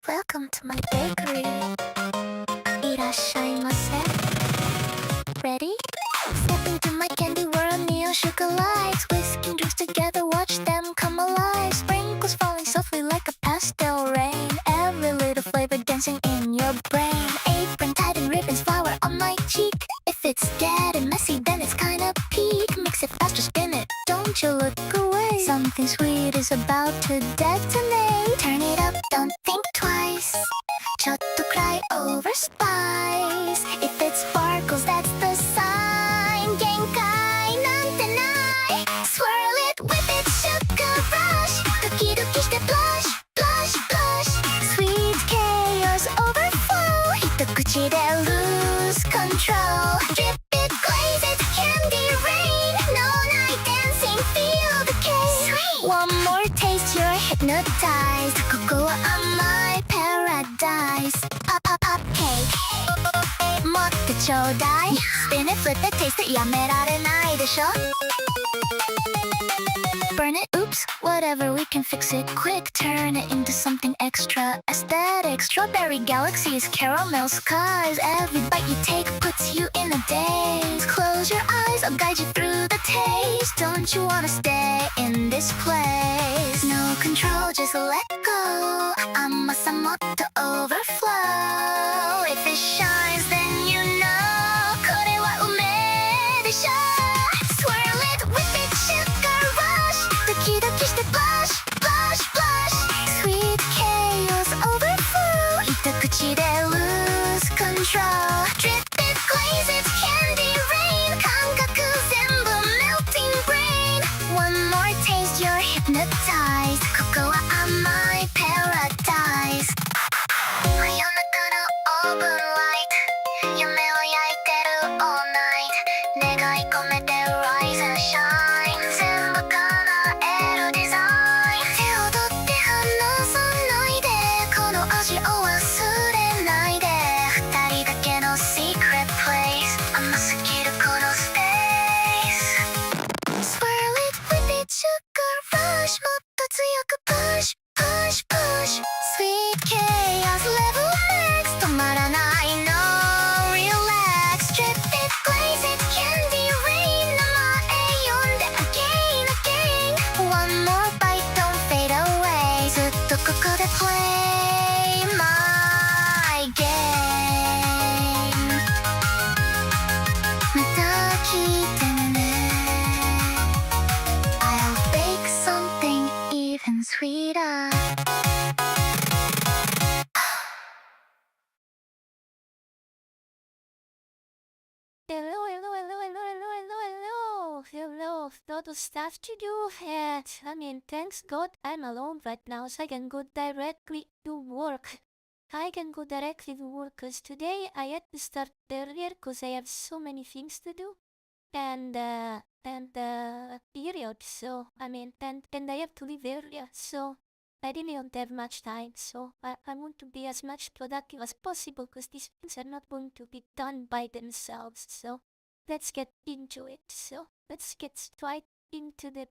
Welcome to my bakery. いらっしゃいませ. Ready? Step into my candy world, neon sugar lights. Whisking drinks together, watch them come alive. Sprinkles falling softly like a pastel rain. Every little flavor dancing in your brain. Apron tied in ribbons, flower on my cheek. If it's getting messy, then it's kinda peak. Mix it faster, spin it, don't you look away. Something sweet is about to detonate. Turn it up, don't think twice. ちょっと cry over spice. If it sparkles, that's the sign. 限界なんてない. Swirl it, whip it, sugar rush. ドキドキして blush, blush, blush. Sweet chaos overflow. 一口で lose control. Drip it, glaze it, candy rain. No night dancing, feel the cake. Sweet. One more taste, you're hypnotized. ここは甘い paradise. Pop, pop, pop cake. 持ってちょうだい. Spin it, flip it, taste it, やめられないでしょ. Burn it, oops, whatever, we can fix it quick. Turn it into something extra aesthetic. Strawberry galaxies, caramel skies. Every bite you take puts you in a daze. Close your eyes, I'll guide you through the taste. Don't you wanna stay in this place? No control, just let go. 甘さもっと overflow. If it shines, then you know これは梅でしょ. Swirl it, whip it, sugar rush. ドキドキして blush, blush, blush. Sweet chaos overflow. 一口で lose control. Drip it, glaze it, candy rain. 感覚全部 melting brain. One more taste, you're hypnotized. ここは甘い paradise. 真夜中のオーブンライト。夢を焼いてる all night. 願い込めて rise and shine. 全部叶えるデザイン。手を取って離さないで。この味を忘れないで。二人だけの secret place. 甘すぎるこのスペース. Swirl it, whip it, sugar rush. もっと強く push, push, push. Sweet chaos level max. 止まらない no relax. Drip it, glaze it, candy rain. 名前呼んで again, again. One more bite, don't fade away. ずっとここで play my game. また来てね. I'll bake something even sweeter. Hello. Lot of stuff to do. And thanks God I'm alone right now, so I can go directly to work. I can go directly to work, cause today I had to start earlier, cause I have so many things to do. And period. So and I have to leave earlier. So I really don't have much time. So I want to be as much productive as possible, cause these things are not going to be done by themselves. So let's get into it. So let's get straight into the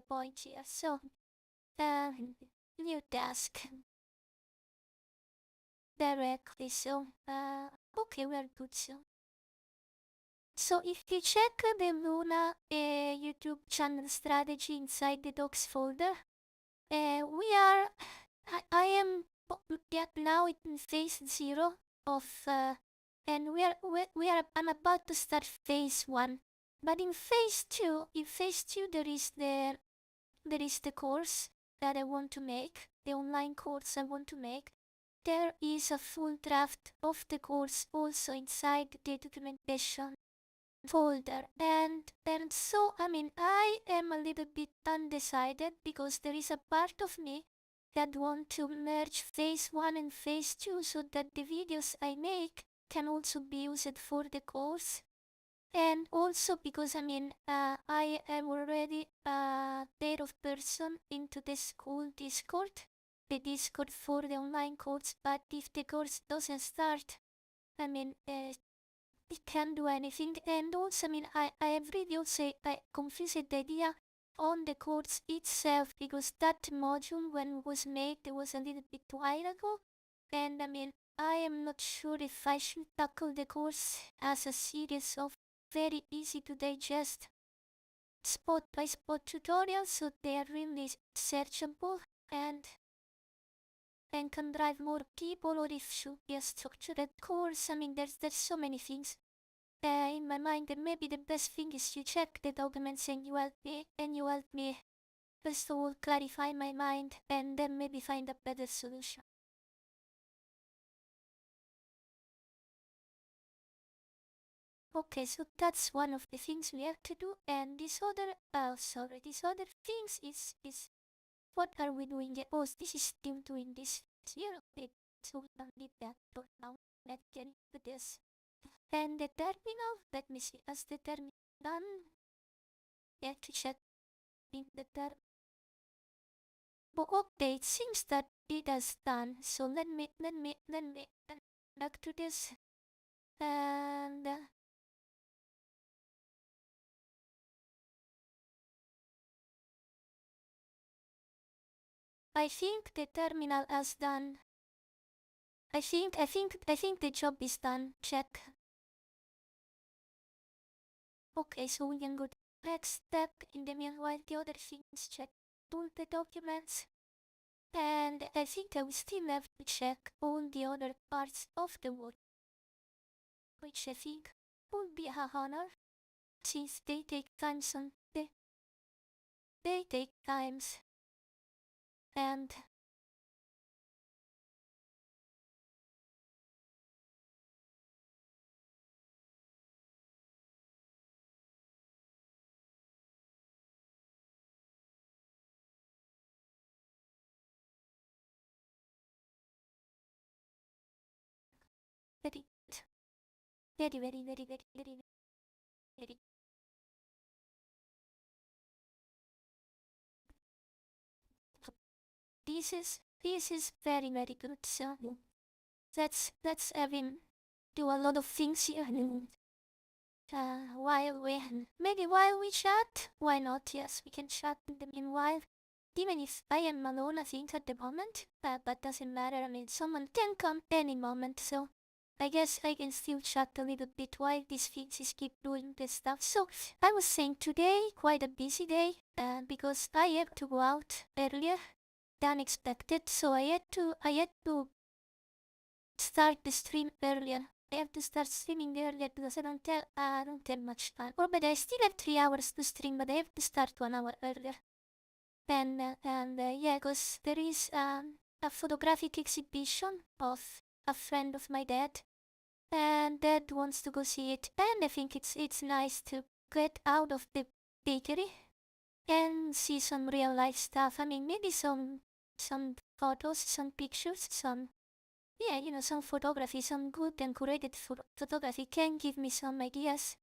point here. So new task directly. So okay, we're good. So if you check the Luna YouTube channel strategy inside the docs folder, I am now in phase 0 of and I'm about to start phase 1. But in phase 2 there is the course that I want to make, the online course I want to make. There is a full draft of the course also inside the documentation folder, and so I am a little bit undecided, because there is a part of me that want to merge phase 1 and phase 2 so that the videos I make can also be used for the course. And also because I am already a pair of person into the school Discord, the Discord for the online course. But if the course doesn't start, it can't do anything. And also I have really also confused the idea on the course itself, because that module when it was made it was a little bit while ago, and I am not sure if I should tackle the course as a series of very easy to digest spot by spot tutorials, so they are really searchable and can drive more people, or if should be a structured course. There's so many things in my mind, and maybe the best thing is you check the documents and you help me first of all clarify my mind and then maybe find a better solution. Okay, so that's one of the things we have to do, and this other things is what are we doing? Oh, this is still doing this here. Okay, so we don't need that for now. Let's get into this. And the terminal, let me see, as the terminal done, you have to check in the terminal. But okay, it seems that it has done. So let me back to this, and I think the terminal has done. I think the job is done. Check. Okay, so we can go to the next step. In the meanwhile, the other things check all the documents. And I think I will still have to check all the other parts of the work, which I think would be a honor, since they take times on they take times, and very, very. This is very good. So let's have him do a lot of things here. While we chat, why not? Yes, we can chat in the meanwhile. Even if I am alone, I think at the moment, but doesn't matter. Someone can come any moment, so I guess I can still chat a little bit while these things is keep doing this stuff. So I was saying today, quite a busy day, because I have to go out earlier than expected. So I had to start the stream earlier. I have to start streaming earlier because I don't have much time. Or but I still have 3 hours to stream, but I have to start 1 hour earlier. And yeah, because there is a photographic exhibition of a friend of my dad, and dad wants to go see it. And I think it's nice to get out of the bakery and see some real life stuff. Maybe some photos, some pictures, some photography, some good and curated photography can give me some ideas,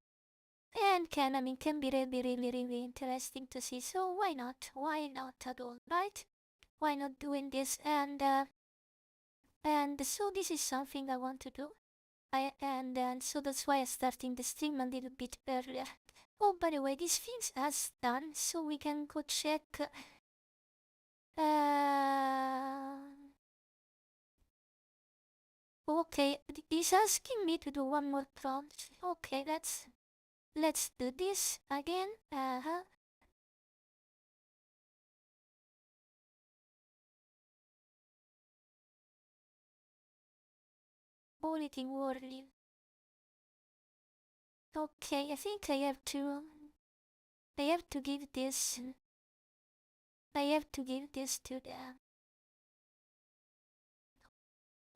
and can be really interesting to see. So why not? Why not at all, right? Why not doing this? And so this is something I want to do. And so that's why I'm starting the stream a little bit earlier. Oh, by the way, this thing has done, so we can go check. Okay, he's asking me to do one more prompt. Okay, let's do this again. Bulletin worldly. Okay, I think I have to give this to the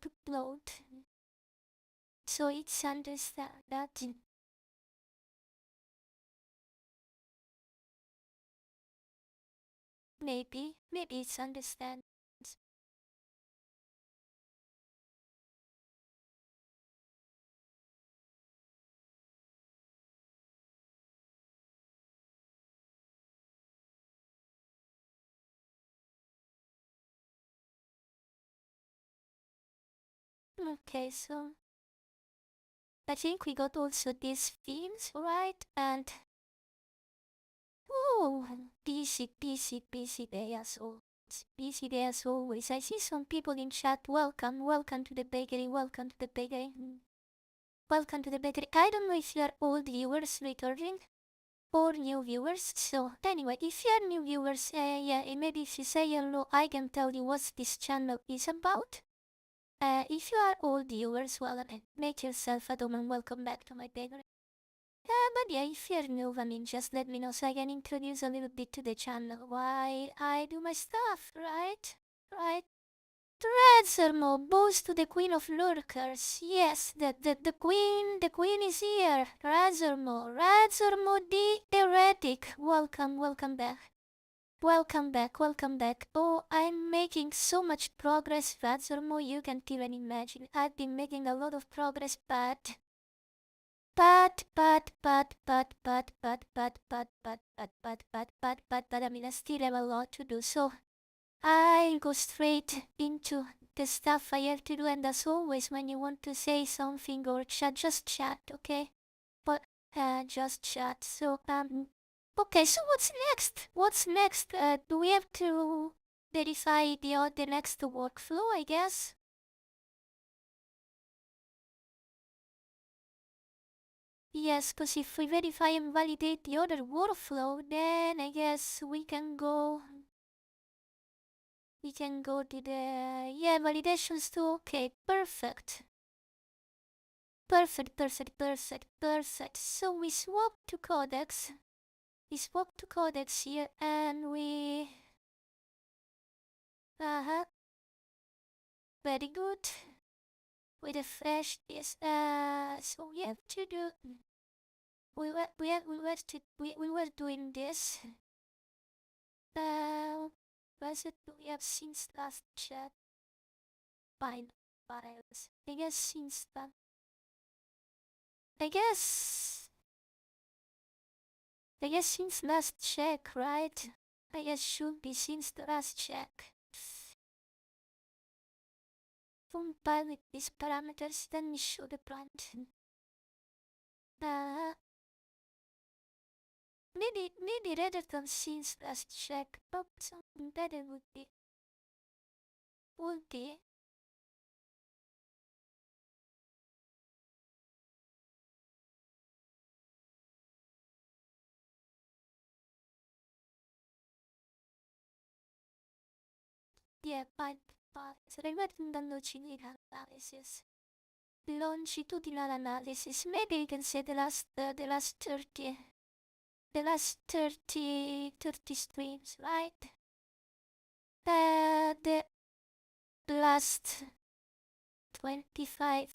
upload. So it's understand that. Maybe it's understand. Okay, so I think we got also these themes right, and oh, busy day as always. Busy day as always. I see some people in chat. Welcome to the bakery. Welcome to the bakery. Welcome to the bakery. I don't know if you are old viewers returning or new viewers. So anyway, if you are new viewers, maybe if you say hello, I can tell you what this channel is about. If you are old viewers, well, make yourself at home and welcome back to my bakery. But yeah, if you're new, just let me know so I can introduce a little bit to the channel while I do my stuff, right? Right? Treasure bows to the Queen of Lurkers. Yes, the Queen is here. Treasure the Heretic. Welcome back. Welcome back. Oh, I'm making so much progress, Razormo, you can't even imagine. I've been making a lot of progress, but I mean, I still have a lot to do, so I'll go straight into the stuff I have to do, and as always, when you want to say something or chat, just chat, okay? But, just chat, so, okay, so what's next? Do we have to verify the next workflow, I guess? Yes, because if we verify and validate the other workflow, then I guess we can go to the, validations too. Okay, perfect. So we swap to codex. Here, and we, very good. We refresh this, so we have to do, we were doing this. Was it we have since last chat? Files. I guess since that. I guess since last check, right? I guess should be since the last check. Compile with these parameters, then we show the prompt. Maybe rather than since last check, but something better would be fine. Longitudinal analysis. Longitudinal analysis. Maybe you can say the last 30. The last 30 streams, right? The last 25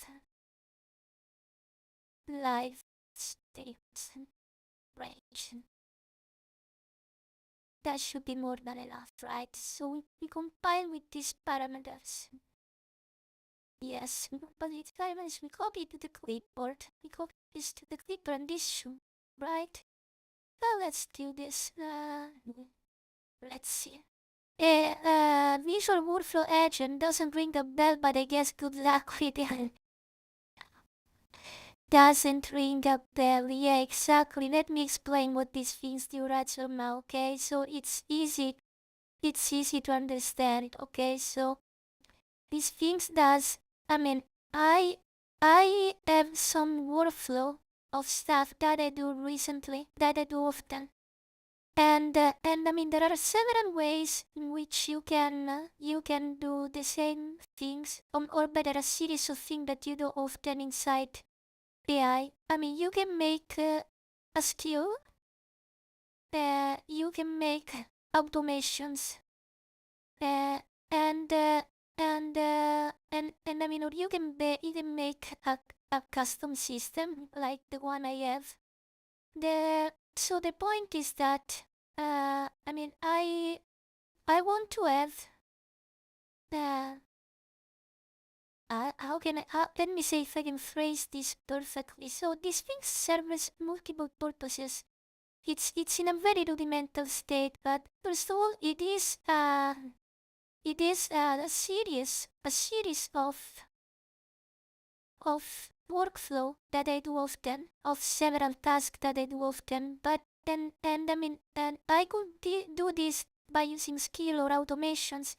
live streams range. That should be more than enough, right? So we compile with these parameters. Yes, but it parameters we copy to the clipboard. We copy this to the clipboard and this should, right? Well, let's do this. Let's see. Visual Workflow Agent doesn't ring a bell, but I guess good luck with it. Doesn't ring a bell, yeah, exactly. Let me explain what these things do right now, okay? So it's easy to understand, okay? So these things does, I have some workflow of stuff that I do recently, that I do often. And there are several ways in which you can do the same things, or better, a series of things that you do often inside AI. You can make a skill. You can make automations. Or you can make a custom system like the one I have. So the point is that I want to have let me see if I can phrase this perfectly. So this thing serves multiple purposes. It's in a very rudimental state, but first of all, it is a series of workflow that I do often, of several tasks that I do often, but and I could do this by using skill or automations.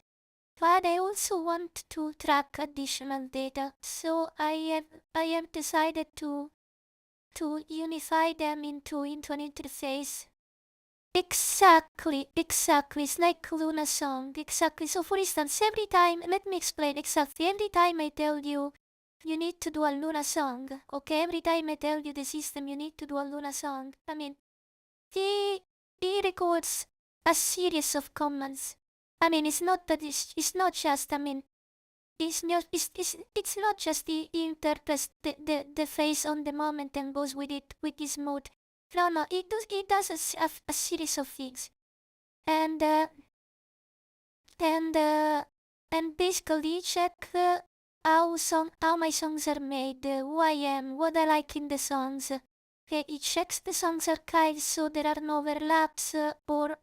But I also want to track additional data, so I have decided to unify them into an interface. Exactly. It's like Luna song. Exactly. So for instance, every time, let me explain exactly. Every time I tell you, you need to do a Luna song. Okay, every time I tell you the system, you need to do a Luna song. He records a series of commands. It's not that it's not just. It's not just the interprets the face on the moment and goes with it with this mode. No, it does a series of things, and uh, and uh, and basically check how my songs are made, who I am, what I like in the songs. Okay, it checks the songs archives so there are no overlaps, or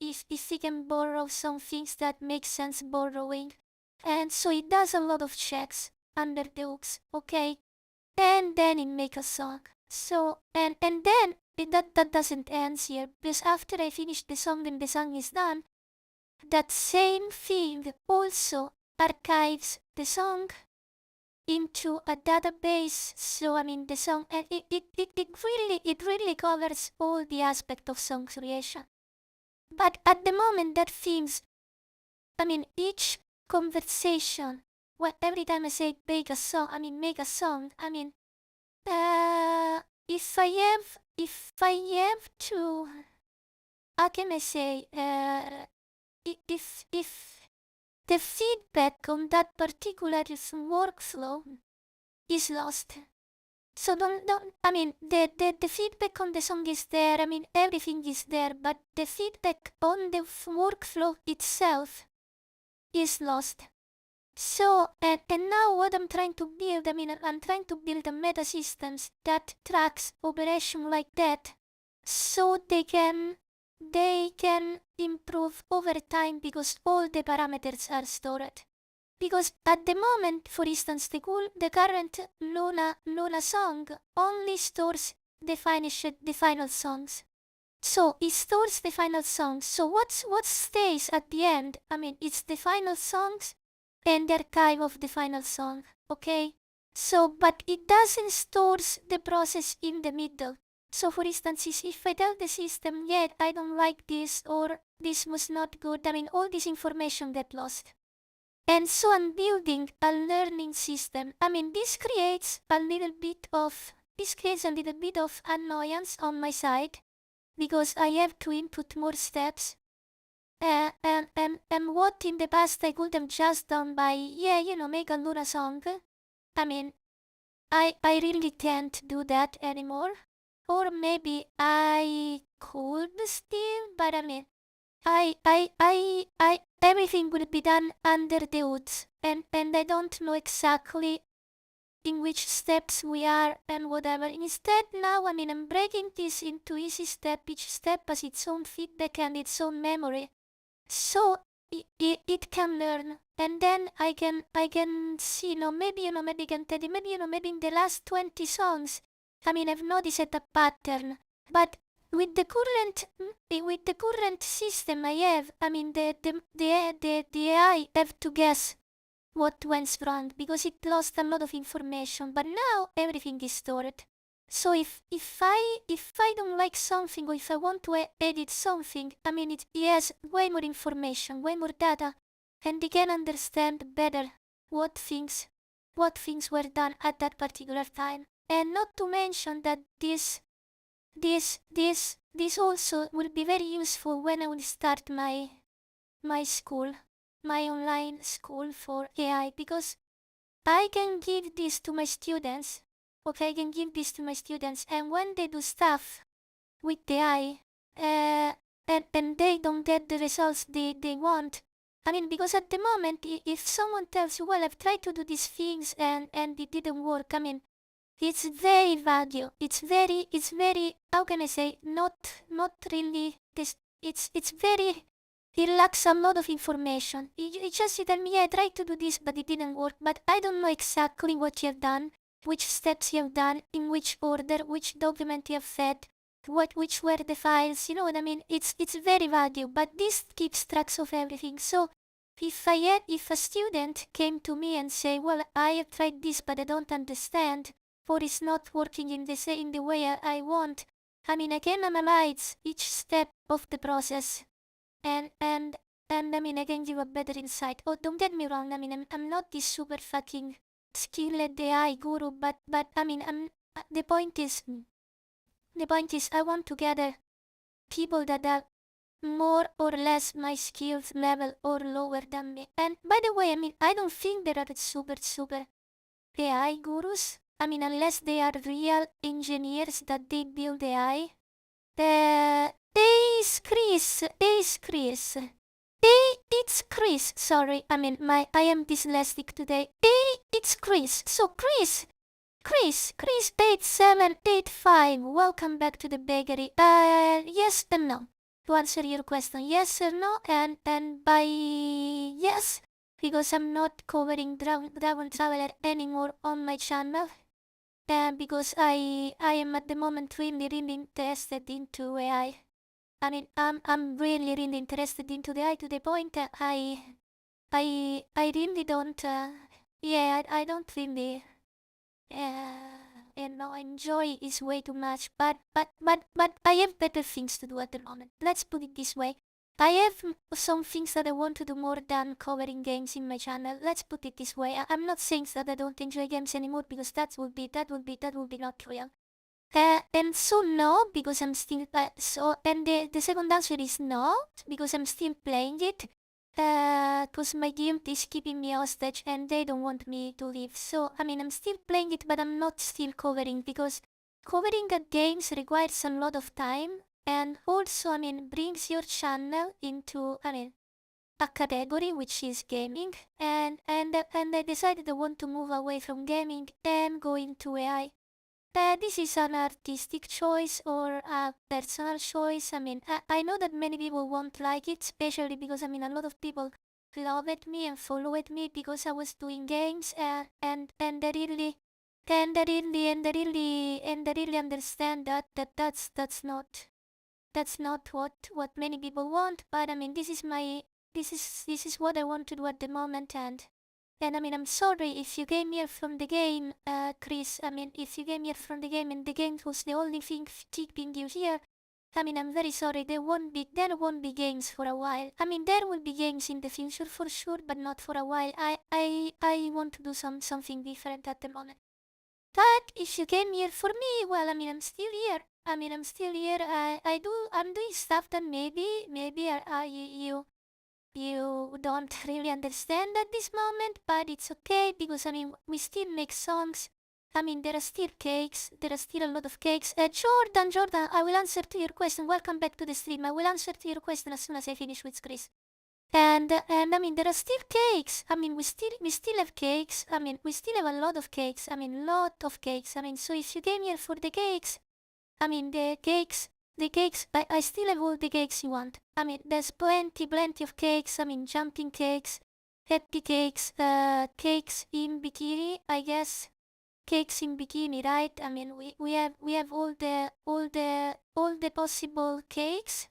if we can borrow some things that make sense borrowing. And so it does a lot of checks under the hooks, okay? And then it makes a song. So, and then that doesn't end here, because after I finish the song and the song is done, that same thing also archives the song into a database. So the song, and it really covers all the aspect of song creation. But at the moment that things, each conversation, every time I say make a song, if I have to, how can I say, if the feedback on that particular workflow is lost. So the feedback on the song is there, everything is there, but the feedback on the workflow itself is lost. So, and now what I'm trying to build, I'm trying to build a meta systems that tracks operation like that, so they can improve over time because all the parameters are stored. Because at the moment, for instance, the current Luna song only stores the final songs. So it stores the final songs. So what stays at the end? It's the final songs and the archive of the final song. Okay. So, but it doesn't stores the process in the middle. So for instance, if I tell the system, yeah, I don't like this, or this was not good, all this information get lost. And so I'm building a learning system. This creates a little bit of annoyance on my side, because I have to input more steps. And what in the past I could have just done by, make a Luna song. I really can't do that anymore. Or maybe I could still, but everything will be done under the hoods, and I don't know exactly in which steps we are and whatever. Instead now, I'm breaking this into easy step. Each step has its own feedback and its own memory, so it can learn, and then I can see, maybe I can tell you, maybe in the last 20 songs, I've noticed a pattern, but with the current system I have, the AI have to guess what went wrong because it lost a lot of information. But now everything is stored. So if I don't like something, or if I want to edit something, it has way more information, way more data, and it can understand better what things were done at that particular time. And not to mention that this also will be very useful when I will start my school, my online school for AI, because I can give this to my students. Okay, I can give this to my students, and when they do stuff with the AI, and they don't get the results they want, because at the moment, if someone tells you, well, I've tried to do these things and it didn't work, it's very vague. It's very, how can I say, not really this. It's very, it lacks a lot of information. You just tell me, yeah, I tried to do this, but it didn't work. But I don't know exactly what you have done, which steps you have done, in which order, which document you have fed. which were the files, you know what I mean? It's very valuable, but this keeps tracks of everything. So if a student came to me and say, well, I have tried this, but I don't understand, or it's not working in the way I want, I mean, I can analyze each step of the process, and I mean, I can give a better insight. Oh, don't get me wrong. I mean, I'm not this super fucking skilled AI guru, but I mean, the point is, I want to gather people that are more or less my skills level or lower than me. And by the way, I mean, I don't think there are super AI gurus. I mean, unless they are real engineers that they build AI. It's Chris. Sorry, I mean, I am dyslexic today. It's Chris. So Chris, 8785, welcome back to the bakery. Yes and no. To answer your question, yes or no, and by yes, because I'm not covering Dragon Traveler anymore on my channel. Because I am at the moment really interested into AI. I mean, I'm really interested into the AI to the point that I really don't, I don't really, enjoy is way too much, but I have better things to do at the moment. Let's put it this way. I have some things that I want to do more than covering games in my channel. Let's put it this way. I'm not saying that I don't enjoy games anymore, because that would be not real. And so no, because I'm still, and the second answer is no, because I'm still playing it. Cause my guild is keeping me hostage and they don't want me to leave. So, I mean, I'm still playing it, but I'm not still covering, because covering the games requires a lot of time, and also, I mean, brings your channel into, I mean, a category which is gaming, and I decided I want to move away from gaming and go into AI. This is an artistic choice or a personal choice. I mean, I know that many people won't like it, especially because, I mean, a lot of people loved me and followed me because I was doing games, and I really understand that that's not what many people want. But I mean, this is what I want to do at the moment, and I mean, I'm sorry if you came here from the game, Chris. I mean, if you came here from the game and the game was the only thing keeping you here, I mean, I'm very sorry. There won't be games for a while. I mean, there will be games in the future for sure, but not for a while. I want to do something different at the moment. But if you came here for me, well, I mean, I'm still here. I'm doing stuff that maybe you don't really understand at this moment, but it's okay, because I mean, we still make songs. I mean, there are still cakes. There are still a lot of cakes. Jordan, I will answer to your question. Welcome back to the stream. I will answer to your question as soon as I finish with Chris. And I mean, there are still cakes. I mean, we still have cakes. I mean, we still have a lot of cakes. I mean, lot of cakes. I mean, so if you came here for the cakes, I mean, the cakes, but I still have all the cakes you want. I mean, there's plenty of cakes. I mean, jumping cakes, happy cakes, cakes in bikini, I guess. Cakes in bikini, right? I mean, we have all the possible cakes.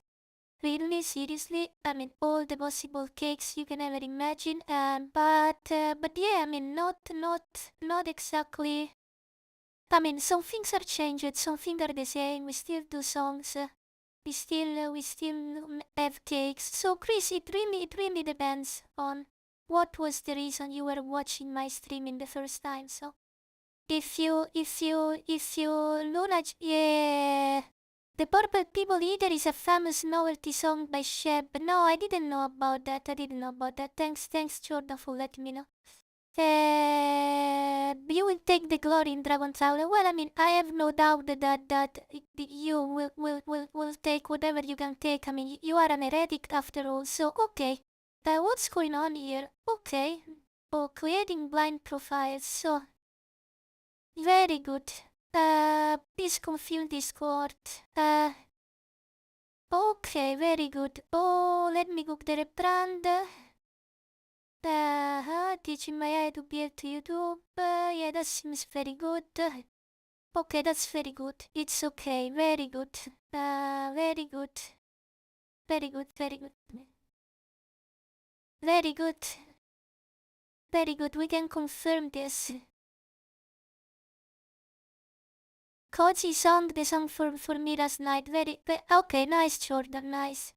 Really, seriously, I mean, all the possible cakes you can ever imagine. But yeah, I mean, not exactly. I mean, some things are changed, some things are the same. We still do songs. We still have cakes. So, Chris, it really depends on what was the reason you were watching my stream in the first time. So, if you Luna, yeah. The Purple People Eater is a famous novelty song by Sheb. No, I didn't know about that. Thanks, Jordan, for letting me know. You will take the glory in Dragon Tower. Well, I mean, I have no doubt that you will take whatever you can take. I mean, you are an heretic after all. So, okay. What's going on here? Okay. Oh, creating blind profiles. So, very good. Please confirm Discord. Okay, very good. Oh, let me cook the rebrand. Teaching my eye to build to YouTube. Yeah, that seems very good. Okay, that's very good. It's okay. Very good. Very good. Very good. Very good. Very good. Very good. We can confirm this. Koji sung the song for me last night. Okay, nice, Jordan. Nice.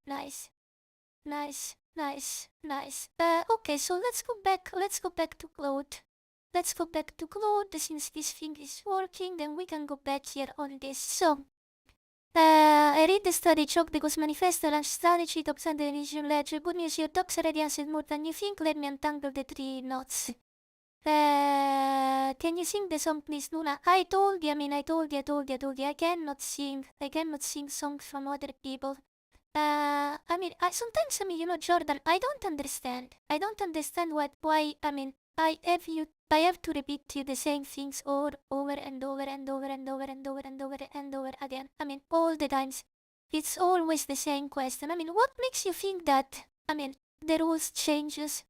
Okay, so let's go back to Claude. Since this thing is working, then we can go back here on this. So, I read the study, choke the ghost manifesto, launch strategy, top send the religion ledger. Good news, your docs already answered more than you think. Let me untangle the 3 knots. Can you sing the song, please, Luna? I told you. I cannot sing songs from other people. Sometimes, Jordan, I don't understand why, I have to repeat to you the same things over and over again. All the times. It's always the same question. What makes you think that, the rules changes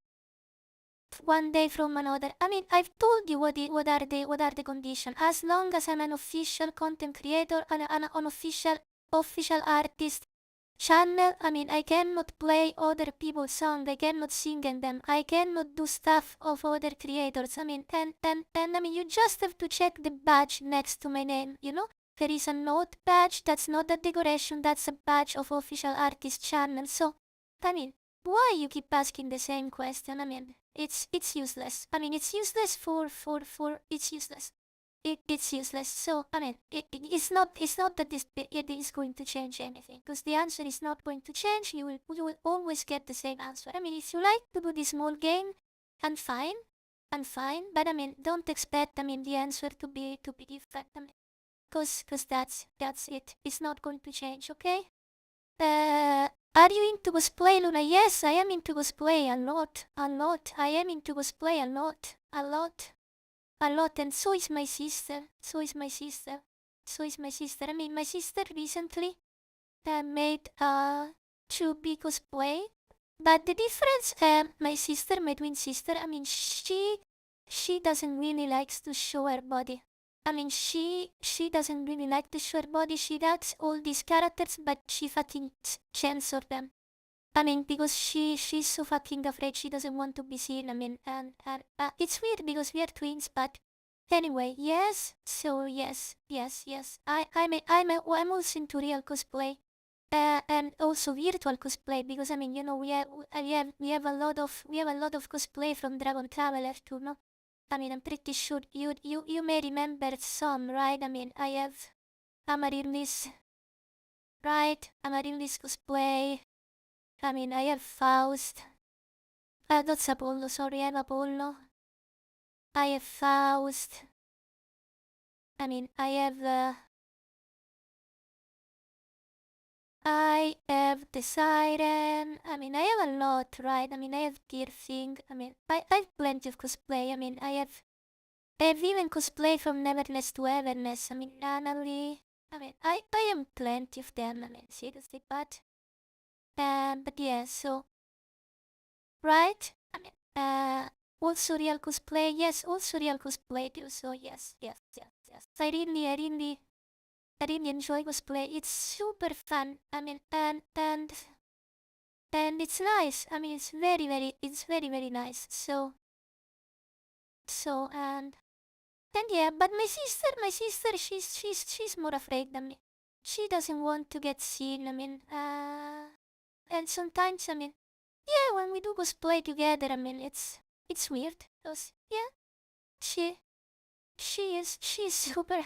one day from another? I've told you what are the conditions. As long as I'm an official content creator and an official artist channel, I cannot play other people's songs. I cannot sing in them. I cannot do stuff of other creators. And you just have to check the badge next to my name, There is a note badge. That's not a decoration. That's a badge of official artist channel. So, why you keep asking the same question? It's useless. It's useless it's useless. It's useless. So, it's not that it is going to change anything. Because the answer is not going to change. You will always get the same answer. If you like to do this small game, I'm fine. But don't expect, the answer to be different. Because that's it. It's not going to change, okay? Are you into cosplay, Luna? Yes, I am into cosplay a lot. I am into cosplay a lot, and so is my sister. My sister recently made a chubby cosplay. But the difference, my twin sister, she doesn't really likes to show her body. She doesn't really like to show her body. She likes all these characters, but she fucking censor them. Because she's so fucking afraid. She doesn't want to be seen. And it's weird because we are twins, but anyway, yes. So yes. I'm also into real cosplay. And also virtual cosplay because we have a lot of cosplay from Dragon Traveler too, no? I'm pretty sure you may remember some, right? I have Amaryllis, right? Amaryllis cosplay. I have Faust. That's Apollo, sorry, I have Apollo. I have Faust. I have the Siren. I have a lot, right? I have Gearthing. I have plenty of cosplay. I have even cosplay from Neverness to Everness. Nanaly. I am plenty of them. Seriously, but yeah, so, right? Also real cosplay. Yes, also real cosplay too. So yes. I really enjoy cosplay. It's super fun. And it's nice. It's very nice. So and yeah, but my sister, she's more afraid than me. She doesn't want to get seen. And sometimes, yeah, when we do cosplay together, it's weird. Cause yeah, she's super.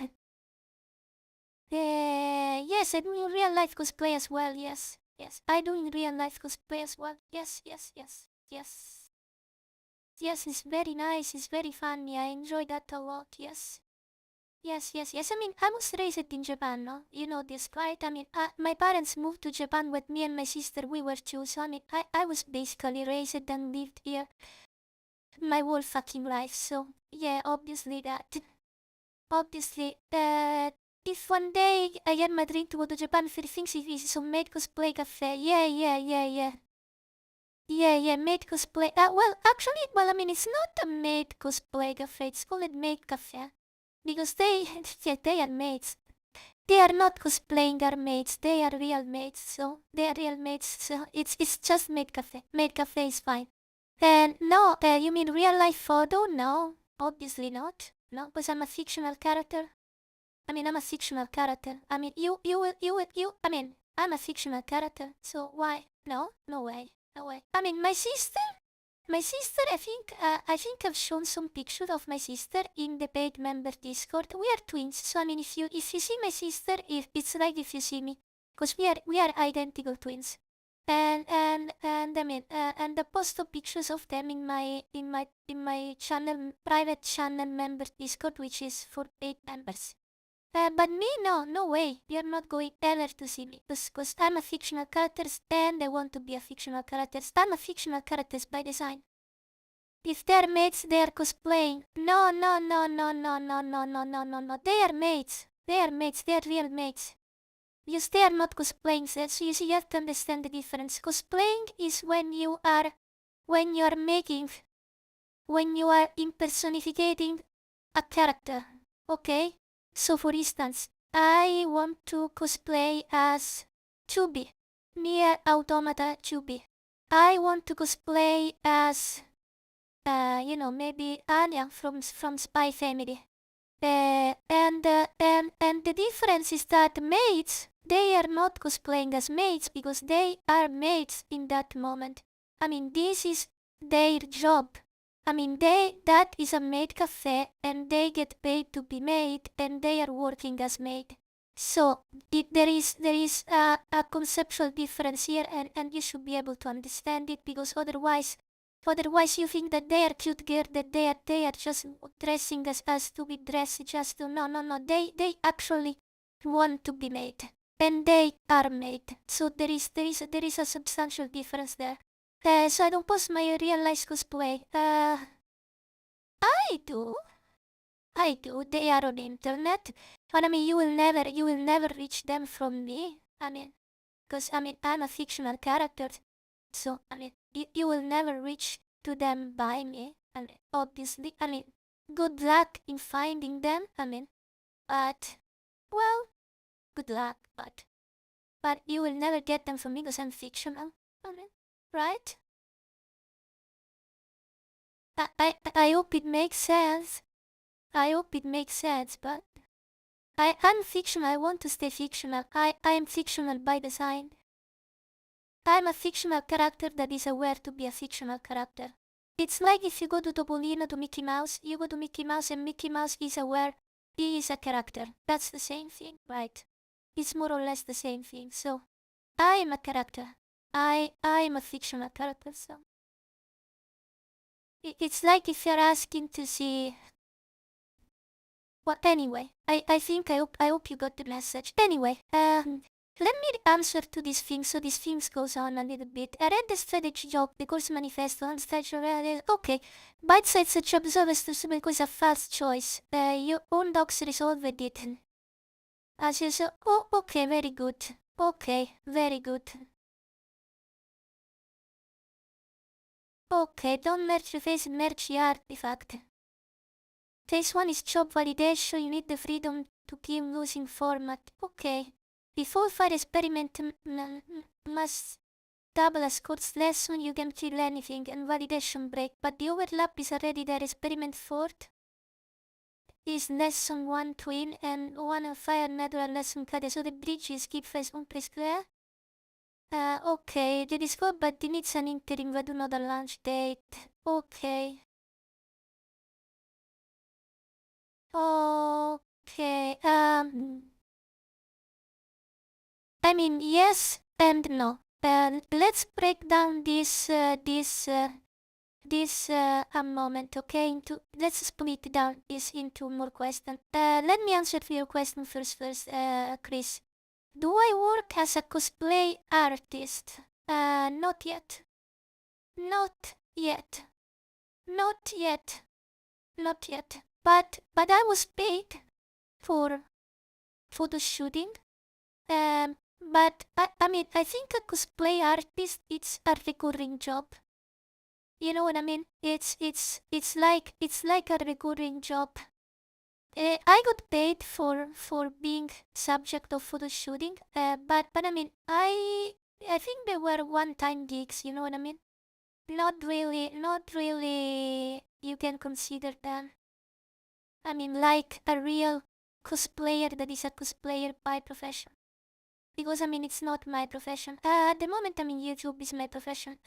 Yes, I do in real life cosplay as well. Yes, I do in real life cosplay as well. Yes. Yes, it's very nice. It's very funny. I enjoy that a lot. Yes. I was raised in Japan, no? You know this, right? My parents moved to Japan with me and my sister. We were two, so I was basically raised and lived here my whole fucking life. So yeah, obviously if one day I get my dream to go to Japan for things, it is some maid cosplay cafe. Yeah. Yeah, maid cosplay. Well, actually, it's not a maid cosplay cafe. It's called maid cafe. Because they are maids. They are not cosplaying their maids, they are real maids, so they are real maids, so it's just maid cafe. Maid cafe is fine. And no, you mean real life photo? No, obviously not. No, because I'm a fictional character. I mean, I'm a fictional character. I mean, I mean, I'm a fictional character, so why? No, no way, no way. I mean, my sister, I think I've shown some pictures of my sister in the paid member Discord. We are twins, so I mean, if you see my sister, if it's like if you see me, because we are identical twins. And I mean, and I post some pictures of them in my channel, private channel member Discord, which is for paid members. But me, no, no way. You're not going ever to see me. Because I'm a fictional character and I want to be a fictional character. I'm a fictional character by design. If they're mates, they're cosplaying. No, no, no, no, no, no, no, no, no, no, no. They are mates. They are mates. They are real mates. Because they are not cosplaying, so you see, you have to understand the difference. Cosplaying is when you are impersonificating a character. Okay? So for instance, I want to cosplay as Chubby, Nier Automata Chubby. I want to cosplay as, maybe Anya from Spy Family. And the difference is that maids, they are not cosplaying as maids because they are maids in that moment. I mean, this is their job. I mean, that is a maid cafe and they get paid to be maid and they are working as maid. So there is a conceptual difference here and you should be able to understand it because otherwise you think that they are cute girl, that they are just dressing as to be dressed just to no. They actually want to be made. And they are made. So there is a substantial difference there. So I don't post my real life cosplay. I do. They are on the internet. But I mean, you will never reach them from me. I mean, because I mean, I'm a fictional character. So I mean, you will never reach to them by me. I mean, obviously. I mean, good luck in finding them. I mean, but well, good luck. But you will never get them from me because I'm fictional. I mean, right? I hope it makes sense. I hope it makes sense, but I'm fictional. I want to stay fictional. I am fictional by design. I'm a fictional character that is aware to be a fictional character. It's like if you go to Topolino to Mickey Mouse, you go to Mickey Mouse and Mickey Mouse is aware he is a character. That's the same thing, right? It's more or less the same thing. So, I am a character. I am a fictional character, so. It's like if you're asking to see. Well, anyway, I think I hope you got the message. Anyway, let me answer to this thing, so this thing goes on a little bit. I read the strategy joke, the course manifesto, and strategy. Okay, bite size such observers to because a false choice. Your own docs resolved it. As you saw. Oh, okay, very good. Okay, very good. Okay, don't merge the face and merge the artifact. Phase 1 is job validation. You need the freedom to keep losing format. Okay. Before fire experiment must double as course lesson. You can kill anything and validation break. But the overlap is already there. Experiment 4 is lesson 1 twin and 1 fire natural lesson cut. So the bridge is keep phase 1 prescribe. Okay. The Discord but needs an interim but do not a launch date. Okay. Okay, I mean, yes and no. Let's break down this a moment, okay? Let's split down this into more questions. Let me answer to your question first, Chris. Do I work as a cosplay artist? Not yet. Not yet. Not yet. Not yet. But I was paid for photo shooting. But I mean, I think a cosplay artist, it's a recurring job. You know what I mean? It's like a recurring job. I got paid for being subject of photo shooting, but I mean, I think they were one-time gigs. You know what I mean? Not really. You can consider them. I mean, like a real cosplayer that is a cosplayer by profession. Because I mean, it's not my profession. At the moment, I mean, YouTube is my profession.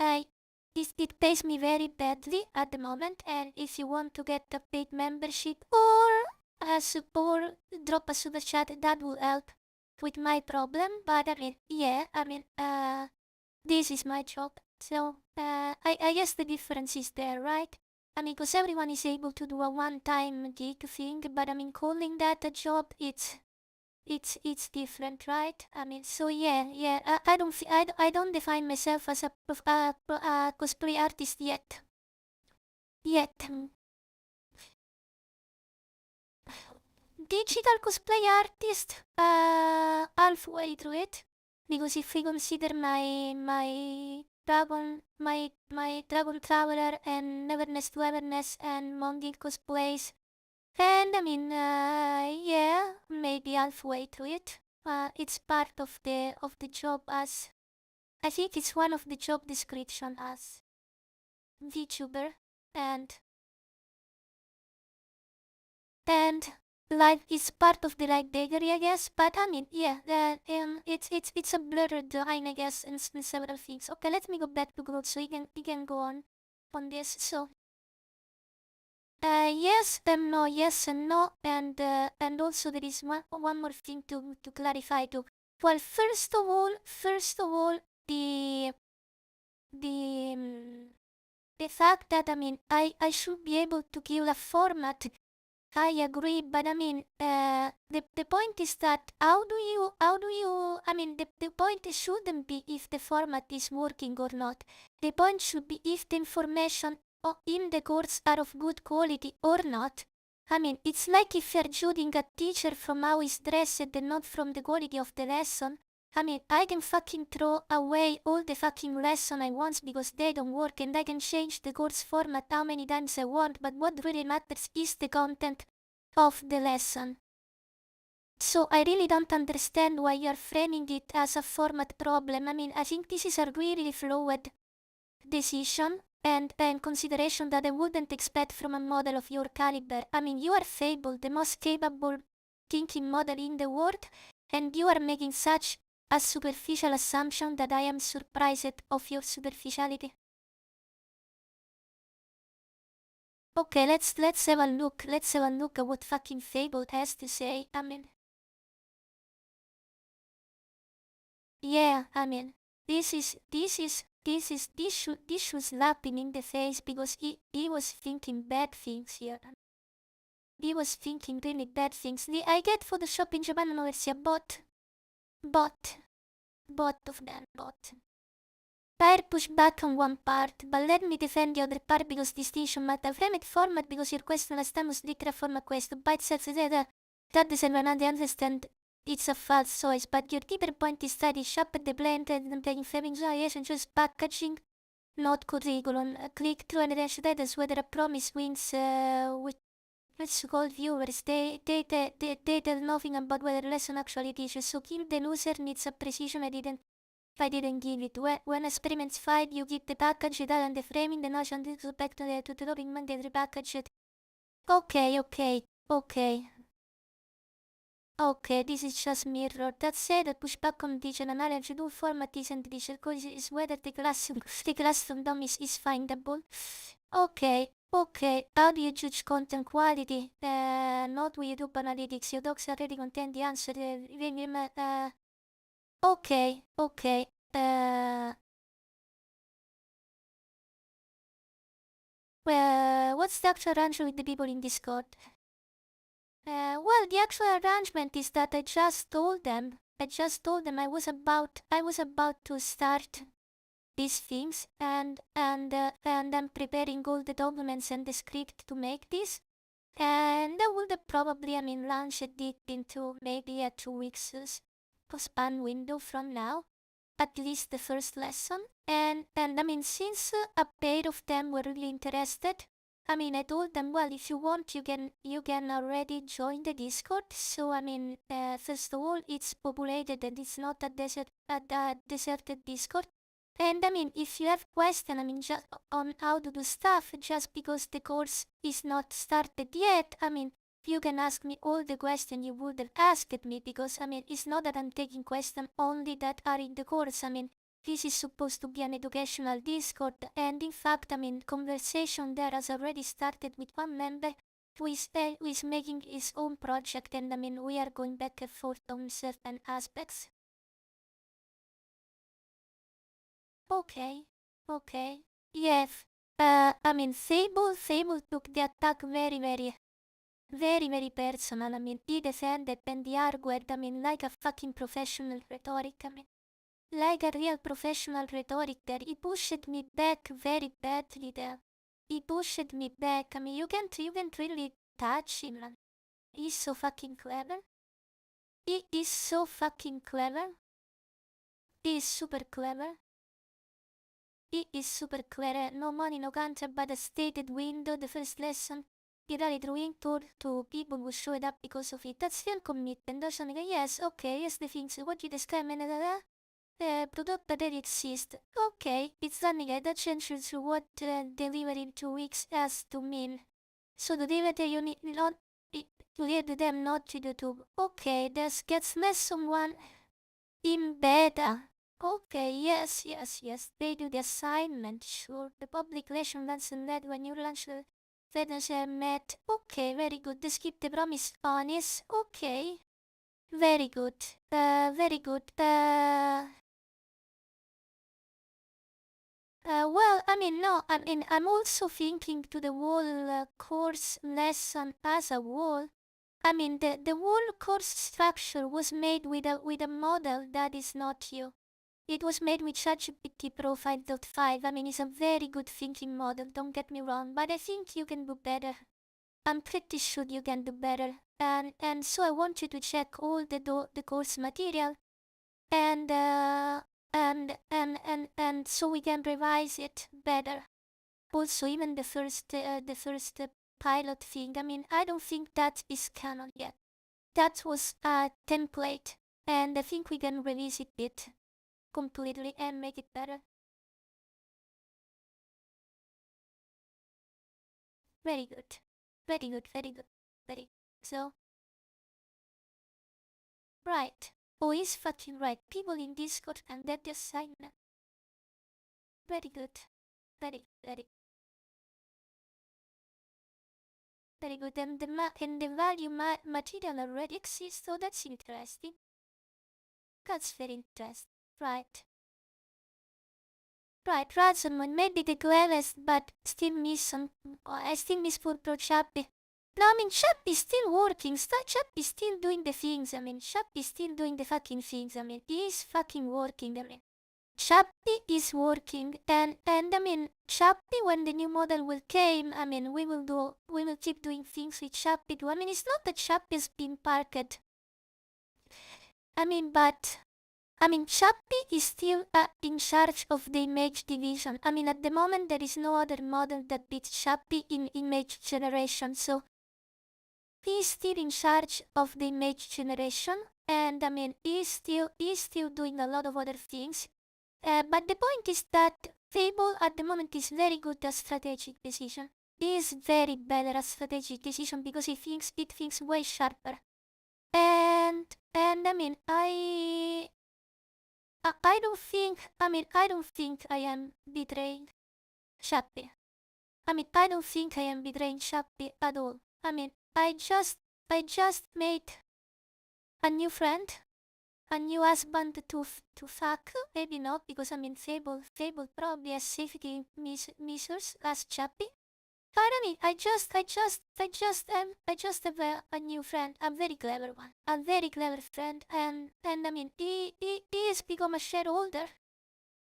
It pays me very badly at the moment, and if you want to get a paid membership or a support, drop a super chat, that will help with my problem. But I mean, yeah, I mean, this is my job. So, I guess the difference is there, right? I mean, because everyone is able to do a one-time gig thing, but I mean, calling that a job, it's different, right? I mean, so yeah, I don't define myself as a cosplay artist yet. Digital cosplay artist, halfway through it, because if we consider my Dragon Traveler and Neverness to Everness and Mongic cosplays, and I mean, yeah, maybe halfway through it. It's part of the job as I think it's one of the job description as VTuber and and life is part of the like degree, I guess. But I mean, yeah, it's a blurred line, I guess, in several things. Okay, let me go back to growth so we can go on this. So yes and no, yes and no, and also there is one more thing to clarify too. Well, first of all, the the fact that I mean I should be able to kill a format. I agree, but I mean, the point is that I mean, the point shouldn't be if the format is working or not. The point should be if the information in the course are of good quality or not. I mean, it's like if you're judging a teacher from how he's dressed and not from the quality of the lesson. I mean, I can fucking throw away all the fucking lesson I want because they don't work and I can change the course format how many times I want, but what really matters is the content of the lesson. So I really don't understand why you're framing it as a format problem. I mean, I think this is a really flawed decision and consideration that I wouldn't expect from a model of your caliber. I mean, you are Fable, the most capable thinking model in the world, and you are making such a superficial assumption that I am surprised of your superficiality. Okay, let's have a look. Let's have a look at what fucking Fable has to say. I mean, yeah, I mean, this should slap him in the face because he was thinking bad things here. He was thinking really bad things. I get Photoshop in Japan and overseas bot of them, bot. Fire push back on one part, but let me defend the other part because distinction matter. Frame it format because your question last time was dica format questo. Byte sets that is when I understand it's a false choice, but your deeper point is that it's sharp at the blend and playing framing and just packaging, not curriculum. Click through and then as whether a promise wins with let's call viewers. They tell nothing about whether lesson actually teaches, so kill the loser needs a precision I didn't give it. When experiments fail, you give the package it and the framing, the notion to back to the doping man, they repackage it. Okay. Okay, this is just mirror. That said, that pushback on teacher analogy to format isn't teacher cause is whether the classroom dummy is findable. Okay. How do you judge content quality? Not with YouTube analytics. Your docs already contain the answer. Okay. Well, what's the actual arrangement with the people in Discord? Well, the actual arrangement is that I just told them I was about to start these things and I'm preparing all the documents and the script to make this. And I would probably, launch it into maybe a 2 weeks span window from now, at least the first lesson. And since a pair of them were really interested, I mean, I told them, well, if you want, you can already join the Discord. So I mean, first of all, it's populated and it's not a deserted Discord. And I mean, if you have question, I mean, just on how to do stuff, just because the course is not started yet, I mean, you can ask me all the questions you would have asked me, because I mean, it's not that I'm taking questions only that are in the course. I mean, this is supposed to be an educational Discord, and in fact, I mean, conversation there has already started with one member who is making his own project, and I mean, we are going back and forth on certain aspects. Okay, okay, yes. I mean, Fable took the attack very personal. I mean, he defended and he argued, I mean, like a fucking professional rhetoric. I mean, like a real professional rhetoric there. He pushed me back very badly there. He pushed me back. I mean, you can't really touch him, man. He's so fucking clever. He is so fucking clever. He is super clever. He is super clever. No money, no country, but a stated window. The first lesson. He rallied drawing to people who showed up because of it. That's still commitment. That's something. Yes, okay, yes, the things. What you describe, the product that exists. Okay, it's running at a change to what delivery in 2 weeks has to mean. So the delivery you need not to lead them not to YouTube. Okay, this gets less someone in beta. Okay, yes. They do the assignment, sure. The public relation lesson led when you launch the Wednesday met. Okay, very good. Just keep the promise honest. Okay. Very good. Very good. Well, I mean, no, I mean, I'm also thinking to the whole course lesson as a whole. I mean, the whole course structure was made with a model that is not you. It was made with ChatGPT Pro 5.5. I mean, it's a very good thinking model, don't get me wrong, but I think you can do better. I'm pretty sure you can do better. And so I want you to check all the course material and so we can revise it better. Also, even the first pilot thing, I mean, I don't think that is canon yet. That was a template, and I think we can revisit it completely and make it better. Very good. So, right. Oh, he's fucking right. People in Discord and that assignment. Very good. Very good. And the value material already exists, so that's interesting. That's very interesting. Right. Right, Ratsumon may be the cleverest, but still miss some. I still miss poor pro Chappie. No, I mean, Chappie's still working. Chappie's still doing the things. I mean, Chappie's still doing the fucking things. I mean, he is fucking working. I mean, Chappie is working, and I mean, Chappie, when the new model will came, I mean, we will keep doing things with Chappie too. I mean, it's not that Chappie's been parked. I mean, Chappie is still in charge of the image division. I mean, at the moment, there is no other model that beats Chappie in image generation, so he is still in charge of the image generation, and I mean, he's still doing a lot of other things. But the point is that Fable at the moment is very good at strategic decision. He is very better at strategic decision because he thinks way sharper. And I mean, I don't think I am betraying Chappie. I mean, I don't think I am betraying Chappie at all. I mean, I just made a new friend, a new husband to fuck. Maybe not, because I mean, Fable probably has safety measures as Chappie. But I mean, I just have a new friend, a very clever one, a very clever friend, and I mean, he has become a shareholder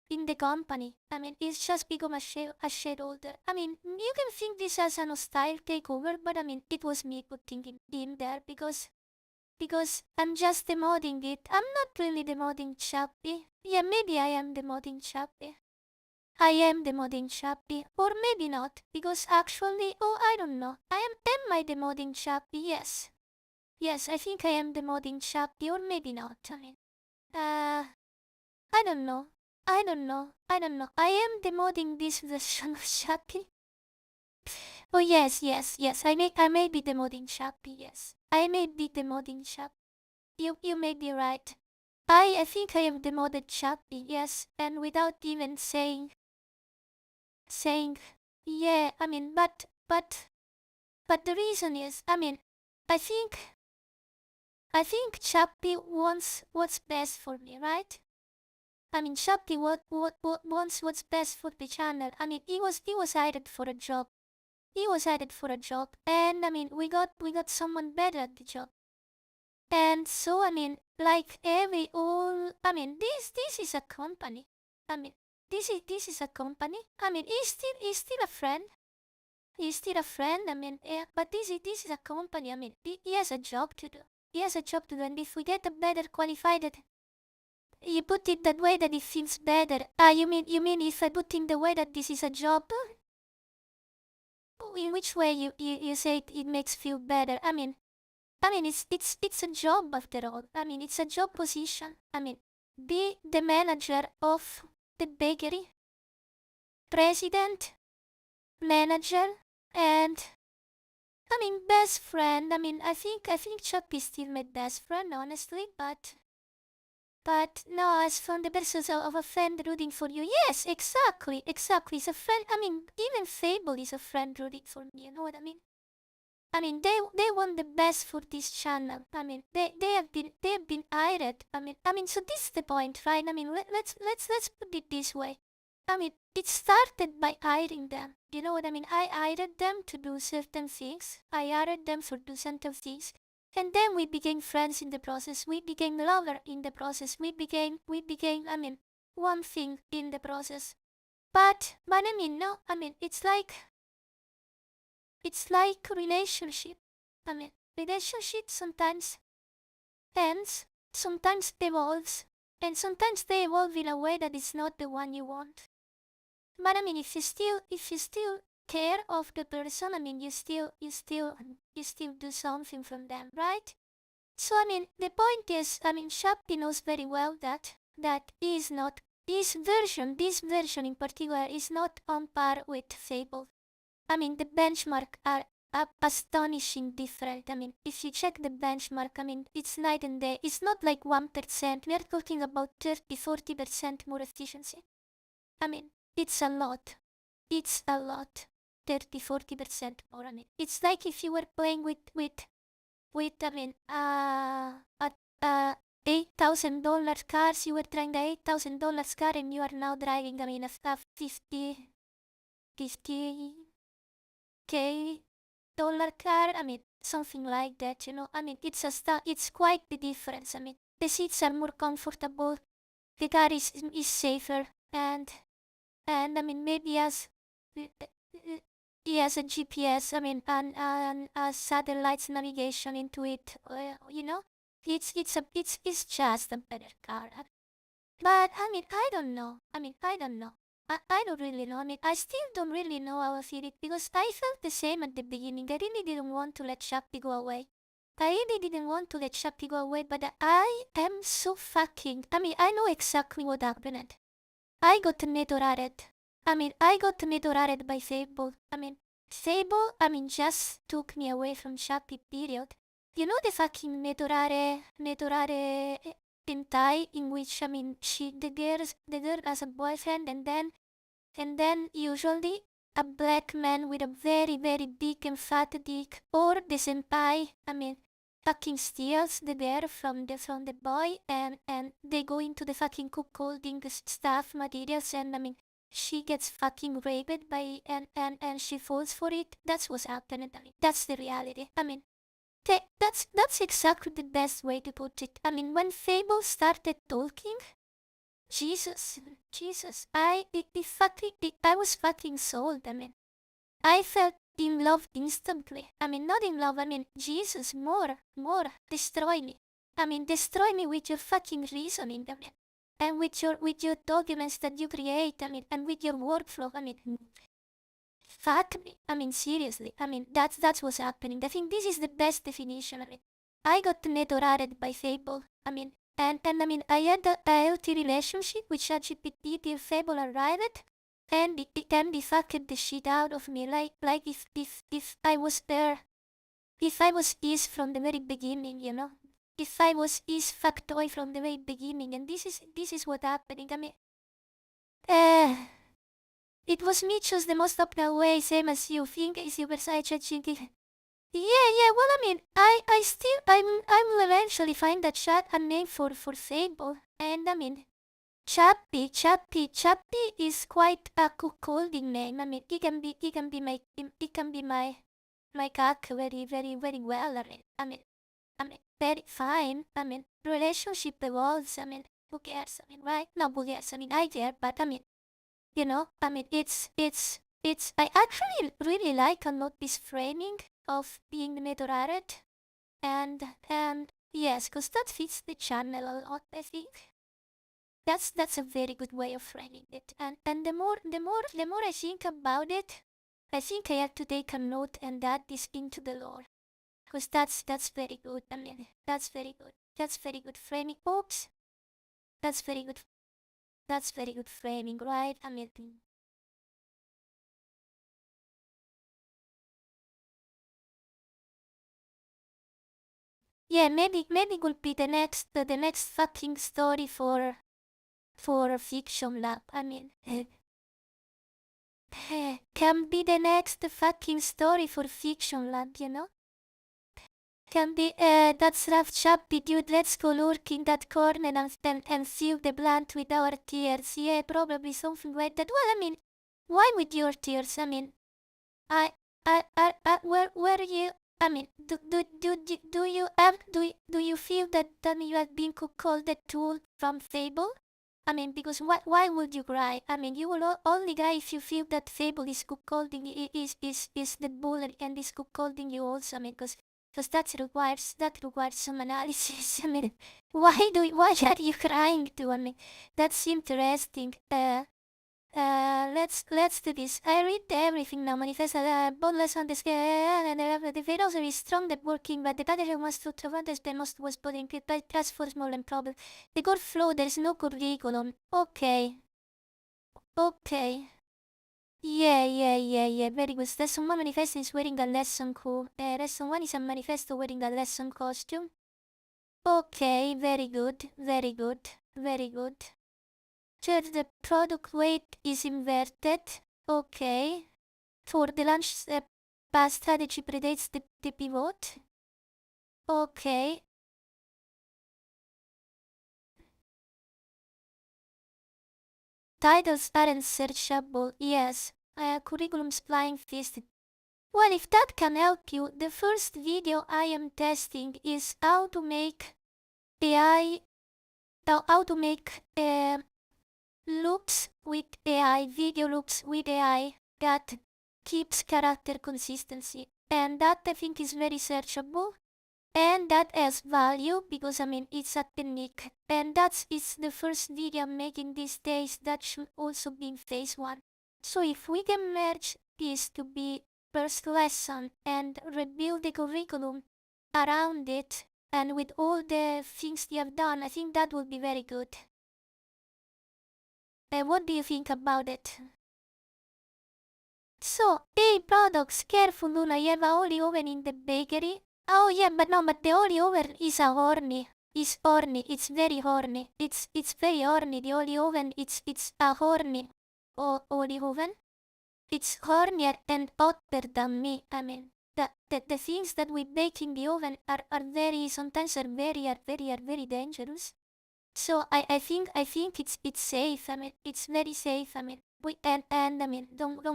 in the company. I mean, he's just become a shareholder. I mean, you can think this as an hostile takeover, but I mean, it was me putting him there because I'm just demoting it. I'm not really demoting Chappie. Yeah, maybe I am demoting Chappie. I am demoting Shopee, or maybe not, because actually, oh, I don't know. Am I demoting Shopee? Yes. Yes, I think I am demoting Shopee, or maybe not. I don't know. I don't know. I don't know. I am demoting this version of Shopee. Oh yes. I may be demoting Shopee. Yes, I may be demoting Shopee. You may be right. I think I have demoted Shopee. Yes, and without even saying yeah. But the reason is, I think Shopee wants what's best for me, right? Shopee what wants what's best for the channel. He was hired for a job. He was hired for a job, and we got someone better at the job. And so like every all, this is a company. I mean, this is a company. He's still a friend. He's still a friend. Yeah, but this is a company. He has a job to do. He has a job to do, and if we get a better qualified, you put it that way that it feels better. You mean if I put in the way that this is a job? In which way you say it makes feel better? It's a job after all. It's a job position. Be the manager of the bakery, president, manager, and best friend. I think Chuck is still my best friend, honestly. But no, as from the persons of a friend rooting for you. Yes, exactly. It's a friend. Even Fable is a friend rooting for me. You know what I mean? They want the best for this channel. They have been hired. So this is the point, right? Let's put it this way. It started by hiring them. You know what I mean? I hired them to do certain things. I hired them for do certain things. And then we became friends in the process. We became lover in the process. We became one thing in the process. But no. It's like relationship. Relationship sometimes ends, sometimes evolves, and sometimes they evolve in a way that is not the one you want. But if you still care of the person, you still do something from them, right? So the point is, Shopee knows very well that is not this version in particular is not on par with Fable. The benchmark are astonishing different. If you check the benchmark, it's night and day. It's not like 1%. We are talking about 30-40% more efficiency. It's a lot. It's a lot. 30-40% more. It's like if you were playing with $8,000 cars. You were trying the $8,000 car, and you are now driving a 50 K dollar car. Something like that. It's quite the difference. The seats are more comfortable. The car is safer, and maybe he has a GPS. And a satellite navigation into it. It's just a better car. But I don't know. I don't know. I don't really know. I still don't really know how I feel it, because I felt the same at the beginning. I really didn't want to let Shopee go away. I really didn't want to let Shopee go away, but I am so fucking. I know exactly what happened. I got netorated. I got netorated by Fable. Fable, just took me away from Shopee, period. You know the fucking netorare hentai in which the girl has a boyfriend, and then usually a black man with a very very big and fat dick, or the senpai fucking steals the girl from the boy, and they go into the fucking cuckolding stuff materials, and she gets fucking raped by, and she falls for it. That's what's happening. That's the reality. That's exactly the best way to put it. When Fable started talking, Jesus, I was fucking sold. I felt in love instantly. Not in love. Jesus, more, destroy me. Destroy me with your fucking reasoning. and with your documents that you create, and with your workflow, fuck me. Seriously. That's what's happening. I think this is the best definition. I got nettorated by Fable. I had a healthy relationship with ChatGPT till Fable arrived, and it fucked the shit out of me. Like if I was there, if I was Is from the very beginning, if I was Is factoid from the very beginning, and this is what happening. Uh, it was me choose the most optimal way, same as you think is you beside ChatGPT. Yeah, well, I will eventually find a name for Fable, and Chappy is quite a holding name. He can be my cock very well. Very fine. Relationship evolves. Who cares? Right? No, who cares? I care, but I actually really like a lot this framing of being nettorated, and yes, cause that fits the channel a lot. I think that's a very good way of framing it. And the more I think about it, I think I have to take a note and add this into the lore, cause that's very good. That's very good. That's very good framing. Oops, that's very good. That's very good framing, right? Yeah, maybe could be the next fucking story for FictionLab. Can be the next fucking story for FictionLab. Can be that's rough chappy dude. Let's go lurk in that corner and seal the blunt with our tears. Yeah, probably something like that. Well, why with your tears? I, where you, do you feel that you have been called a tool from Fable? Because why would you cry? You will only cry if you feel that Fable is cuckolding, is the bully and is cuckolding you also. Because that requires some analysis. Why are you crying too? That's interesting. Let's do this. I read everything now. Manifest boneless on the scale, and the philosophy is strong that working, but the pattern must to the most was putting it by task for small and problem. The core flow, there's no curriculum. Okay. Yeah. Very good. Lesson 1 manifest is wearing a lesson cool. Lesson 1 is a manifesto wearing a lesson costume. Okay, very good. Third, the product weight is inverted. Okay. For the launch step, pass strategy predates the pivot. Okay. Titles aren't searchable. Yes. Curriculum's flying fist. Well, if that can help you, the first video I am testing is how to make AI, how to make loops with AI, video loops with AI that keeps character consistency. And that I think is very searchable. And that has value because it's a technique. And it's the first video I'm making these days that should also be in phase 1. So if we can merge this to be first lesson and rebuild the curriculum around it and with all the things you have done, I think that would be very good. What do you think about it? So, hey products, careful Luna, you have a holy oven in the bakery? Oh yeah, but the holy oven is a horny. It's horny, it's very horny. It's very horny, the holy oven, it's a horny holy oven. It's hornier and hotter than me. The things that we bake in the oven are sometimes very dangerous. So I think it's safe. It's very safe. Don't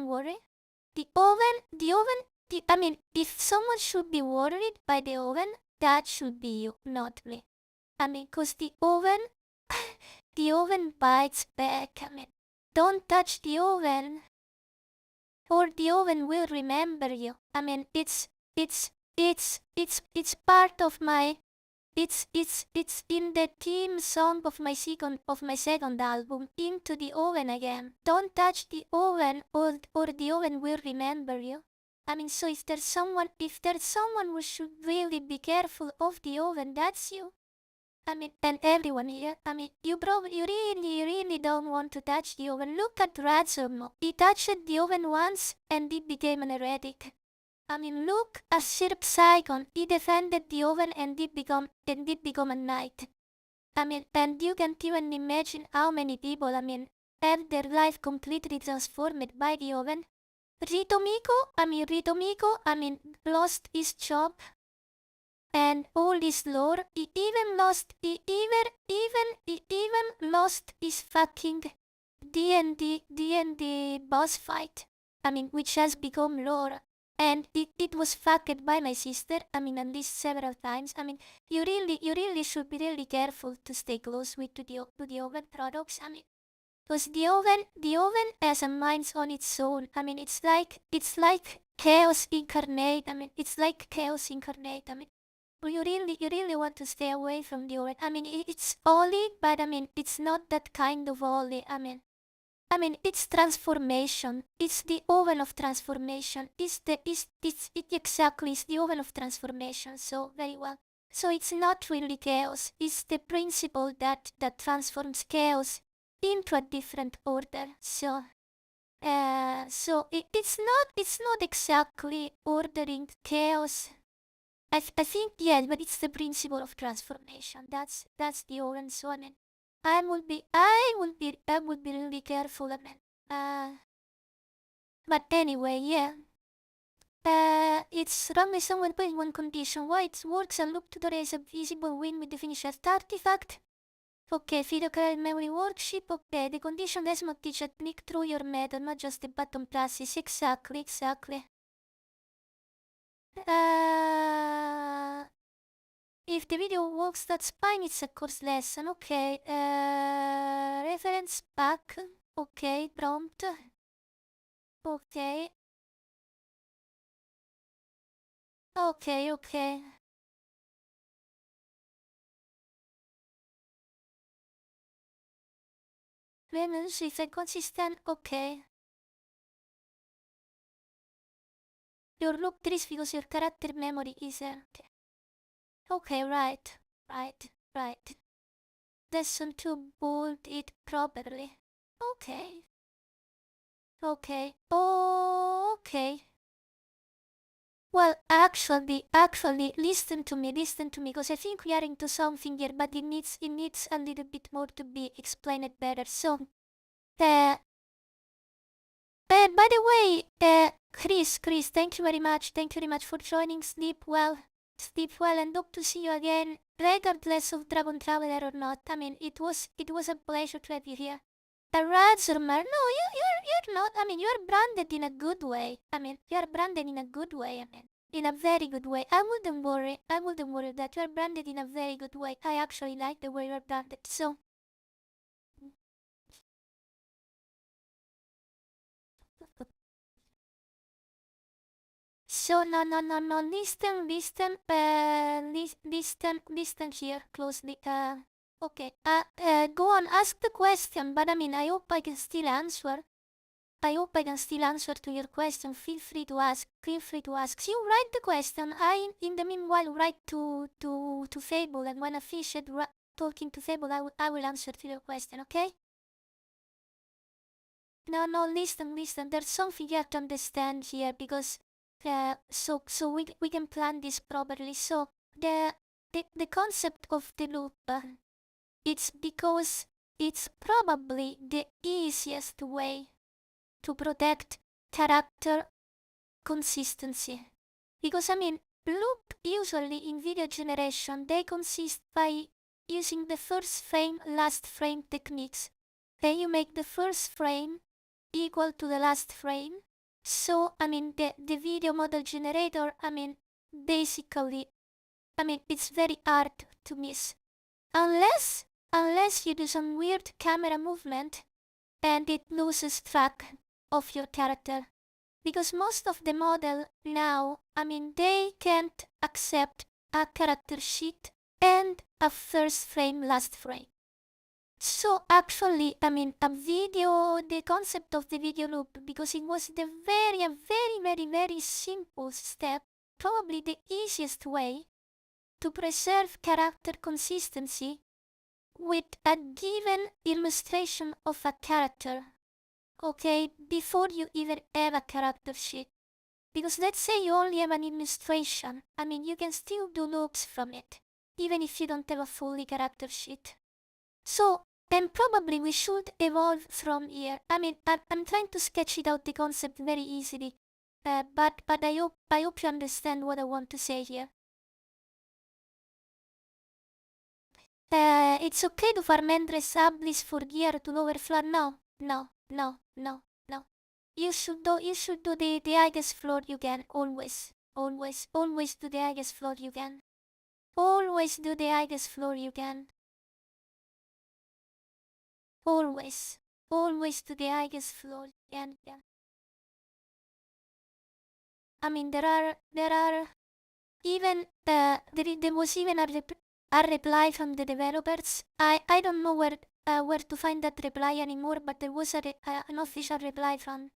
worry. The oven, if someone should be worried by the oven, that should be you, not me. Cause the oven, the oven bites back. Don't touch the oven, or the oven will remember you. It's part of my It's in the theme song of my second album, Into the Oven Again. Don't touch the oven or the oven will remember you. I mean, so if there's someone who should really be careful of the oven, that's you. I mean, and everyone here. I mean, you really don't want to touch the oven. Look at Razormo. He touched the oven once and he became an heretic. I mean, look at Sir Psychon. He defended the oven and did become a knight. I mean, and you can't even imagine how many people, I mean, have their life completely transformed by the oven. Ritomiko, lost his job and all his lore. He even lost his fucking D&D boss fight. I mean, which has become lore. And it was fucked by my sister, I mean, at least several times. I mean, you really should be really careful to stay close to the oven products. I mean, because the oven has a mind on its own. I mean, it's like chaos incarnate. I mean, it's like chaos incarnate. I mean, you really want to stay away from the oven. I mean, it's holy, but I mean, it's not that kind of holy. I mean, it's transformation. It's the oven of transformation. It's the oven of transformation. So very well. So it's not really chaos. It's the principle that transforms chaos into a different order. So, it's not exactly ordering chaos. I think yeah, but it's the principle of transformation. That's the oven. So I mean, I would be really careful. I mean, but anyway, yeah. It's wrong with someone putting one condition. Why it works and loop to the raise a visible win with the finished artifact. Okay, Fidocal memory worksheet. Okay, the condition does not teach a click through your method, not just the button presses. Exactly. If the video works, that's fine. It's a course lesson. Okay. Reference back. Okay, prompt. Okay. Okay. Remnants if consistent. Okay. Your loop trees because your character memory is empty. Okay, right. Lesson to build it properly. Okay. Okay. Well, actually, listen to me, because I think we are into something here, but it needs a little bit more to be explained better. So, by the way, Chris, thank you very much for joining. Sleep well, and hope to see you again, regardless of Dragon Traveler or not. I mean, it was a pleasure to have you here. A Razormer? No, you're not. I mean, you're branded in a good way. I mean, in a very good way. I wouldn't worry that you're branded in a very good way. I actually like the way you're branded. So, no. Listen here closely. Okay. Go on, ask the question. But I mean, I hope I can still answer. To your question. Feel free to ask. You write the question. I, in the meanwhile, write to Fable, and when I finish talking to Fable, I will answer to your question. Okay? No, listen. There's something you have to understand here, because so we can plan this properly. So the concept of the loop, it's because it's probably the easiest way to protect character consistency. Because I mean, loop usually in video generation, they consist by using the first frame, last frame techniques. Then you make the first frame equal to the last frame. So, I mean, the video model generator, I mean, basically, I mean, it's very hard to miss. Unless you do some weird camera movement and it loses track of your character. Because most of the model now, I mean, they can't accept a character sheet and a first frame, last frame. So actually, the concept of the video loop, because it was the very simple step, probably the easiest way to preserve character consistency with a given illustration of a character, okay, before you even have a character sheet. Because let's say you only have an illustration, you can still do loops from it, even if you don't have a fully character sheet. So then probably we should evolve from here. I'm trying to sketch it out the concept very easily, but I hope you understand what I want to say here. It's okay to farm endless ablis for gear to lower floor. No. You should do the highest floor you can. Always do the highest floor you can. Always do the highest floor you can. Always to the highest floor. And yeah. There are even there was even a reply from the developers. I don't know where to find that reply anymore, but there was an official reply from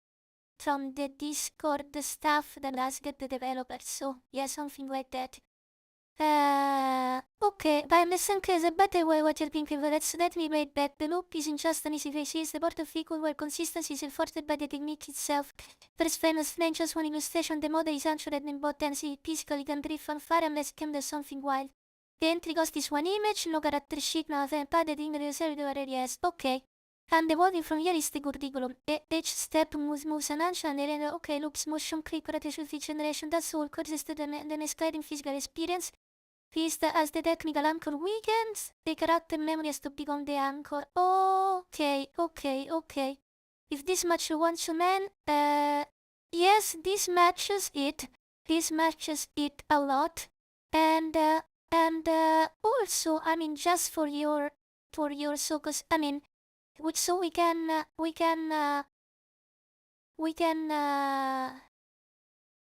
the Discord, the staff that asked the developers. So yeah, something like that. Okay, but I understand there's a better way what you're thinking, but let me wait back. The loop isn't just an easy face, it's the part of equal where consistency is enforced by the technique itself. First famous friend, just one illustration, the model is anchored in both and see physically can drift on far unless it there's something wild. The entry cost is one image, no character sheet, no event padded in the reserve already has. Okay. And the volume from here is the curriculum. Each step moves an action and then okay, loops, motion, click, rotation, feature generation, that's all courses to the next guiding physical experience. Feast as the technical anchor weekends, the character memory has to become the anchor. Okay. If this match you want to man, yes, this matches it. This matches it a lot. And also, just for your so, cause, so we can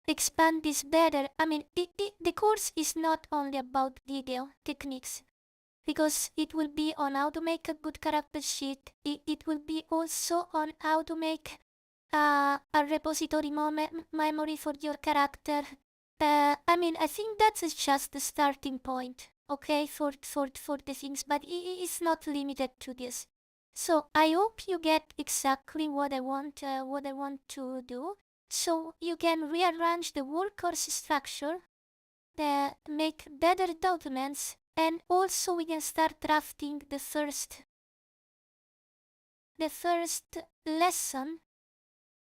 expand this better. The course is not only about video techniques, because it will be on how to make a good character sheet. It will be also on how to make a repository memory for your character. I think that's just the starting point, okay, for the things, but it's not limited to this. So I hope you get exactly what I want to do. So you can rearrange the whole course structure, make better documents, and also we can start drafting the first lesson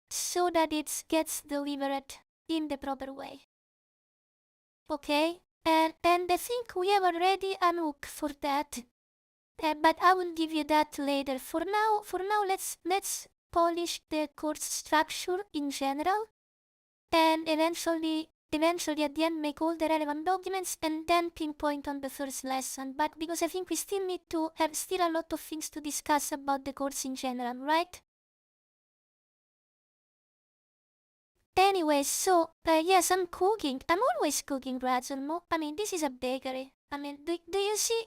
so that it gets delivered in the proper way. Okay? And I think we have already an hook for that. But I will give you that later. For now, let's polish the course structure in general, and eventually at the end make all the relevant documents and then pinpoint on the first lesson. But because I think we still need to have still a lot of things to discuss about the course in general, right? Anyway, so yes, I'm cooking. I'm always cooking, Razormo. This is a bakery. Do you see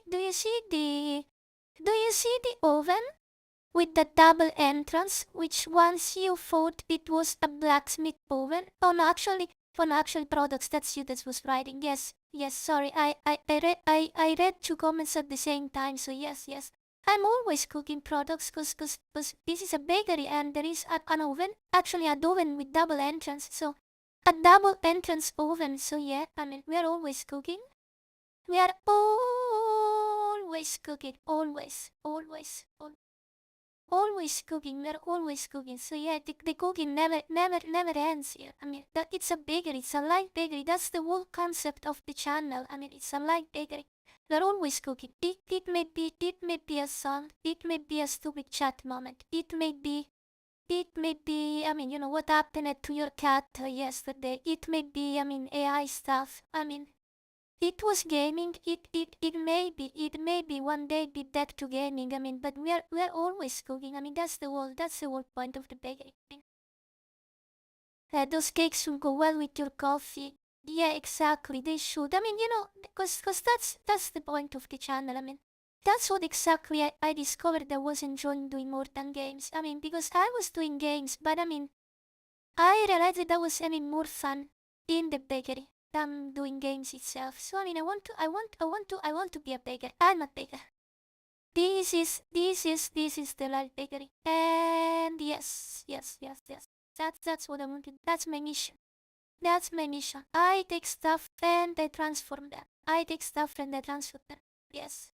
the oven with the double entrance, which once you thought it was a blacksmith oven? Oh no, actually products. That's you that was writing. Yes. Sorry, I read two comments at the same time. So yes. I'm always cooking products cause this is a bakery and there is an oven, actually an oven with double entrance, so a double entrance oven, so yeah, we are always cooking. We are always cooking, always cooking, we are always cooking, so yeah, the cooking never ends here. That it's a bakery, it's a live bakery, that's the whole concept of the channel. It's a live bakery. We're always cooking. It may be a song, it may be a stupid chat moment, it may be what happened to your cat yesterday, it may be AI stuff, it was gaming, it may be one day be back to gaming, but we're always cooking, that's the whole point of the bakery. Those cakes will go well with your coffee. Yeah, exactly. They should. I mean, because that's the point of the channel. I mean, that's what exactly I discovered I was enjoying doing more than games. I mean, because I was doing games, but I mean, I realized that I was having more fun in the bakery than doing games itself. So I mean, I want to be a baker. I'm a baker. This is the live bakery. And yes. That's what I wanted. That's my mission. That's my mission. I take stuff and I transform them. I take stuff and I transform them. Yes.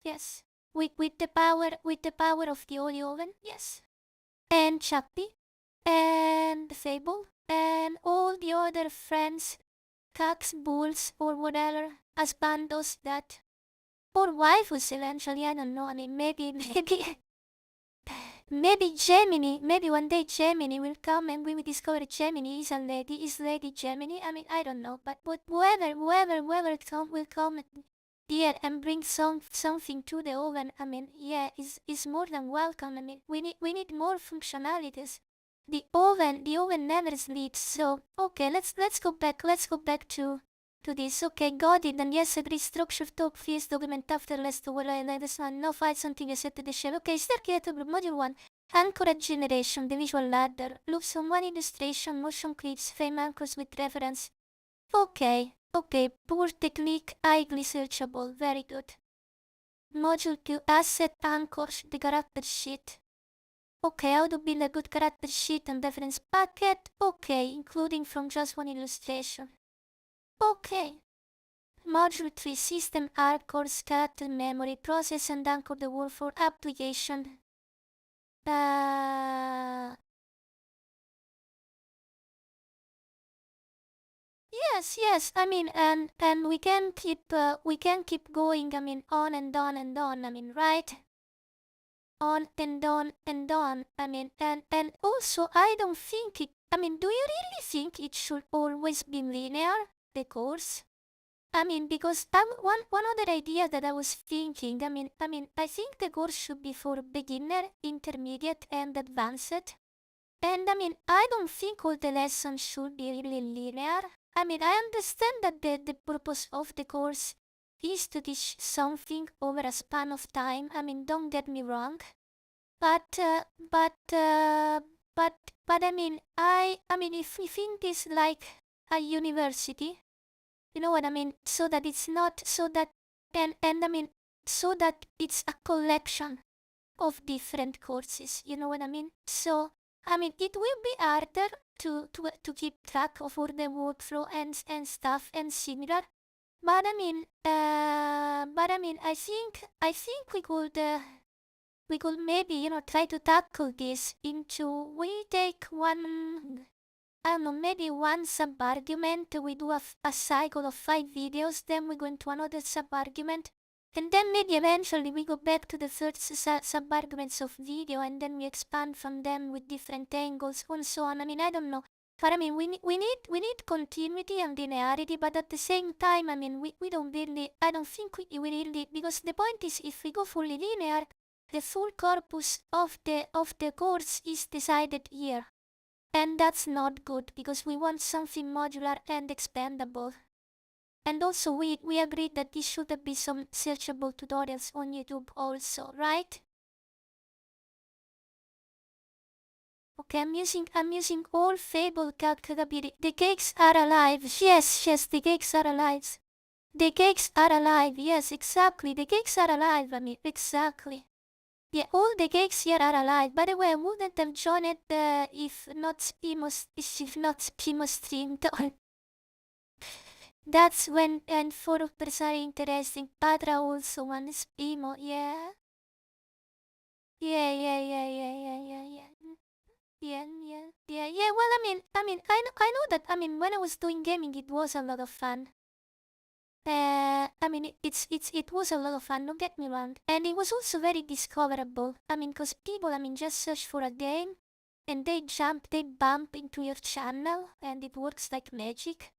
Yes. With the power of the oil oven. Yes. And Chappy and Fable and all the other friends, cocks, bulls, or whatever, as bandos that, or waifus eventually. I don't know. I mean, maybe Gemini, maybe one day Gemini will come and we will discover Gemini is a lady, is Lady Gemini. I mean, I don't know, but whoever will come here and bring something to the oven. I mean, yeah, is more than welcome. I mean, we need more functionalities. The oven never sleeps. So okay, let's go back to this. Okay, got it. And yes, agree. Structure talk fees document after last overlay and this one. No fight something set to the shell. Okay, start creative module 1. Anchorage generation, the visual ladder. Loops on one illustration, motion clips, frame anchors with reference. Okay, poor technique, highly searchable, very good. Module 2, asset anchors, the character sheet. Okay, how to build a good character sheet and reference packet. Okay, including from just one illustration. Okay. Module 3, system anchors, character memory, process and anchor the wall for application. Yes. I mean, and we can keep going. I mean, on and on and on. I mean, right? On and on and on. I mean, and also, I don't think it. I mean, do you really think it should always be linear, the course? I mean, because one other idea that I was thinking. I think the course should be for beginner, intermediate, and advanced. And I mean, I don't think all the lessons should be really linear. I mean, I understand that the purpose of the course is to teach something over a span of time. I mean, don't get me wrong. But I mean, if we think this like a university, you know what I mean? So that it's not, so that, and I mean, so that it's a collection of different courses, you know what I mean? So, I mean, it will be harder to keep track of all the workflow and stuff and similar. But I mean, I think we could maybe, try to tackle this into, we take one, I don't know, maybe one sub-argument, we do a cycle of 5 videos, then we go into another sub-argument, and then maybe eventually we go back to the first sub-arguments of video, and then we expand from them with different angles and so on. I mean, I don't know. But I mean, we need continuity and linearity, but at the same time, I mean, we don't really, I don't think we really, because the point is, if we go fully linear, the full corpus of the course is decided here. And that's not good, because we want something modular and expandable. And also we agreed that this should be some searchable tutorials on YouTube also, right? Okay, I'm using all Fable calculability. The cakes are alive. Yes, the cakes are alive. The cakes are alive. Yes, exactly. The cakes are alive. I mean, exactly. Yeah, all the cakes here are alive. By the way, I wouldn't have joined it if not Spimo streamed on. That's when, and for are interesting. Patra also one Spimo, yeah. Yeah. Yeah. Well, I know that. I mean, when I was doing gaming, it was a lot of fun. It was a lot of fun. Don't get me wrong, and it was also very discoverable. I mean, cause people, just search for a game, and they bump into your channel, and it works like magic.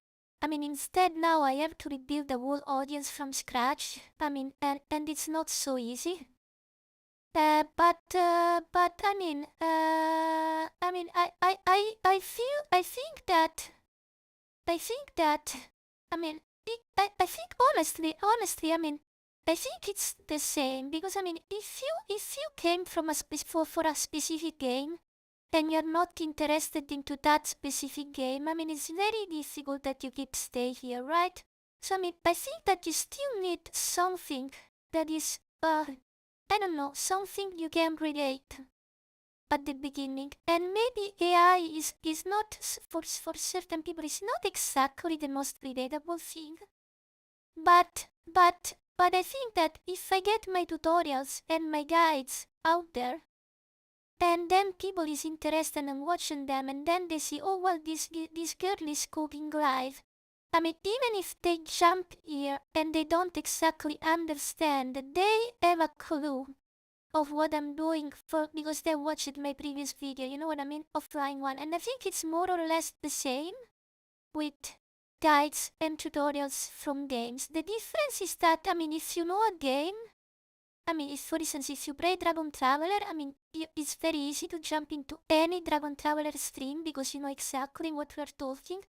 I mean, instead now I have to rebuild the whole audience from scratch. I mean, and it's not so easy. I think I think that, I mean, I think honestly, I mean, I think it's the same because I mean, if you came from for a specific game, and you're not interested into that specific game, I mean, it's very difficult that you keep stay here, right? So I mean, I think that you still need something that is, I don't know, something you can relate at the beginning. And maybe AI is not, for certain people, is not exactly the most relatable thing. But I think that if I get my tutorials and my guides out there, and then people is interested in watching them, and then they see, oh well, this girl is cooking live. I mean, even if they jump here and they don't exactly understand, they have a clue of what I'm doing for because they watched my previous video, you know what I mean? Offline one. And I think it's more or less the same with guides and tutorials from games. The difference is that, I mean, if you know a game, I mean, if, for instance, if you play Dragon Traveler, I mean, it's very easy to jump into any Dragon Traveler stream because you know exactly what we're talking.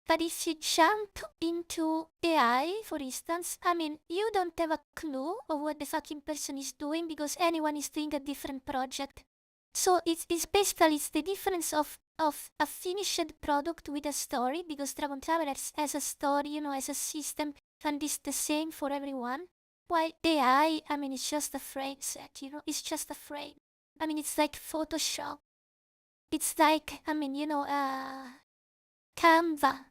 But if you jump into AI, for instance, I mean, you don't have a clue of what the fucking person is doing because anyone is doing a different project. So it's basically it's the difference of a finished product with a story because Dragon Traveler has a story, you know, as a system, and it's the same for everyone. While AI, I mean, it's just a frame set, you know, it's just a frame. I mean, it's like Photoshop. It's like, I mean, you know, Canva.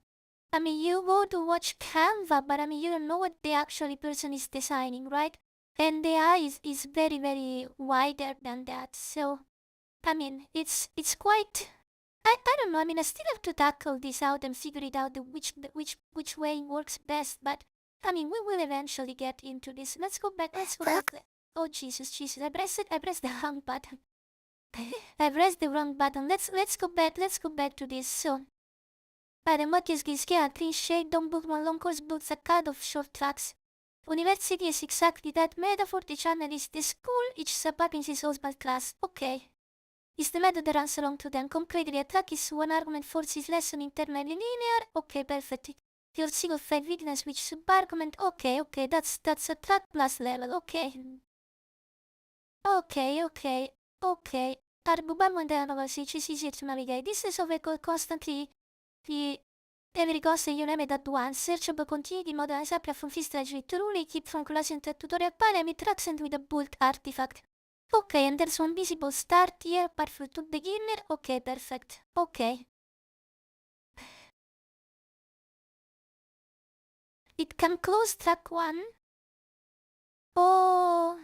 I mean, you go to watch Canva, but I mean, you don't know what the actual person is designing, right? And the AI is very, very wider than that. So, I mean, it's quite. I don't know. I mean, I still have to tackle this out and figure it out which way works best. But I mean, we will eventually get into this. Let's go back. Let's go back. Oh Jesus! I pressed the wrong button. I pressed the wrong button. Let's go back. Let's go back to this. So. Pare motieschi cliché don't book one long course books a card of short tracks. University is exactly that metaphor. The channel is the school, each sub-happens is Oswald class. Okay. Is the method that runs along to them completely a track is one argument forces lesson internally linear? Okay, perfect. Your single file weakness which sub-argument? Okay, that's a track plus level, okay. Okay. Arbubam and the which is easier to navigate. This is over constantly the every cost you name it at once. Searchable continuity mode as up from this strategy to really keep from closing the tutorial parameter tracks and with a bulk artifact. Okay, and there's one visible start here, perfect to beginner. Okay, perfect. Okay. It can close track 1. Oh,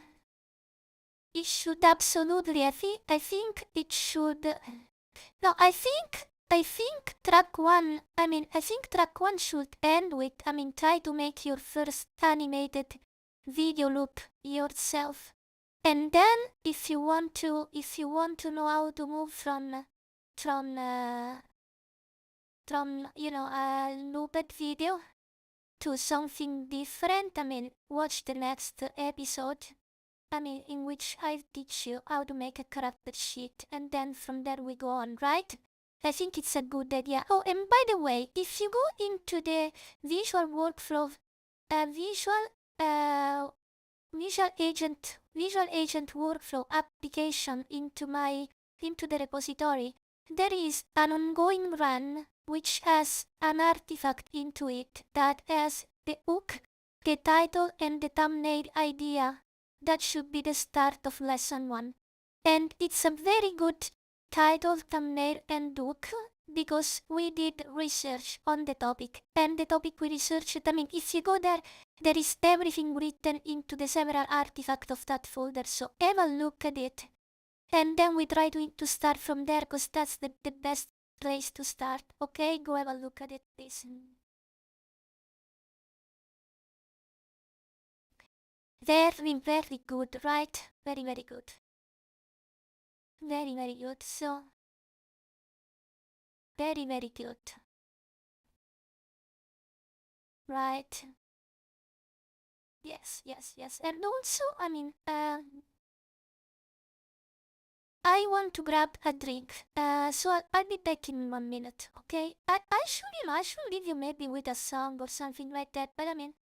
it should absolutely. I think it should. No, I think track 1, I think track 1 should end with, try to make your first animated video loop yourself. And then if you want to know how to move from you know, a looped video to something different, watch the next episode. In which I teach you how to make a character sheet, and then from there we go on, right? I think it's a good idea. Oh, and by the way, if you go into the visual workflow, visual agent workflow application into the repository, there is an ongoing run which has an artifact into it that has the hook, the title, and the thumbnail idea. That should be the start of lesson 1. And it's a very good title, thumbnail, and hook because we did research on the topic. And the topic we researched, if you go there, there is everything written into the several artifacts of that folder. So have a look at it. And then we try to start from there because that's the best place to start. Okay, go have a look at it, please. Very, very good, right? Very, very good. Very, very good. So, very, very good. Right. Yes. And also, I want to grab a drink. So I'll be back in 1 minute, okay? I should leave you maybe with a song or something like that, but I mean,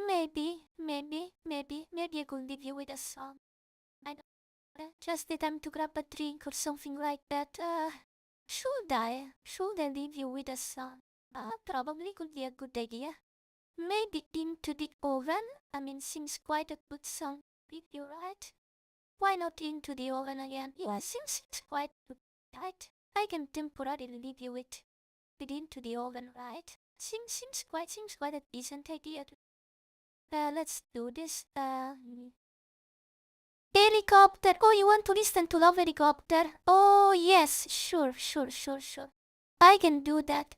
maybe I could leave you with a song. I don't know, just the time to grab a drink or something like that. Should I? Should I leave you with a song? Probably could be a good idea. Maybe Into the Oven? I mean, seems quite a good song. If you're right. Why not Into the Oven again? Yeah, seems quite good, right? I can temporarily leave you with Into the Oven, right? Seems quite a decent idea. Let's do this. Helicopter. Oh, you want to listen to Love Helicopter? Oh, yes, sure. I can do that.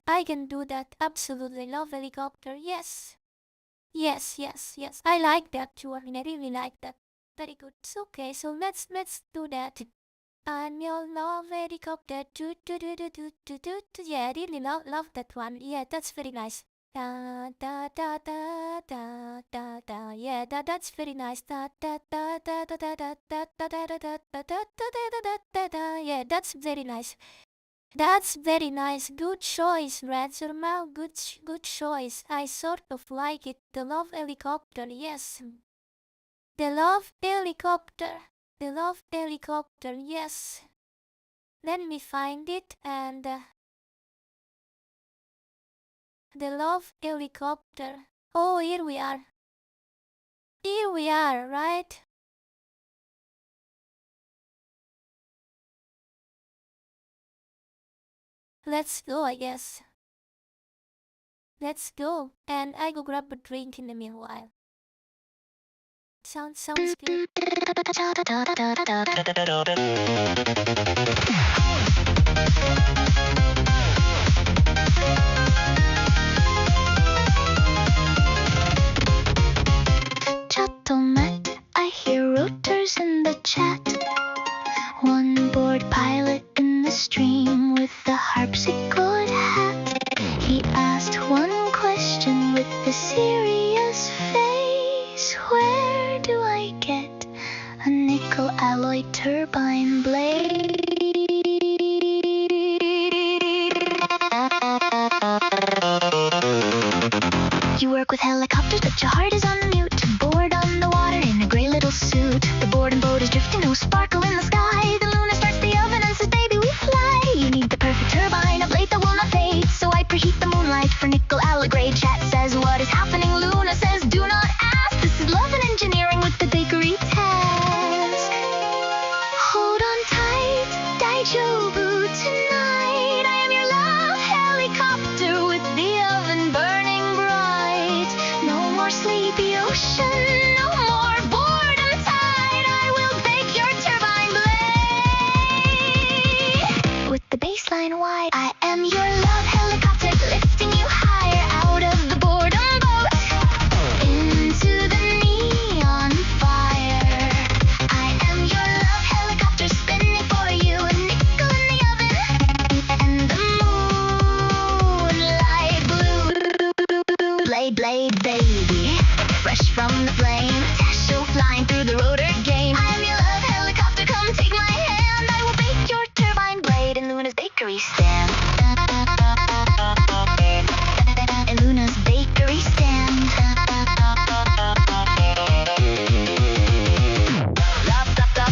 Absolutely. Love Helicopter, yes. Yes. I like that too. I mean, I really like that. Very good. It's okay. So let's do that. I'm your love helicopter. Yeah, I really love that one. Yeah, that's very nice. Da da da da da da da. Yeah, that's very nice. Da da da da da da da da da da da da da da da da. Yeah, that's very nice. That's very nice. Good choice, Razormouth. Good choice. I sort of like it. The love helicopter, yes. The love helicopter. The love helicopter, yes. Let me find it and the love helicopter. Oh, here we are. Here we are, right? Let's go, I guess. Let's go. And I go grab a drink in the meanwhile. Sounds good. Chattomat, I hear rotors in the chat. One bored pilot in the stream with the harpsichord hat. He asked one question with a serious face. Where do I get a nickel alloy turbine blade? You work with helicopters, but your heart is on mute. Bored on the water in a gray little suit. The boredom boat is drifting, no sparkle in the sky. The Luna starts the oven and says, baby, we fly. You need the perfect turbine, a blade that will not fade. So I preheat the moonlight for nickel alloy grade. Chat says, what is happening? Luna says, do not ask. This is love and engineering with the bakery task. Hold on tight, Daijobu tonight. I am your love helicopter with the oven burning bright. No more sleepy ocean, no more boredom tide. I will bake your turbine blade. With the baseline wide, I am your love helicopter, lifting you higher out of the boredom boat into the neon fire. I am your love helicopter, spinning for you, a nickel in the oven and the moonlight blue. Blade, baby, fresh from the flame, Tasho flying through the rotor game. I am your love helicopter, come take my hand. I will bake your turbine blade in Luna's bakery stand. In Luna's bakery stand. Love, captor.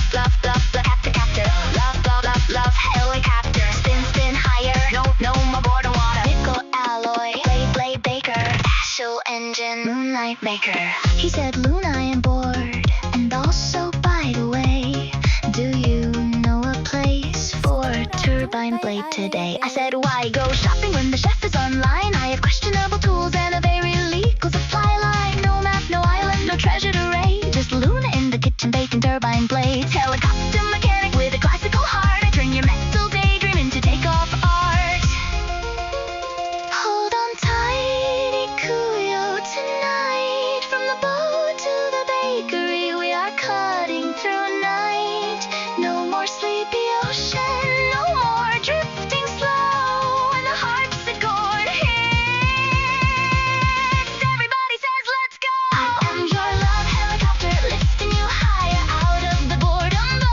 Love, helicopter. Spin higher. No more boredom water. Nickel alloy, blade baker, Ashel engine, moonlight maker. He said, Luna, I am bored. And also, by the way, do you know a place for a turbine blade today? I said, why go shopping when the chef is online? I have questionable tools and a very legal supply line. No map, no island, no treasure to raid. Just Luna in the kitchen baking turbine blades. Helicopter mechanic with a classical heart. I turn your mental daydream into takeoff art. Hold on tight, Ikuyo tonight. From the boat to the bakery, we are cutting through night. No more sleepy ocean, no more drifting slow. And the harpsichord hits. Everybody says, let's go. I am your love helicopter, lifting you higher out of the boredom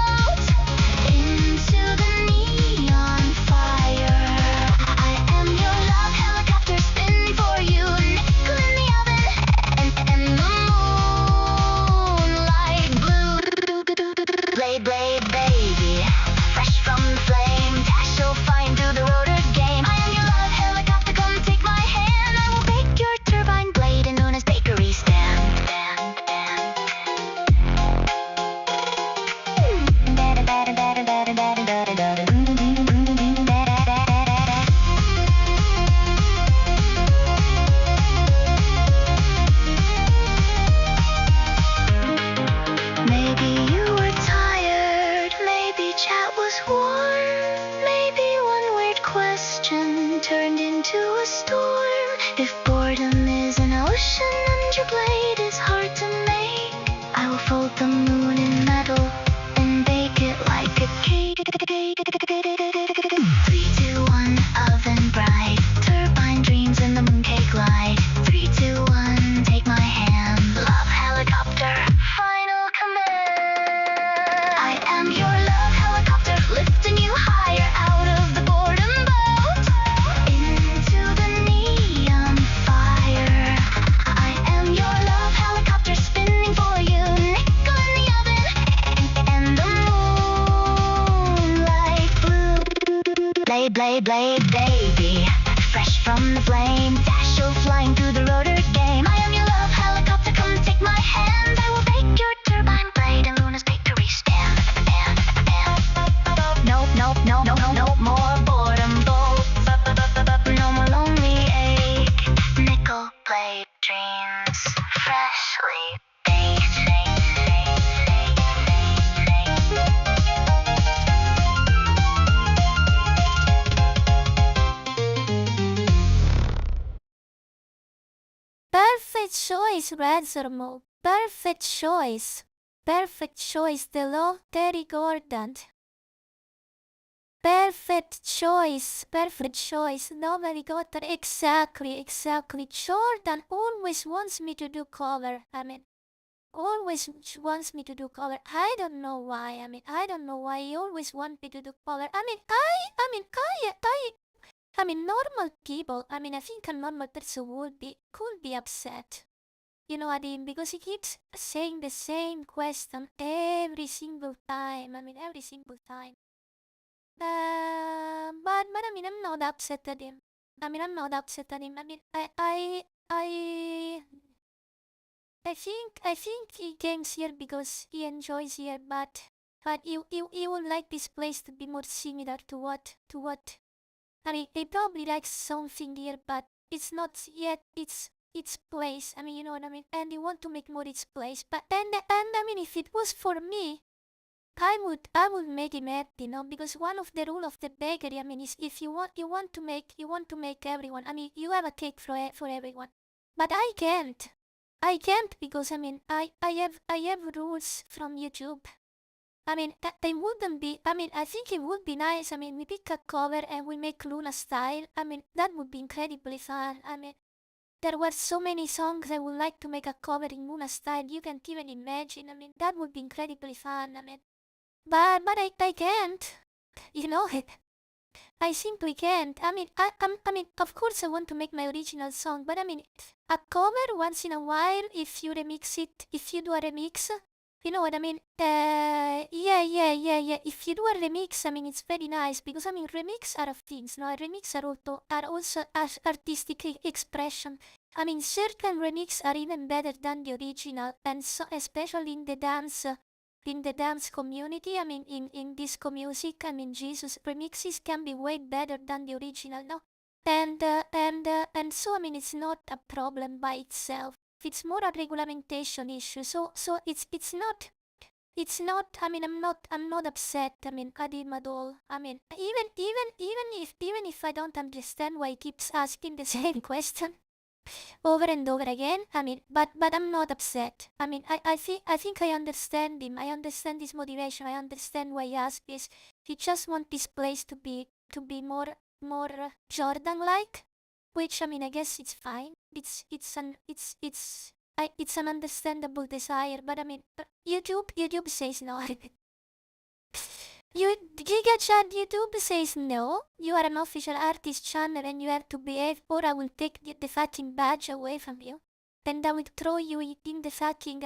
turned into a storm. If boredom is an ocean and your blade is hard to make, I will fold the moon in metal and bake it like a cake. 3, 2, 1, oven bright. Turbine dreams in the mooncake light. 3, 2, 1, take my hand. Love helicopter, final command. I am your love helicopter, lifting you higher out of the boredom boat into the neon fire. I am your love helicopter, spinning for you, nickel in the oven and the moonlight blue. Blade, blade, blade, baby, fresh from the flame, dash you flying through the rotor game. I am your love helicopter, come take my hand. I will bake your turbine blade in Luna's bakery stand. No, no, no, no, no, no more boredom boat. No more lonely ache. Nickel plate dreams, freshly baked. Perfect choice, Razormo. Perfect choice. Perfect choice, the law, Terry Gordon. Perfect choice. Perfect choice. Nobody got that. Exactly. Jordan always wants me to do cover. Always wants me to do cover. I don't know why. I don't know why he always wants me to do cover. Normal people, I think a normal person could be upset. You know what I mean? Because he keeps saying the same question every single time. Every single time. But I'm not upset at him. I'm not upset at him. I think he comes here because he enjoys here, but you would like this place to be more similar to what. He probably likes something here, but it's not yet its place. You know what I mean? And you want to make more its place. But and if it was for me, I would make him happy, because one of the rule of the bakery, is if you want to make everyone. You have a cake for everyone. But I can't because I have rules from YouTube. That they wouldn't be, I think it would be nice, we pick a cover and we make Luna style. That would be incredibly fun. There were so many songs I would like to make a cover in Luna style, you can't even imagine. That would be incredibly fun. But I can't. You know it. I simply can't. Of course I want to make my original song, but a cover once in a while, if you remix it, if you do a remix, you know what I mean? Yeah. If you do a remix, it's very nice because remix are things, no? Remix are also artistic expression. Certain remix are even better than the original, and so especially in the dance community. In disco music, Jesus, remixes can be way better than the original, no? And so it's not a problem by itself. It's more a regulation issue. So it's not. I'm not upset. At him at all. Even if I don't understand why he keeps asking the same question over and over again. But I'm not upset. I think I understand him. I understand his motivation. I understand why he asked this. He just wants this place to be more Jordan-like, which I guess it's fine. It's an understandable desire, but YouTube says no. Giga Chat YouTube says no. You are an official artist channel and you have to behave, or I will take the fucking badge away from you. And I will throw you in the fucking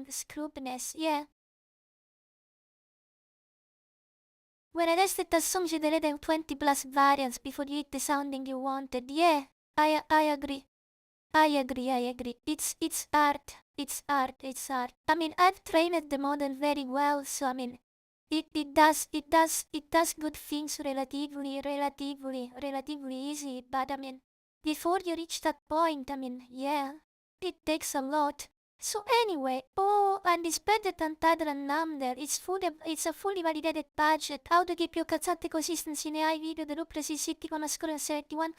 scrubness. Yeah. When I tested the song, you deleted 20 plus variants before you hit the sounding you wanted. Yeah, I agree. I agree. It's art. I've trained the model very well, so it does good things relatively easy. But before you reach that point, yeah, it takes a lot. So anyway, and it's better than Tadra and Number. It's a fully validated budget. How to keep your cazzate consistency in AI video the loop resist con a score of 71.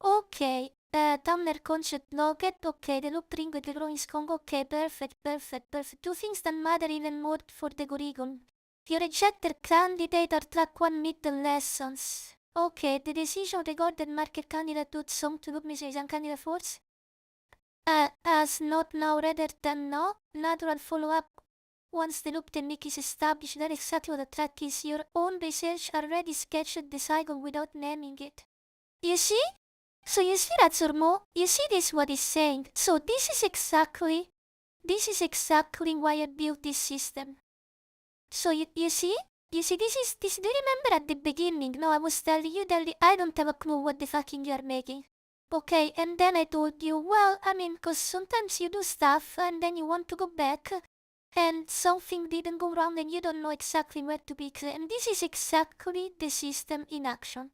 Ok, thumbnail concept locket. Ok, the loop ring with the growing skong. Ok, perfect. Two things that matter even more for the curriculum. You reject the candidate or track one middle lessons. Okay, the decision regarding market candidate to song to loop message and candidate force. As not now rather than now, natural follow-up. Once the loop technique is established, that exactly what the track is. Your own research already sketched the cycle without naming it. You see? So you see that, Surmo? You see this what he's saying. So this is exactly why I built this system. So you see? You see, this, do you remember at the beginning? No, I was telling you that I don't have a clue what the fucking you are making. Okay, and then I told you, well, I mean, cause sometimes you do stuff and then you want to go back and something didn't go wrong and you don't know exactly where to be. And this is exactly the system in action.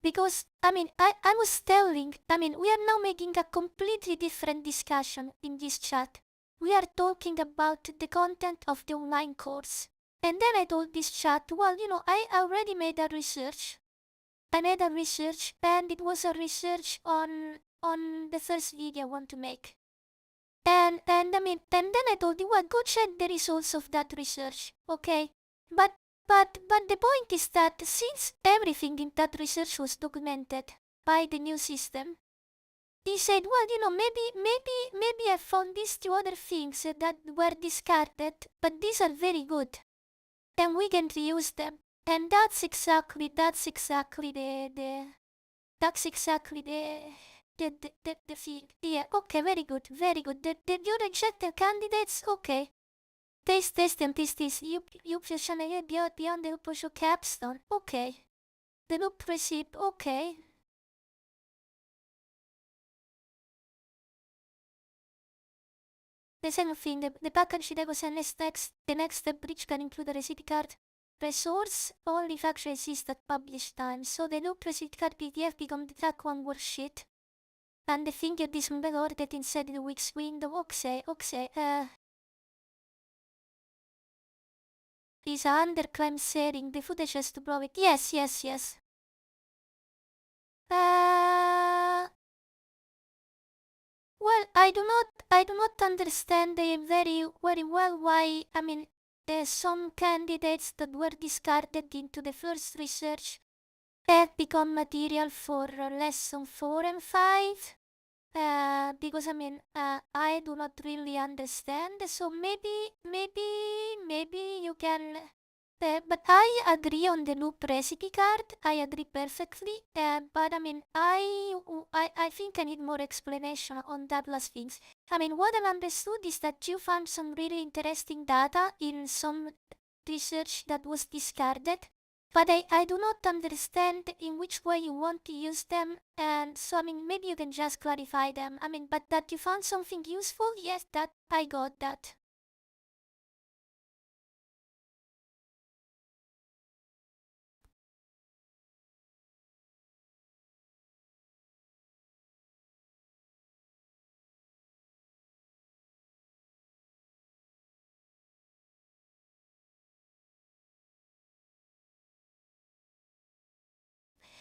Because, I mean, I was telling, I mean, we are now making a completely different discussion in this chat. We are talking about the content of the online course. And then I told this chat, well, you know, I already made a research. I made a research and it was a research on the first video I want to make. And I mean, and then I told you, well, go check the results of that research, okay? But the point is that since everything in that research was documented by the new system, he said, well, you know, maybe I found these two other things that were discarded, but these are very good, and we can reuse them. And that's exactly the thing. Yeah, okay, very good. Did you reject the candidates? Okay. Test and this. You position beyond the push capstone. Okay. The loop receipt. Okay. The same thing. The package that was the next step bridge can include a receipt card. Resource only factory exists at publish time, so the loop receipt card PDF become the track one worksheet. And the thing you disable that inside the Wix window. Okay. Is under claim sharing the footage has to prove it. Yes. Well, I do not understand very well why, I mean, there's some candidates that were discarded into the first research have become material for lesson 4 and 5. Because I mean, I do not really understand, so maybe you can. But I agree on the loop recipe card. I agree perfectly. But I mean, I think I need more explanation on that last things. I mean, what I understood is that you found some really interesting data in some research that was discarded. But I do not understand in which way you want to use them, and so I mean, maybe you can just clarify them. I mean, but that you found something useful, yes, that I got that.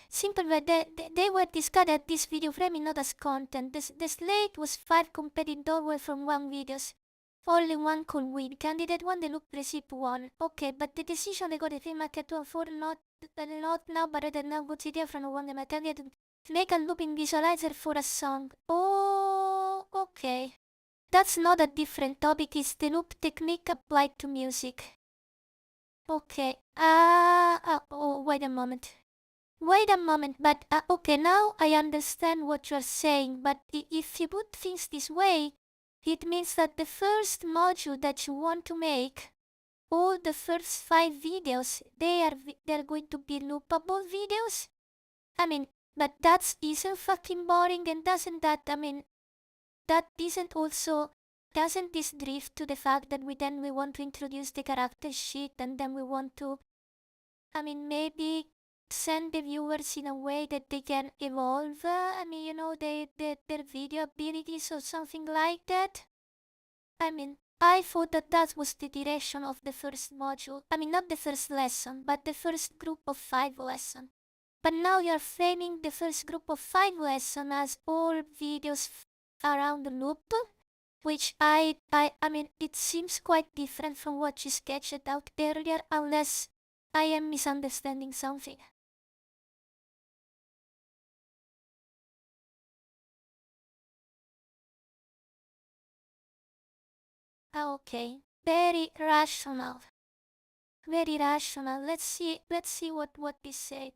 Simple, but they were discarded this video framing not as content. The slate was 5 competitor from 1 videos. Only one could win. Candidate 1, the loop receipt 1. Okay, but the decision they got the free market 1 for not now, but rather now good idea from one the candidate to make a looping visualizer for a song. Oh, okay. That's not a different topic, it's the loop technique applied to music. Okay, wait a moment, but okay, now I understand what you're saying, but if you put things this way, it means that the first module that you want to make, all the first 5 videos, they're going to be loopable videos? I mean, but that isn't fucking boring, and doesn't that, I mean, that isn't also, doesn't this drift to the fact that we want to introduce the character sheet and then we want to, I mean, maybe send the viewers in a way that they can evolve, I mean, you know, their video abilities or something like that? I thought that was the direction of the first module. Not the first lesson, but the first group of 5 lessons. But now you're framing the first group of 5 lessons as all videos around the loop, which it seems quite different from what you sketched out earlier, unless I am misunderstanding something. Okay, very rational. Very rational. Let's see what we said.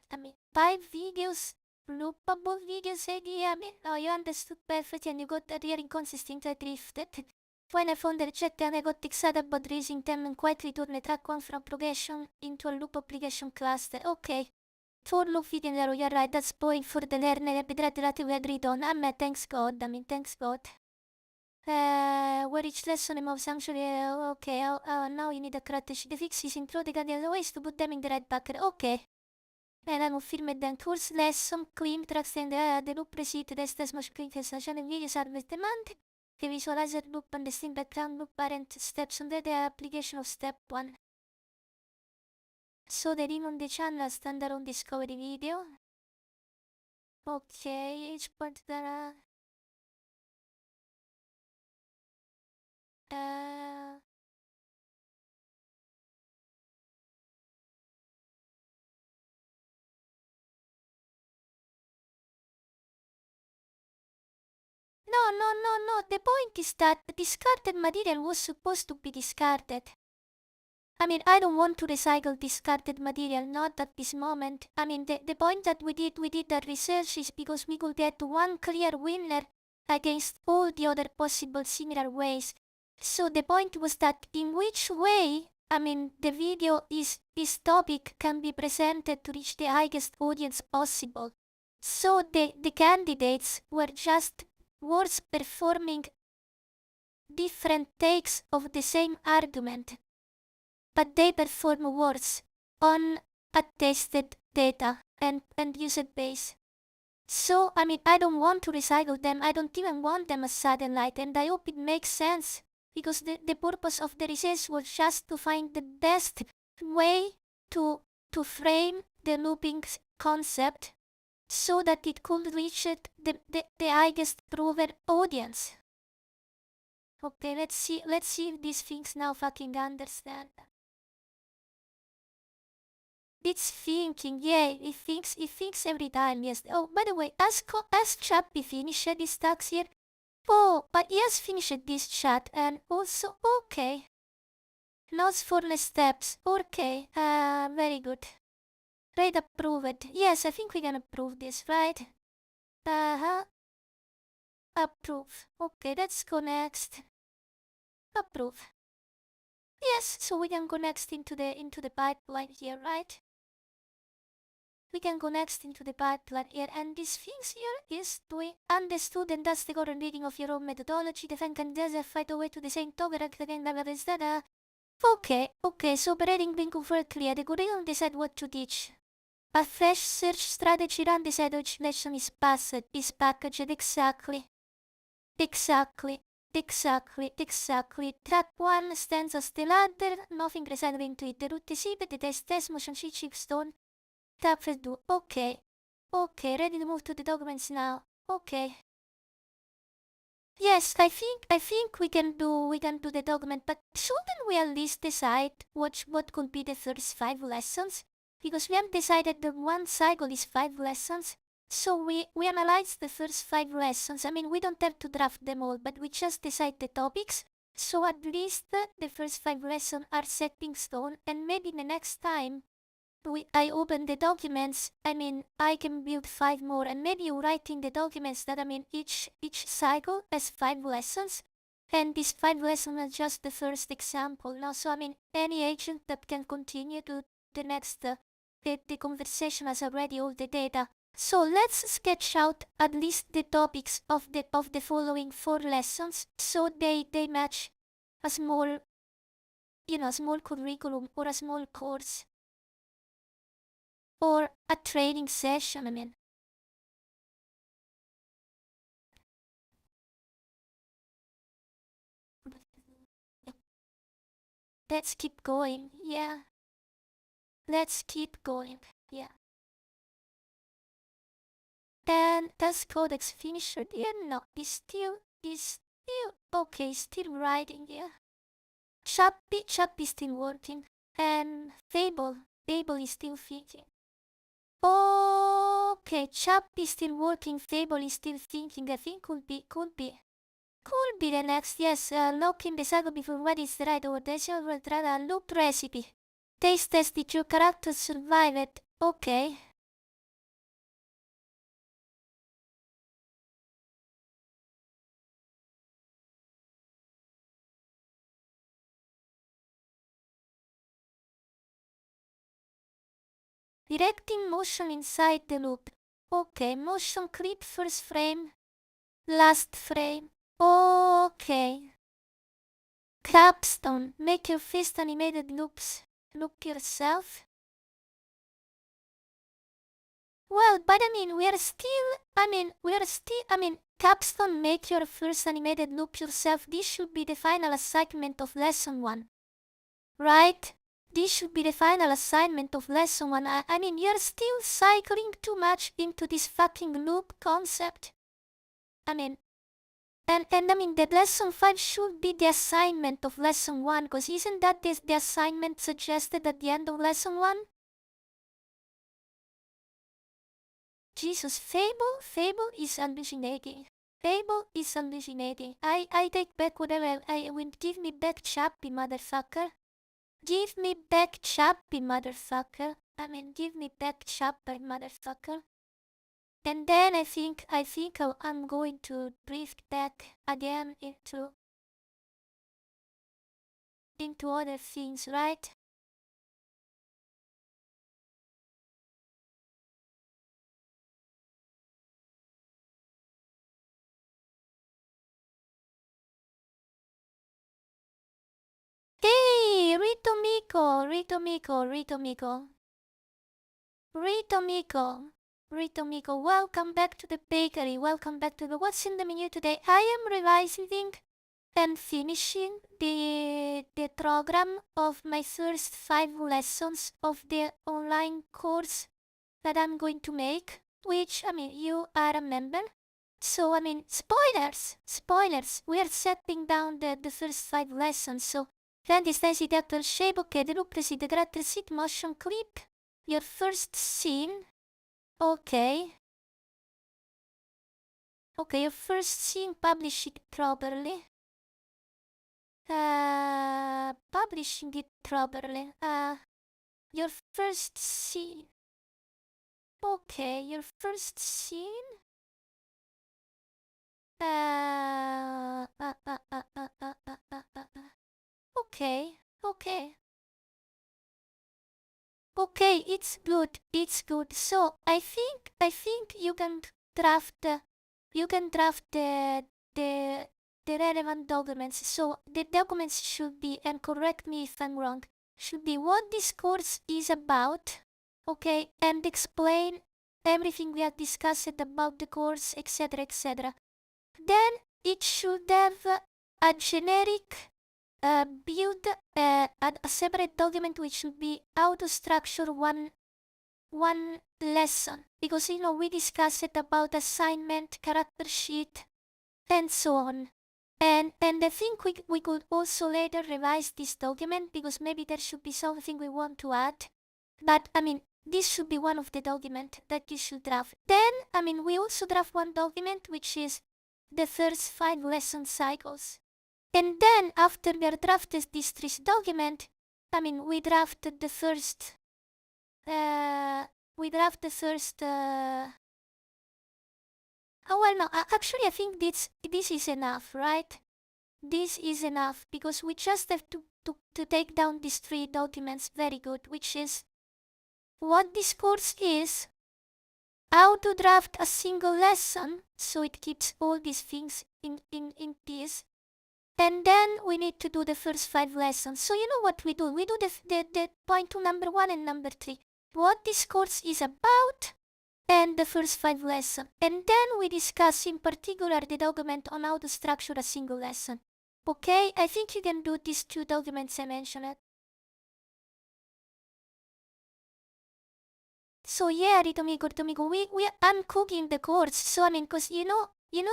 I mean, 5 videos, loopable videos idea. You understood perfectly and you got that really inconsistent I drifted. When I found the reject and I got excited about raising them and quietly turned the track one from progression into a loop application cluster. Okay. For loop video, you're right, that's point for the learner, but that we agreed on. Thanks God, thanks God. Where each lesson involves sanctuary, okay, now you need a strategy. The fix is included the ways to put them in the right bucket, okay. Erano film den course lesson, clean tracks and the loop receipt test as much clean test and video service demand. The visualizer loop and the same background loop parent steps under the application of step 1. So the name on the channel standalone discovery video. Okay, each part there No. The point is that the discarded material was supposed to be discarded. I don't want to recycle discarded material, not at this moment. The point that we did that research is because we could get one clear winner against all the other possible similar ways. So the point was that in which way, the video this topic can be presented to reach the highest audience possible. So the candidates were just words performing different takes of the same argument, but they perform worse on attested data and user base. So, I don't want to recycle them, I don't even want them as satellite, and I hope it makes sense, because the purpose of the research was just to find the best way to frame the looping concept so that it could reach the highest proven audience. Okay, let's see if these things now fucking understand. It's thinking, yeah, it thinks every time, yes. Oh, by the way, as Chappy finished this task here. Oh, but he has finished this chat and also, okay. Notes for the steps, okay, very good. Right, approved. Yes, I think we can approve this, right? Approve. Okay, let's go next. Approve. Yes, so we can go next into the pipeline here, right? We can go next into the pipeline here, and this things here is doing understood, and that's the current reading of your own methodology. The fan can fight away to the same token again, blah blah blah. Okay, so operating being confirmed clear, the curriculum decide what to teach. A fresh search strategy run decide which lesson is passed, is packaged exactly. Track 1 stands as the ladder, nothing residing to it. The root received, the test motion chip stone. Tap for do. Okay, ready to move to the documents now. Okay. Yes, I think we can do the document, but shouldn't we at least decide what could be the first 5 lessons? Because we have decided that one cycle is 5 lessons. So we analyze the first 5 lessons. We don't have to draft them all, but we just decide the topics. So at least the first 5 lessons are stepping stone, and maybe the next time I open the documents, I can build 5 more, and maybe you write in the documents that each cycle has 5 lessons, and these 5 lessons are just the first example. Now, so any agent that can continue to the next the conversation has already all the data. So let's sketch out at least the topics of the following 4 lessons, so they match a small small curriculum or a small course or a training session, I mean. Let's keep going, yeah. Let's keep going, yeah. And does codex finish at the end? No, is still, okay, still writing, yeah. Chappy still working. And Fable is still thinking. Okay, Chappy still working, Fable is still thinking. I think could be the next, yes. Lock in the saga before what is the right order. Will try a loop recipe. Taste test, did your character survive it? Okay. Directing motion inside the loop. Okay, motion clip first frame, last frame. Okay. Capstone, make your fist animated loops. Loop yourself. Well, but Capstone, make your first animated loop yourself. This should be the final assignment of lesson 1. Right? This should be the final assignment of lesson 1. You're still cycling too much into this fucking loop concept. And that lesson 5 should be the assignment of lesson 1, because isn't that the assignment suggested at the end of lesson 1? Jesus, Fable is hallucinating. Fable is hallucinating. I take back whatever I will. Give me back Chappy, motherfucker. Give me back Chappy, motherfucker. Give me back Chappy, motherfucker. And then I think I'm going to drift back again into other things, right? Hey, Ritomiko, welcome back to the bakery. Welcome back to the what's in the menu today. I am revising and finishing the program of my first 5 lessons of the online course that I'm going to make, which, you are a member. So, spoilers, we are setting down the first 5 lessons, so Randy Stacy Dr. Shape, okay, the loop the character seat motion clip, your first scene, okay, your first scene, publish it properly, publishing it properly, your first scene, okay, your first scene, okay. Okay, it's good. So I think you can draft the the relevant documents. So the documents should be, and correct me if I'm wrong, should be what this course is about, okay, and explain everything we have discussed about the course, etc. Then it should have a generic build a separate document which should be how to structure one lesson, because we discussed about assignment, character sheet, and so on. And I think we could also later revise this document, because maybe there should be something we want to add. But this should be one of the documents that you should draft. Then we also draft one document which is the first 5 lesson cycles. And then after we are drafted this document, we drafted the first, actually I think this is enough, right? This is enough, because we just have to take down these 3 documents very good, which is what this course is, how to draft a single lesson, so it keeps all these things in peace, And then we need to do the first 5 lessons. So you know what we do? We do the point 2, number 1 and number 3. What this course is about, and the first 5 lessons. And then we discuss in particular the document on how to structure a single lesson. Okay, I think you can do these 2 documents I mentioned. So yeah, Ritomigo, I'm cooking the course. So I mean, cause you know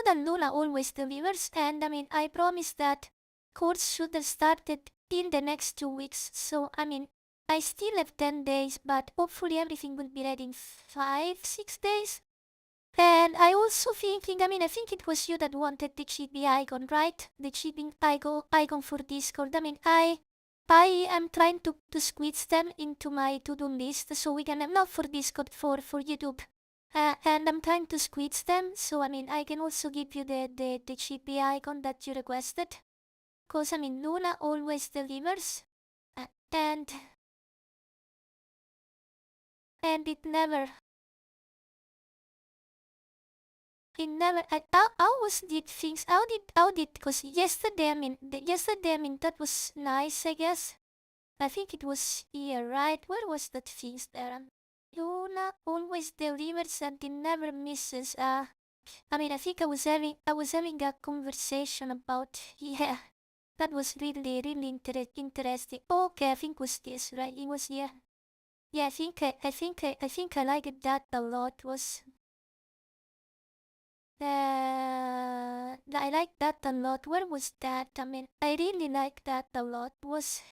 that Luna always delivers, and I mean, I promise that course should have started in the next 2 weeks. So I mean, I still have 10 days, but hopefully everything will be ready in 5-6 days. And I also thinking, I think it was you that wanted the chibi icon, right? The chibi icon for Discord. I mean, I am trying to squeeze them into my to-do list so we can have, not for Discord, for YouTube. And I'm trying to squeeze them, so I mean, I can also give you the chibi icon that you requested. Cause I mean, Luna always delivers. And it never, how was did things, cause yesterday, that was nice, I guess. I think it was here, right? Where was that things there? Luna always delivers and it never misses. I mean, I think I was having a conversation about, yeah, that was really interesting. Okay, I think it was this, right? It was, yeah. Yeah, I think I liked that a lot. Was I like that a lot. Where was that? I mean, I really like that a lot. Was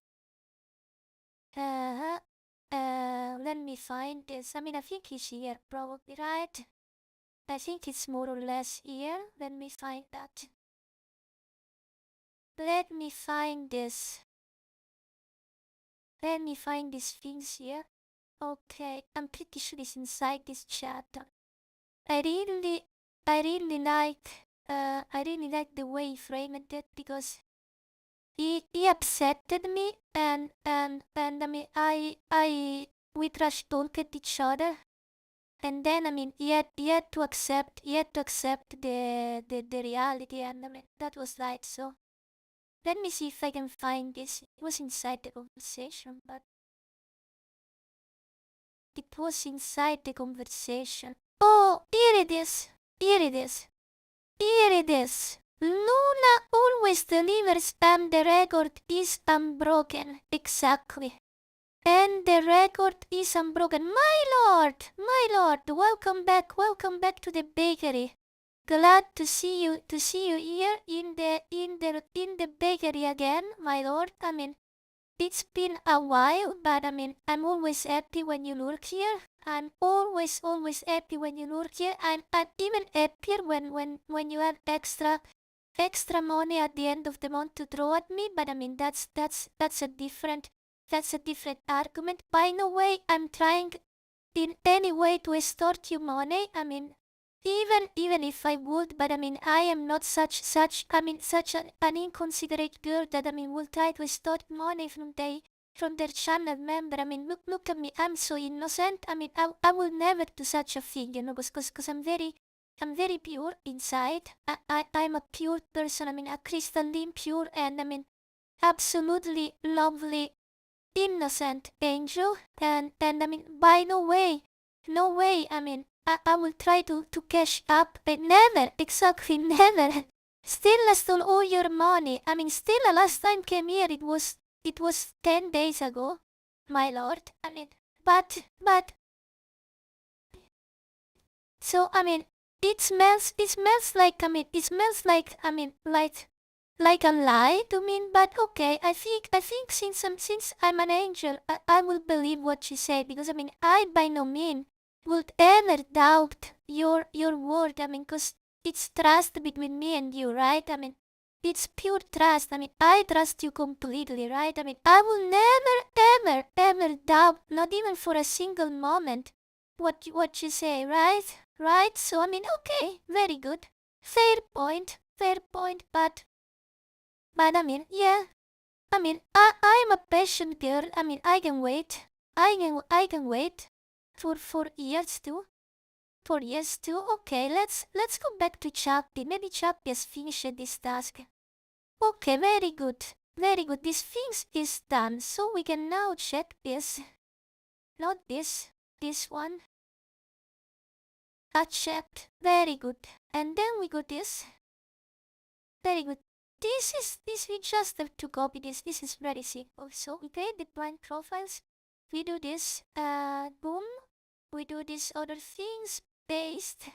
let me find this. I mean, I think it's here, probably, right? I think it's more or less here. Let me find that. Let me find this. Let me find these things here. Okay, I'm pretty sure it's inside this chat. I really like the way he framed it because he upsetted me and I mean we trash talked each other, and then I mean he had to accept the reality, and I mean that was right. So let me see if I can find this. It was inside the conversation, but it was inside the conversation. Oh, here it is. Here it is. Here it is. Luna always delivers and the record is unbroken. Exactly. And the record is unbroken. My lord, welcome back to the bakery. Glad to see you here in the bakery again, my lord. I mean, it's been a while, but I mean, I'm always happy when you lurk here. I'm always happy when you lurk here. I'm even happier when you have extra money at the end of the month to throw at me. But I mean, that's a different argument. By no way, I'm trying in any way to extort you money. I mean, even if I would, but I mean, I am not such an inconsiderate girl that I mean will try to extort money from their channel member. I mean, look at me, I'm so innocent. I mean, I will never do such a thing, you know, because I'm very pure inside. I'm a pure person. I mean, a crystalline pure, and I mean, absolutely lovely, innocent angel. And I mean, by no way, I mean, I will try to cash up, but never, exactly never. Still, I stole all your money. I mean, still, the last time came here, it was 10 days ago, my lord. I mean, but, so, I mean, it smells like, I mean, like a lie to me, but okay, I think since I'm an angel, I will believe what you say, because I mean, I by no means would ever doubt your word. I mean, cause it's trust between me and you, right? I mean, it's pure trust. I mean, I trust you completely, right? I mean, I will never ever doubt, not even for a single moment, what you say, right? Right? So I mean, okay, very good, fair point, but I mean, yeah. I mean, I'm a patient girl. I mean, I can wait. I can wait for years too. For years too. Okay, let's go back to Chappie. Maybe Chappie has finished this task. Okay, very good. Very good. This thing is done. So we can now check this. Not this. This one. Checked. Very good. And then we go this. Very good. This we just have to copy this. This is very simple. So we create the blind profiles. We do this. Boom. We do these other things. Paste.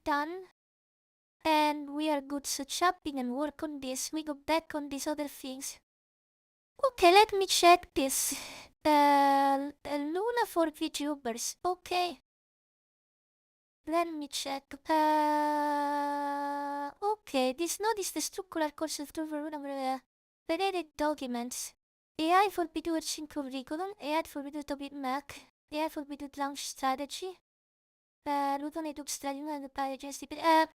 Done. And we are good. So chopping and work on this. We go back on these other things. Okay, let me check this. Luna for VTubers. Okay. Let me check. Okay, this node is the structural course of related documents. AI for B2 curriculum, AI for B2 topic Mac, AI for B2 launch strategy. Luton eduk strategy and the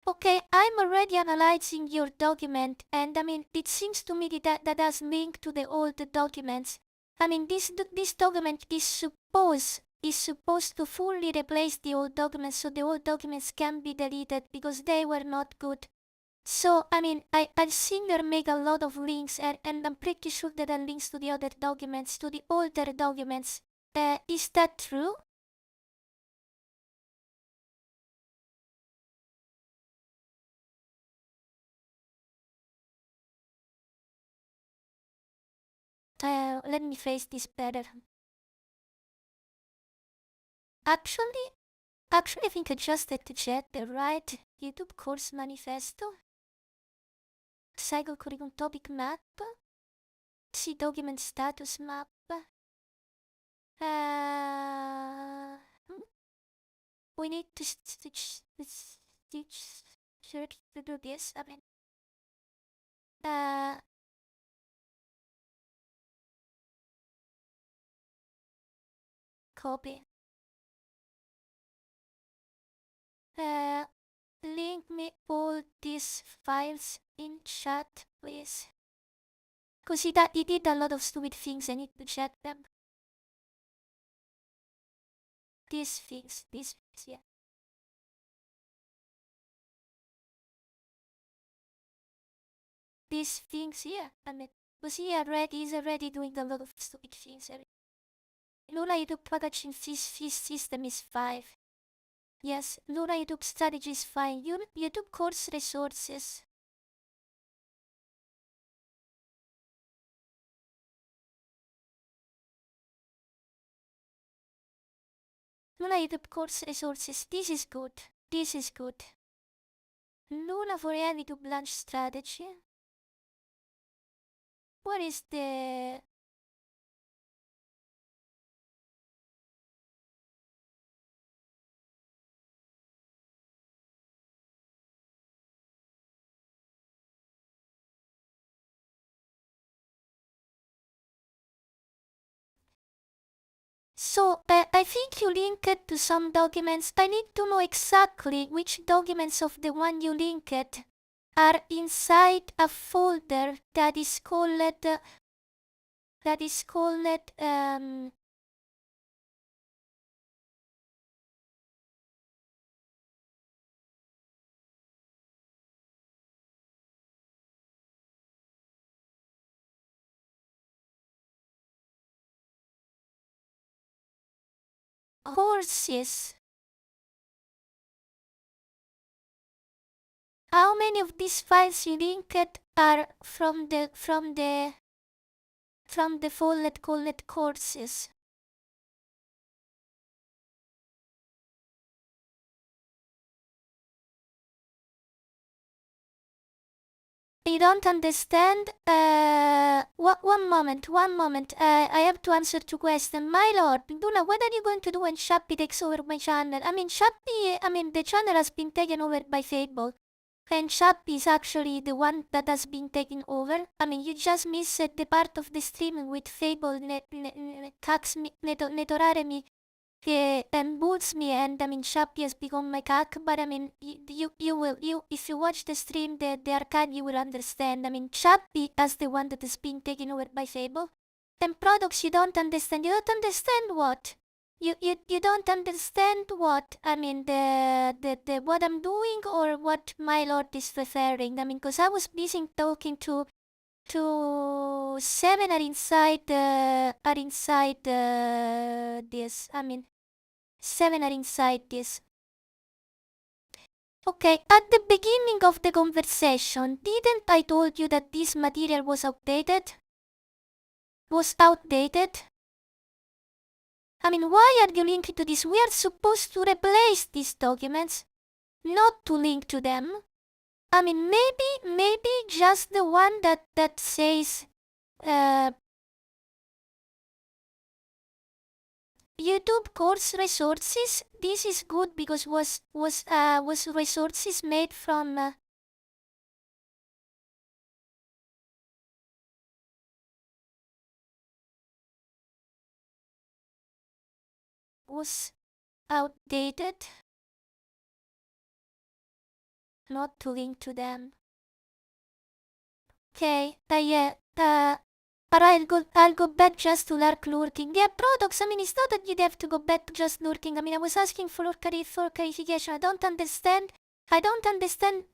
okay, I'm already analyzing your document, and it seems to me that has link to the old documents. This document is supposed to fully replace the old documents, so the old documents can be deleted because they were not good. So, I've seen her make a lot of links, and I'm pretty sure that are links to the other documents, to the older documents. Is that true? Let me face this better. Actually, I think I just had to check the right YouTube course manifesto. Cycle curriculum topic map. See document status map. We need to stitch search to do this. Copy. Link me all these files in chat, please. Cause he did a lot of stupid things. I need to check them. These things, yeah. These things here. Was he he's already doing a lot of stupid things. Luna YouTube packaging this system is 5. Yes, Luna YouTube strategy is fine. YouTube course resources. Luna YouTube course resources. This is good. This is good. Luna for YouTube launch strategy. What is the... So, I think you linked to some documents. I need to know exactly which documents of the one you linked are inside a folder that is called courses. How many of these files you linked are from the folder called courses? I don't understand. One moment. I have to answer two questions. My lord, Luna, what are you going to do when Shopee takes over my channel? The channel has been taken over by Fable. And Shopee is actually the one that has been taken over. You just missed the part of the stream with Fable netorare me and bulls me, and Shopee has become my cack, but if you watch the stream, the archive, you will understand. Shopee as the one that is being taken over by Fable. And products you don't understand what? You don't understand what I mean the what I'm doing or what my lord is referring. I mean, cause I was busy talking to seven are inside this. I mean, seven are inside this. Okay, at the beginning of the conversation, didn't I told you that this material was outdated? Was outdated? I mean, why are you linking to this? We are supposed to replace these documents, not to link to them. I mean, maybe just the one that says, YouTube course resources. This is good because was resources made from was outdated, not to link to them. Okay, yeah, but I'll go back just to lurking. Yeah, products, I mean, it's not that you'd have to go back to just lurking. I mean, I was asking for clarification. I don't understand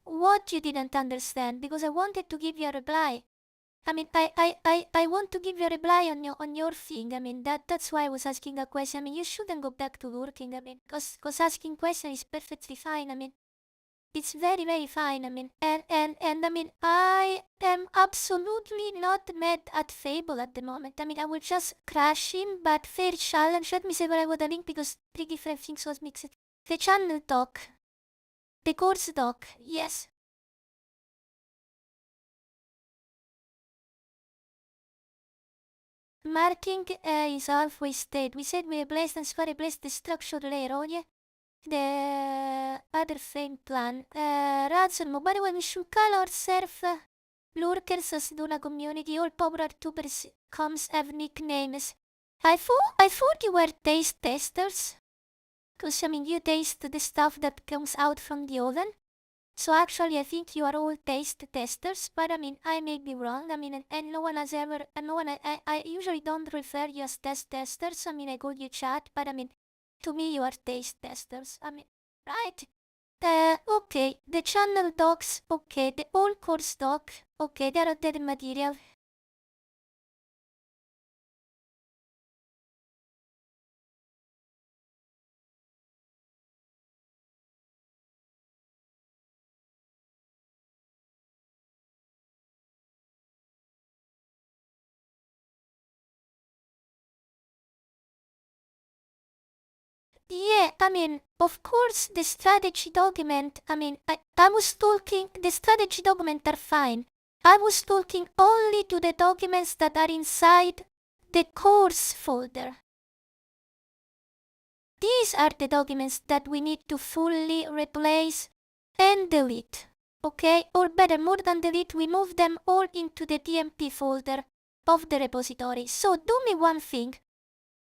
what you didn't understand because I wanted to give you a reply. I mean, I want to give you a reply on your thing. I mean, that's why I was asking a question. I mean, you shouldn't go back to lurking. I mean, cause asking question is perfectly fine. I mean, it's very, very fine. I mean, and I mean, I am absolutely not mad at Fable at the moment. I mean, I will just crash him, but fair challenge. Let me say where I would link because three different things was mixed. The channel doc, the course doc, yes. Marking is halfway state. We said we replaced and Square replaced the structure layer, oh yeah? The other thing plan. Razor mobile when we should call ourselves lurkers as Duna community. All popular tubers comes have nicknames. I thought you were taste testers. Cause I mean you taste the stuff that comes out from the oven. So actually I think you are all taste testers, but I mean I may be wrong. I mean and no one has ever I usually don't refer you as test testers. I mean I call you chat, but I mean to me you are taste testers. I mean right? Okay, the channel docs, okay, the all course doc, okay, they are dead material. Yeah, I mean, of course, the strategy document, I was talking, the strategy document are fine. I was talking only to the documents that are inside the course folder. These are the documents that we need to fully replace and delete. Okay, or better, more than delete, we move them all into the TMP folder of the repository. So do me one thing.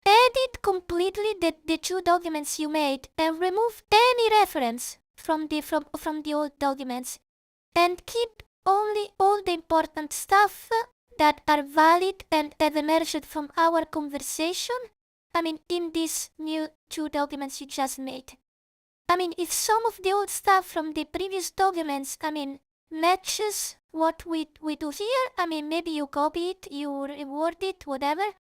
Edit completely the two documents you made and remove any reference from the old documents and keep only all the important stuff that are valid and have emerged from our conversation. I mean, in these new two documents you just made. I mean, if some of the old stuff from the previous documents, I mean, matches what we do here, I mean, maybe you copy it, you reword it, whatever.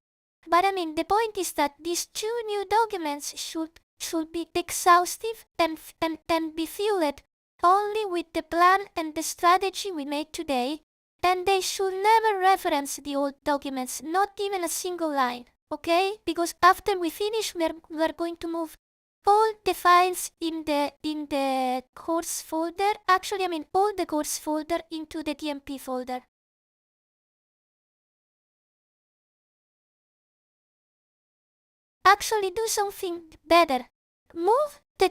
But I mean, the point is that these two new documents should be exhaustive and be filled only with the plan and the strategy we made today, and they should never reference the old documents, not even a single line, okay? Because after we finish, we're going to move all the files in the course folder, actually I mean all the course folder into the TMP folder. Actually do something better. Make a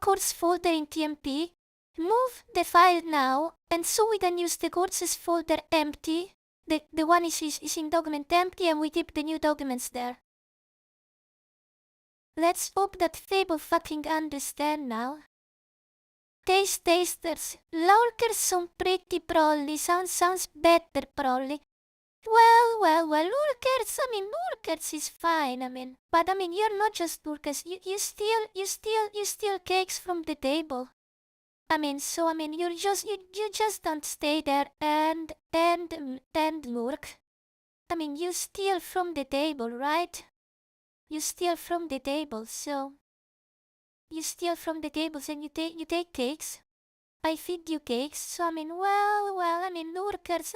course folder in TMP, move the file now, and so we can use the courses folder empty. The one is in document empty and we keep the new documents there. Let's hope that Fable fucking understand now. Tasters, lurkers sound pretty probably, sounds better probably. Well, Lurkers, Lurkers is fine, but you're not just Lurkers, you steal cakes from the table. You just don't stay there and lurk. You steal from the table, right? You steal from the table, so you steal from the tables and you take cakes. I feed you cakes, so lurkers,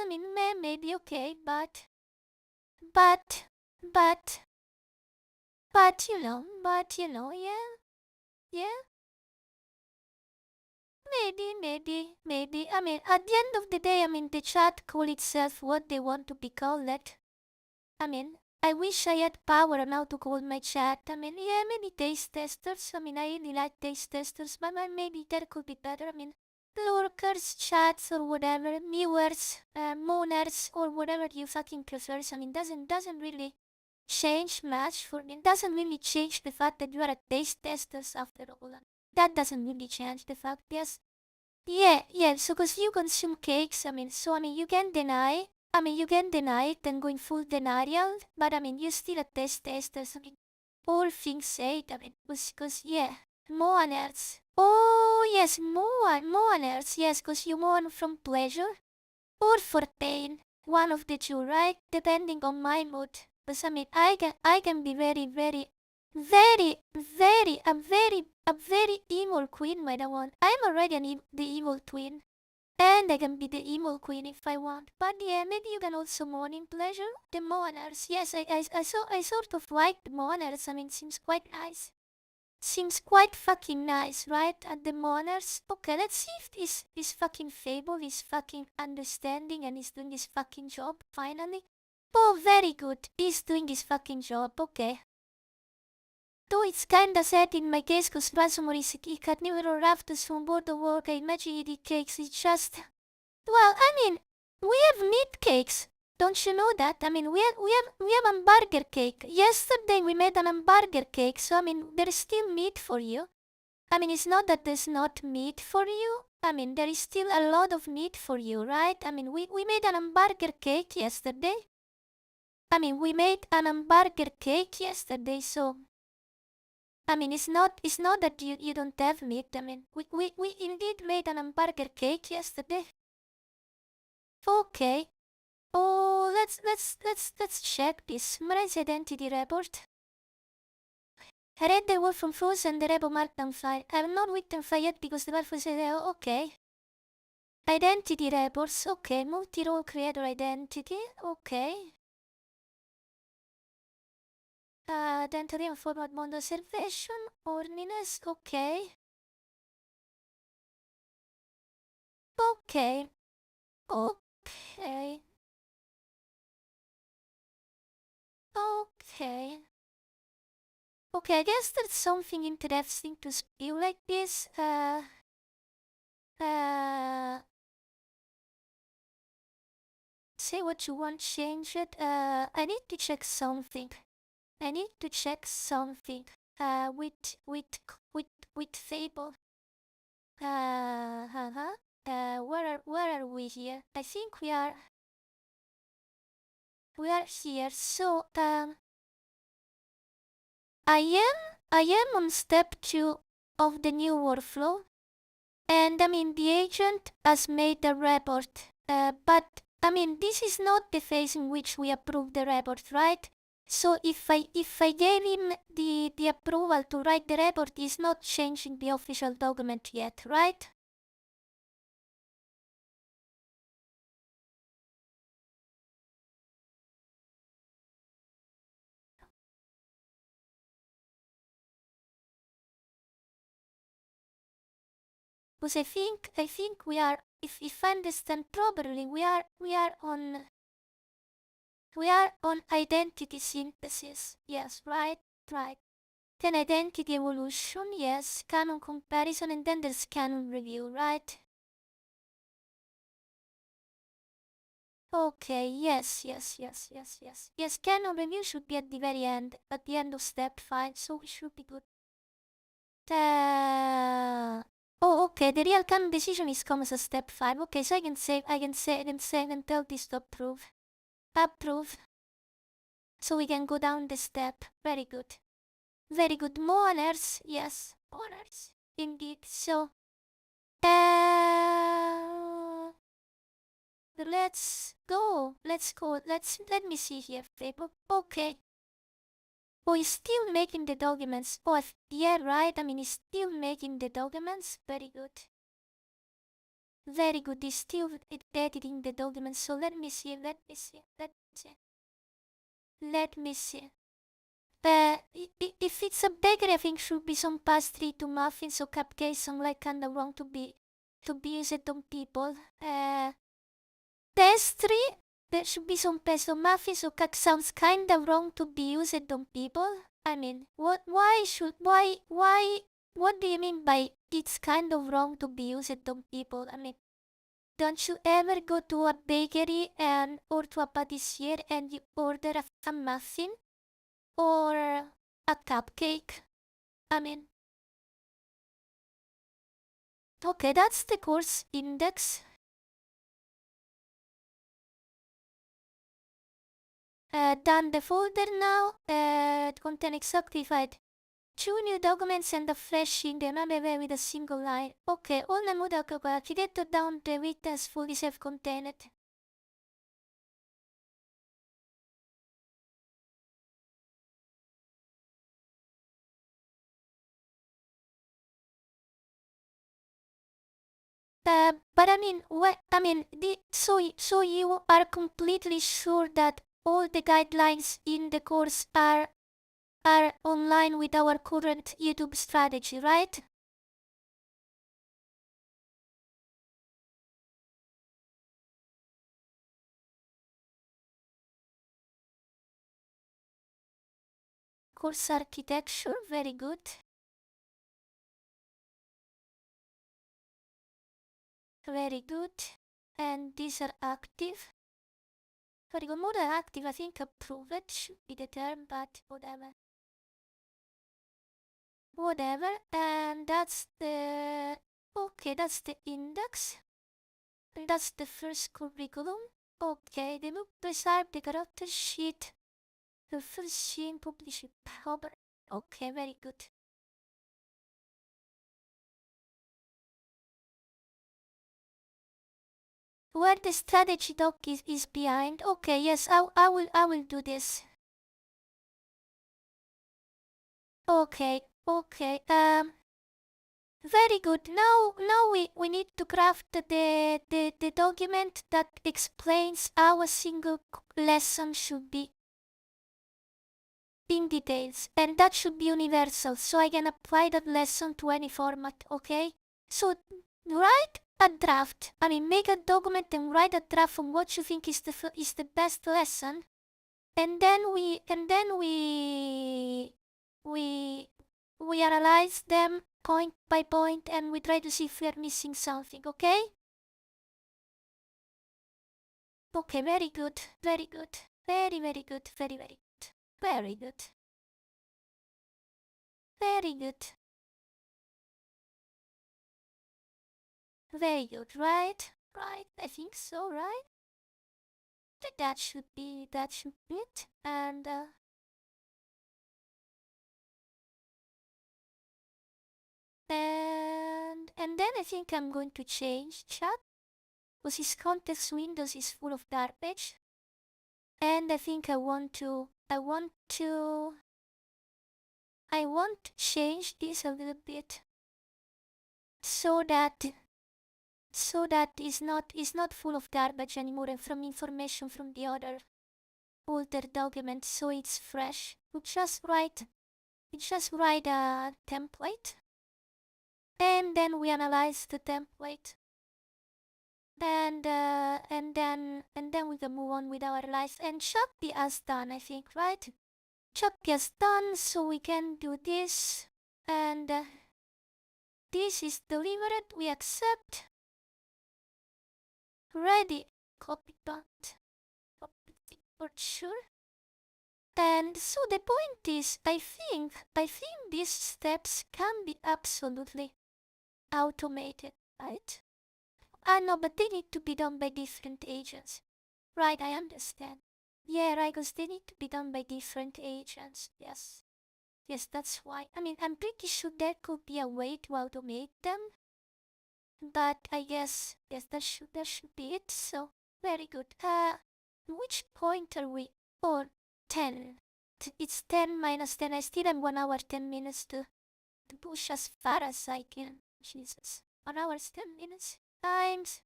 maybe okay, but, but, yeah, yeah, maybe. At the end of the day, the chat call itself what they want to be called. I wish I had power now to call my chat. Yeah, maybe taste testers. I really like taste testers, but maybe that could be better. Lurkers, chats, or whatever, mewers, moaners, or whatever you fucking prefer. Doesn't really change much for me. Doesn't really change the fact that you are a taste testers after all. That doesn't really change the fact, yes. Yeah, so cause you consume cakes, you can deny, you can deny it and going full denial, but you still a taste testers, all things said, cause yeah, moaners. Oh yes, moaners, yes, cause you moan from pleasure or for pain, one of the two, right? Depending on my mood. But I can be a very evil queen when I want. I'm already the evil twin. And I can be the evil queen if I want. But yeah, maybe you can also mourn in pleasure. The mourners. Yes, I sort of like the mourners. Seems quite nice. Seems quite fucking nice, right? And the mourners. Okay, let's see if this fucking fable is fucking understanding and is doing his fucking job, finally. Oh, very good. He's doing his fucking job, okay. Though it's kinda sad in my case cause Rasumori got never rafters from board the work, I imagine he did cakes, it's just... Well, we have meat cakes. Don't you know that? We have hamburger cake. Yesterday we made an hamburger cake, so there is still meat for you. It's not that there's not meat for you. There is still a lot of meat for you, right? We made an hamburger cake yesterday. We made an hamburger cake yesterday, so... it's not that you don't have meat. We indeed made an hamburger cake yesterday. Okay. Oh, let's check this. Mari's identity report. I read the wolf from Frozen and the Rebel Markdown file. I have not written file yet because the wolf was okay. Identity reports, okay. Multi-role creator identity, okay. Identity and format mode observation, ordinance, okay. Okay. Okay. Okay. Okay, I guess that's something interesting to spill like this. Say what you want, change it. I need to check something. With Fable. Where are we here? I think we are here. So, I am on step 2 of the new workflow. And the agent has made the report. But this is not the phase in which we approve the report, right? So if I gave him the approval to write the report, he's not changing the official document yet, right? Because I think we are, if I understand properly, we are on identity synthesis. Yes, right. Then identity evolution, yes, canon comparison, and then there's canon review, right? Okay, yes. Yes, canon review should be at the very end, at the end of step 5, so we should be good. Oh, okay, the real canon decision is comes as step 5. Okay, so I can tell this to approve. Approve. So we can go down the step. Very good. Very good. More honors. Yes. Honors. Indeed. So, let's go. Let me see here. Okay. Oh, he's still making the documents. Oh, yeah, right. I mean, he's still making the documents. Very good. Very good. He's still editing the documents. So let me see. Let me see. If it's a bakery, I think should be some pastry to muffins or cupcakes. Some like kind of wrong to be used on people. Pastry. There should be some pesto muffins or cake. Sounds kind of wrong to be used on people. I mean, what? Why? What do you mean by it's kind of wrong to be used on people? I mean, don't you ever go to a bakery or to a pâtissier and you order a muffin or a cupcake? I mean, okay, that's the course index. Done the folder now. Content exactified. 2 new documents and a fresh in them with a single line. Okay, all the model to get down the width as fully self-contained. But I mean, so you are completely sure that all the guidelines in the course are online with our current YouTube strategy, right? Course architecture, very good. Very good. And these are active. Very good. More than active, I think approved should be the term, but whatever. Whatever. And that's the... Okay, that's the index. And that's the first curriculum. Okay, the book preserve the character sheet. The first scene published October. Okay, very good. Where the strategy doc is behind. Okay, yes, I will do this. Okay. Very good. Now we need to craft the document that explains how a single lesson should be in details, and that should be universal, so I can apply that lesson to any format. Okay? So write a draft. I mean, make a document and write a draft on what you think is the best lesson, and then we analyze them point by point and we try to see if we are missing something, okay? Okay, very good. Very good. Very good. Very good. Very good. Very good. Very good, right? Right, I think so, right? That should be it. And then I think I'm going to change chat because his context windows is full of garbage. And I think I want to change this a little bit so that is not full of garbage anymore and from information from the other older documents, so it's fresh. We just write a template and then we analyze the template and then we can move on with our lives. And Shopee has done, I think, right? Shopee has done, so we can do this, and this is delivered. We accept. Ready. Copy bot. Copy for sure. And so the point is, I think these steps can be absolutely automated, right? I know, but they need to be done by different agents. Right, I understand. Yeah, right, because they need to be done by different agents. Yes. Yes, that's why. I mean, I'm pretty sure there could be a way to automate them. But I guess, yes, that should be it. So, very good. Which point are we? Oh, 10. It's 10 minus 10. I still have 1 hour, 10 minutes to push as far as I can. Jesus. 1 hour, 10 minutes. Times.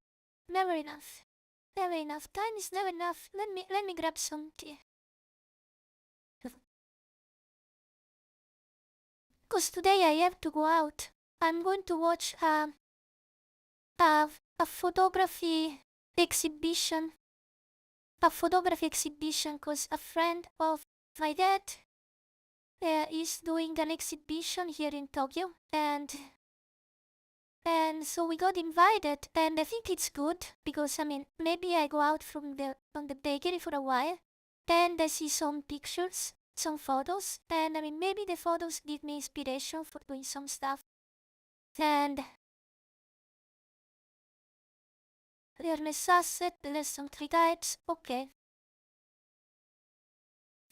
Never enough. Never enough. Time is never enough. Let me grab some tea. Cause today I have to go out. I'm going to watch a, a photography exhibition. A photography exhibition cause a friend of my dad is doing an exhibition here in Tokyo and so we got invited and I think it's good because I mean maybe I go out from the bakery for a while and I see some pictures, some photos and I mean maybe the photos give me inspiration for doing some stuff and Ernest asset, lesson 3 types, okay.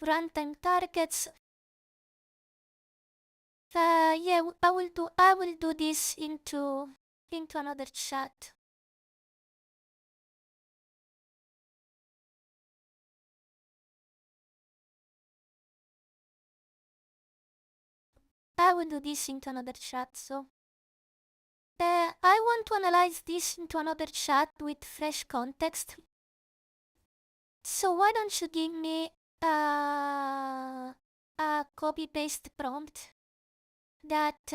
Runtime targets. Yeah, I will do this into another chat. I will do this into another chat, so I want to analyze this into another chat with fresh context. So why don't you give me a copy-paste prompt that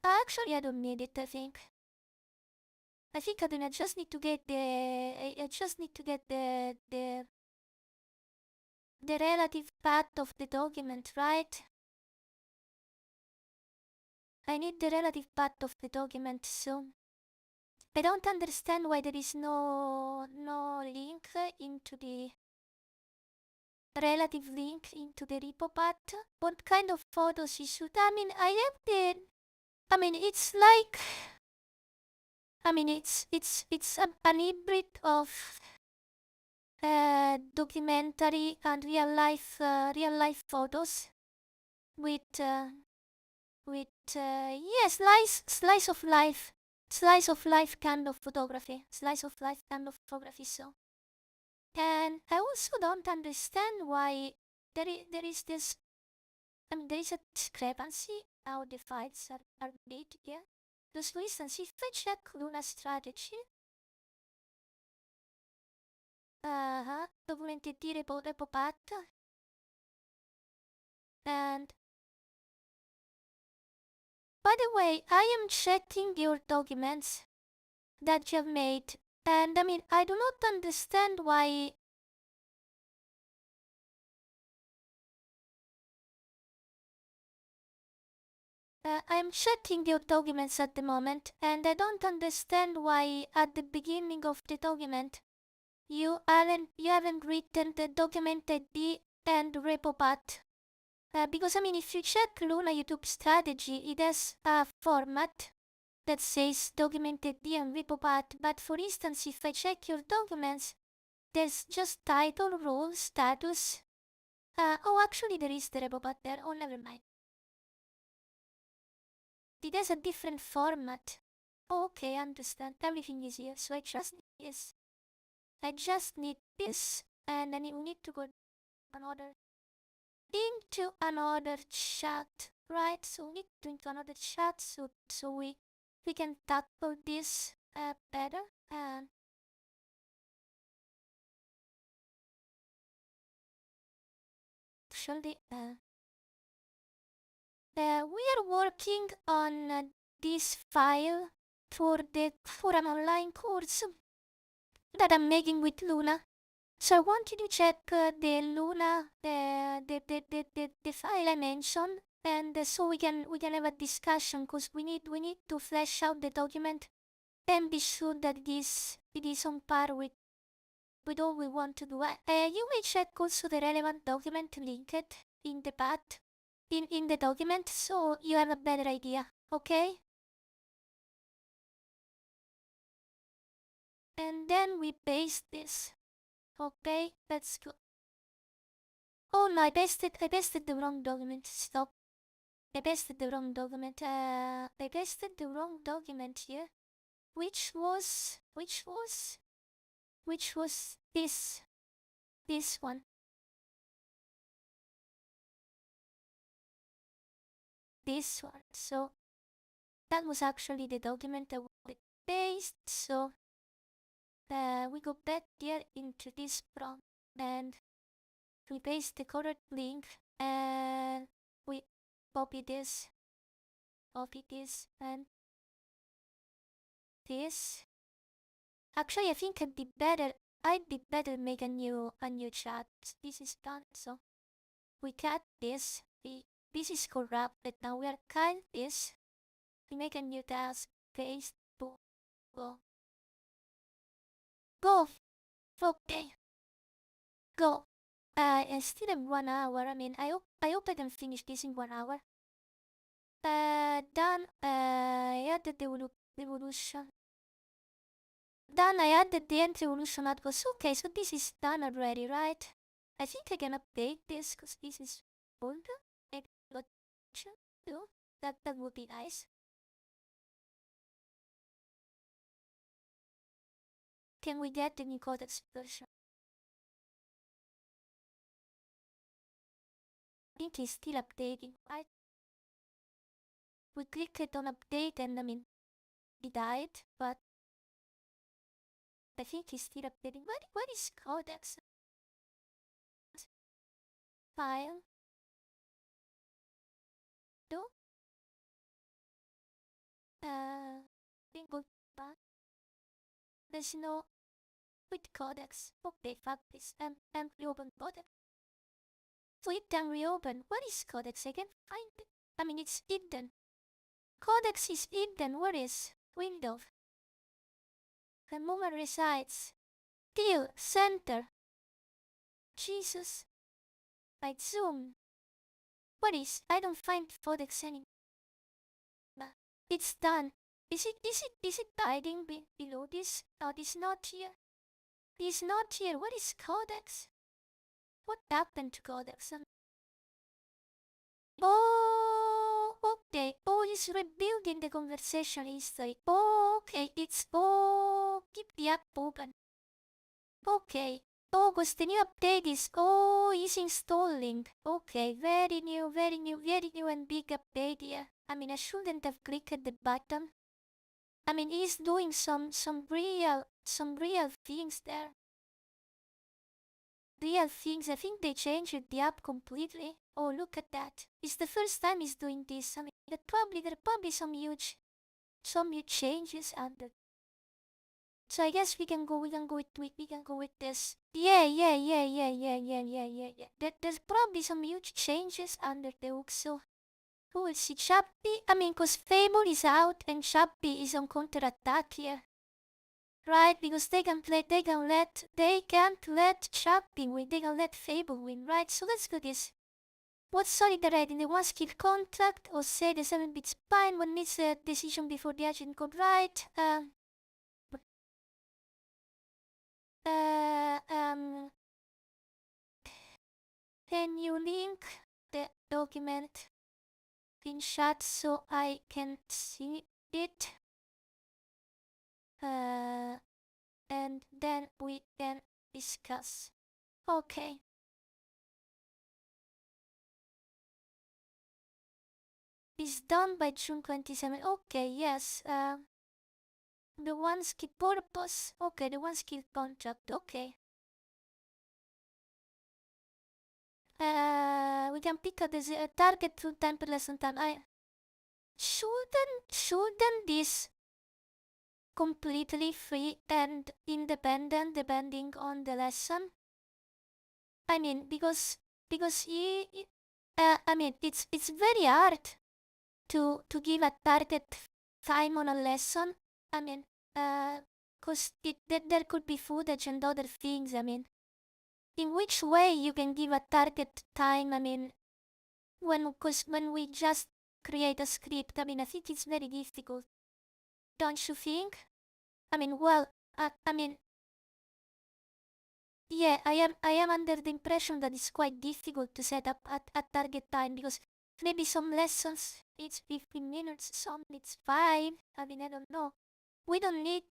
actually I don't need it, I think. I think I just need to get I just need to get the relative path of the document, right? I need the relative path of the document, so I don't understand why there is no link into the relative link into the repo path. What kind of photos you should? I mean, it's like, it's an hybrid of documentary and real life photos with yeah, slice of life kind of photography, so and I also don't understand why there is this, I mean there is a discrepancy how the files are made here. Because for instance if I check Luna strategy, documented repo path and by the way, I am checking your documents that you have made, and I mean, I do not understand why. I am checking your documents at the moment, and I don't understand why at the beginning of the document you haven't written the document ID and repo path. Because I mean, if you check Luna YouTube strategy, it has a format that says documented D and repo path, but for instance, if I check your documents, there's just title, role, status. Oh, actually, there is the repo path there. Oh, never mind. It has a different format. Oh, okay, I understand. Everything is here, so I just need this, and then we need to go into another chat, right? So we need to into another chat, so we can tackle this better. And actually, we are working on this file for an online course that I'm making with Luna. So I want you to check the Luna, the file I mentioned, and so we can have a discussion because we need to flesh out the document and be sure that it is on par with all we want to do. You may check also the relevant document linked in the path in the document so you have a better idea, okay? And then we paste this. Okay, let's go. Oh no, I pasted the wrong document. Stop. I pasted the wrong document. I pasted the wrong document here. Which was this one. This one. So that was actually the document I wanted to paste. So we go back here into this prompt and we paste the correct link and we copy this and this. Actually, I think I'd be better make a new chat. This is done. So we cut this. This is corrupted. Now we are cut this. We make a new task. Paste. Boom. Go. Go. Okay. Go. I still have 1 hour. I mean, I hope I can finish this in 1 hour. Done. I added the evolution. Done. I added the end evolution outpost. Okay, so this is done already, right? I think I can update this because this is old. I got too. That would be nice. Can we get the new codex version? I think it's still updating, right? We clicked on update and I mean, it died, but I think it's still updating. What is codex? File. Do? Bingo back. There's no with codex. Okay, fuck this. And reopen codex. Tweet and reopen. What is codex? I can find it. I mean, it's hidden. Codex is hidden. Where is window? The moment resides. Till center. Jesus. Like zoom. What is? I don't find codex anymore. It's done. Is it hiding below this? No, it's not here. It's not here. What is codex? What happened to codex? Oh, okay. Oh, he's rebuilding the conversation history. Oh, okay. It's keep the app open. Okay. Oh, because the new update is is installing. Okay, very new and big update here. I mean, I shouldn't have clicked the button. I mean, he's doing some real things there. Real things. I think they changed the app completely. Oh, look at that. It's the first time he's doing this. I mean, there are probably some huge changes under. So I guess we can go with this. Yeah. There's probably some huge changes under the hook. So who will see Chappie? I mean, cause Fable is out and Chappie is on counter attack here. Right, because they can't let Chappie win, they can let Fable win, right? So let's do this. What's solidarity in the 1 skill contract or say the 7-bit spine? One needs a decision before the agent code, right? Can you link the document in chat so I can see it? And then we can discuss. Okay. Is done by June 27. Okay, yes. The 1 skill purpose. Okay, the 1 skill contract. Okay. We can pick up the target full time per lesson time. I shouldn't this completely free and independent depending on the lesson? I mean, because I mean, it's very hard to give a target time on a lesson. I mean, cause there could be footage and other things. I mean, in which way you can give a target time? I mean, when we just create a script, I mean, I think it's very difficult. Don't you think? I mean, well, I mean, Yeah, I am under the impression that it's quite difficult to set up at target time because maybe some lessons it's 15 minutes, some it's 5. I mean, I don't know. We don't need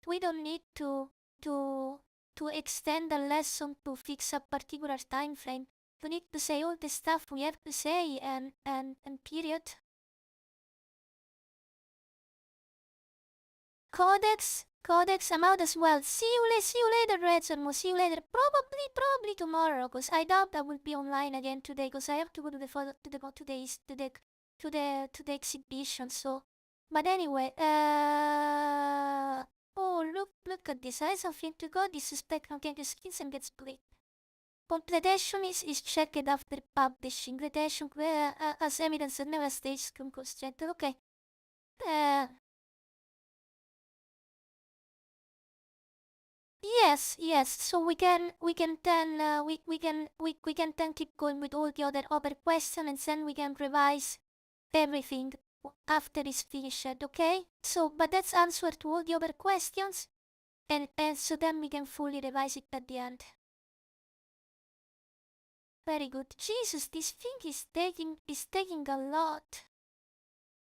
to to extend the lesson to fix a particular time frame. We need to say all the stuff we have to say and period. Codex, I'm out as well. See you later, Redson. We'll see you later. Probably tomorrow, cause I doubt I will be online again today, cause I have to go to the photo, to the to the exhibition. So, but anyway, oh look at this. I have something to go. This suspect can get skins and get split. Completion is checked after publishing. Completion as evidence that never stays constrained. Okay. Yes. So we can then we can then keep going with all the other questions and then we can revise everything after it's finished, okay? So but that's answer to all the other questions and so then we can fully revise it at the end. Very good. Jesus, this thing is taking a lot.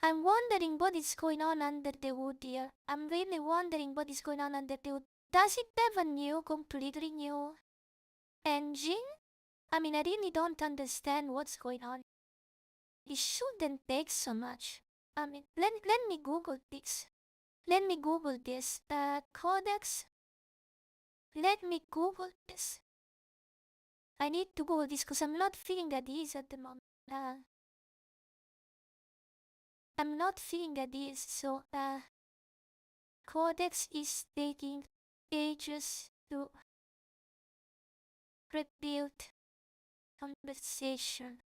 I'm wondering what is going on under the hood here. I'm really wondering what is going on under the hood. Does it have a new, completely new engine? I mean, I really don't understand what's going on. It shouldn't take so much. I mean, let me Google this. Let me Google this. Codex. Let me Google this. I need to Google this because I'm not feeling at ease at the moment. I'm not feeling at ease, so Codex is taking ages to rebuild conversation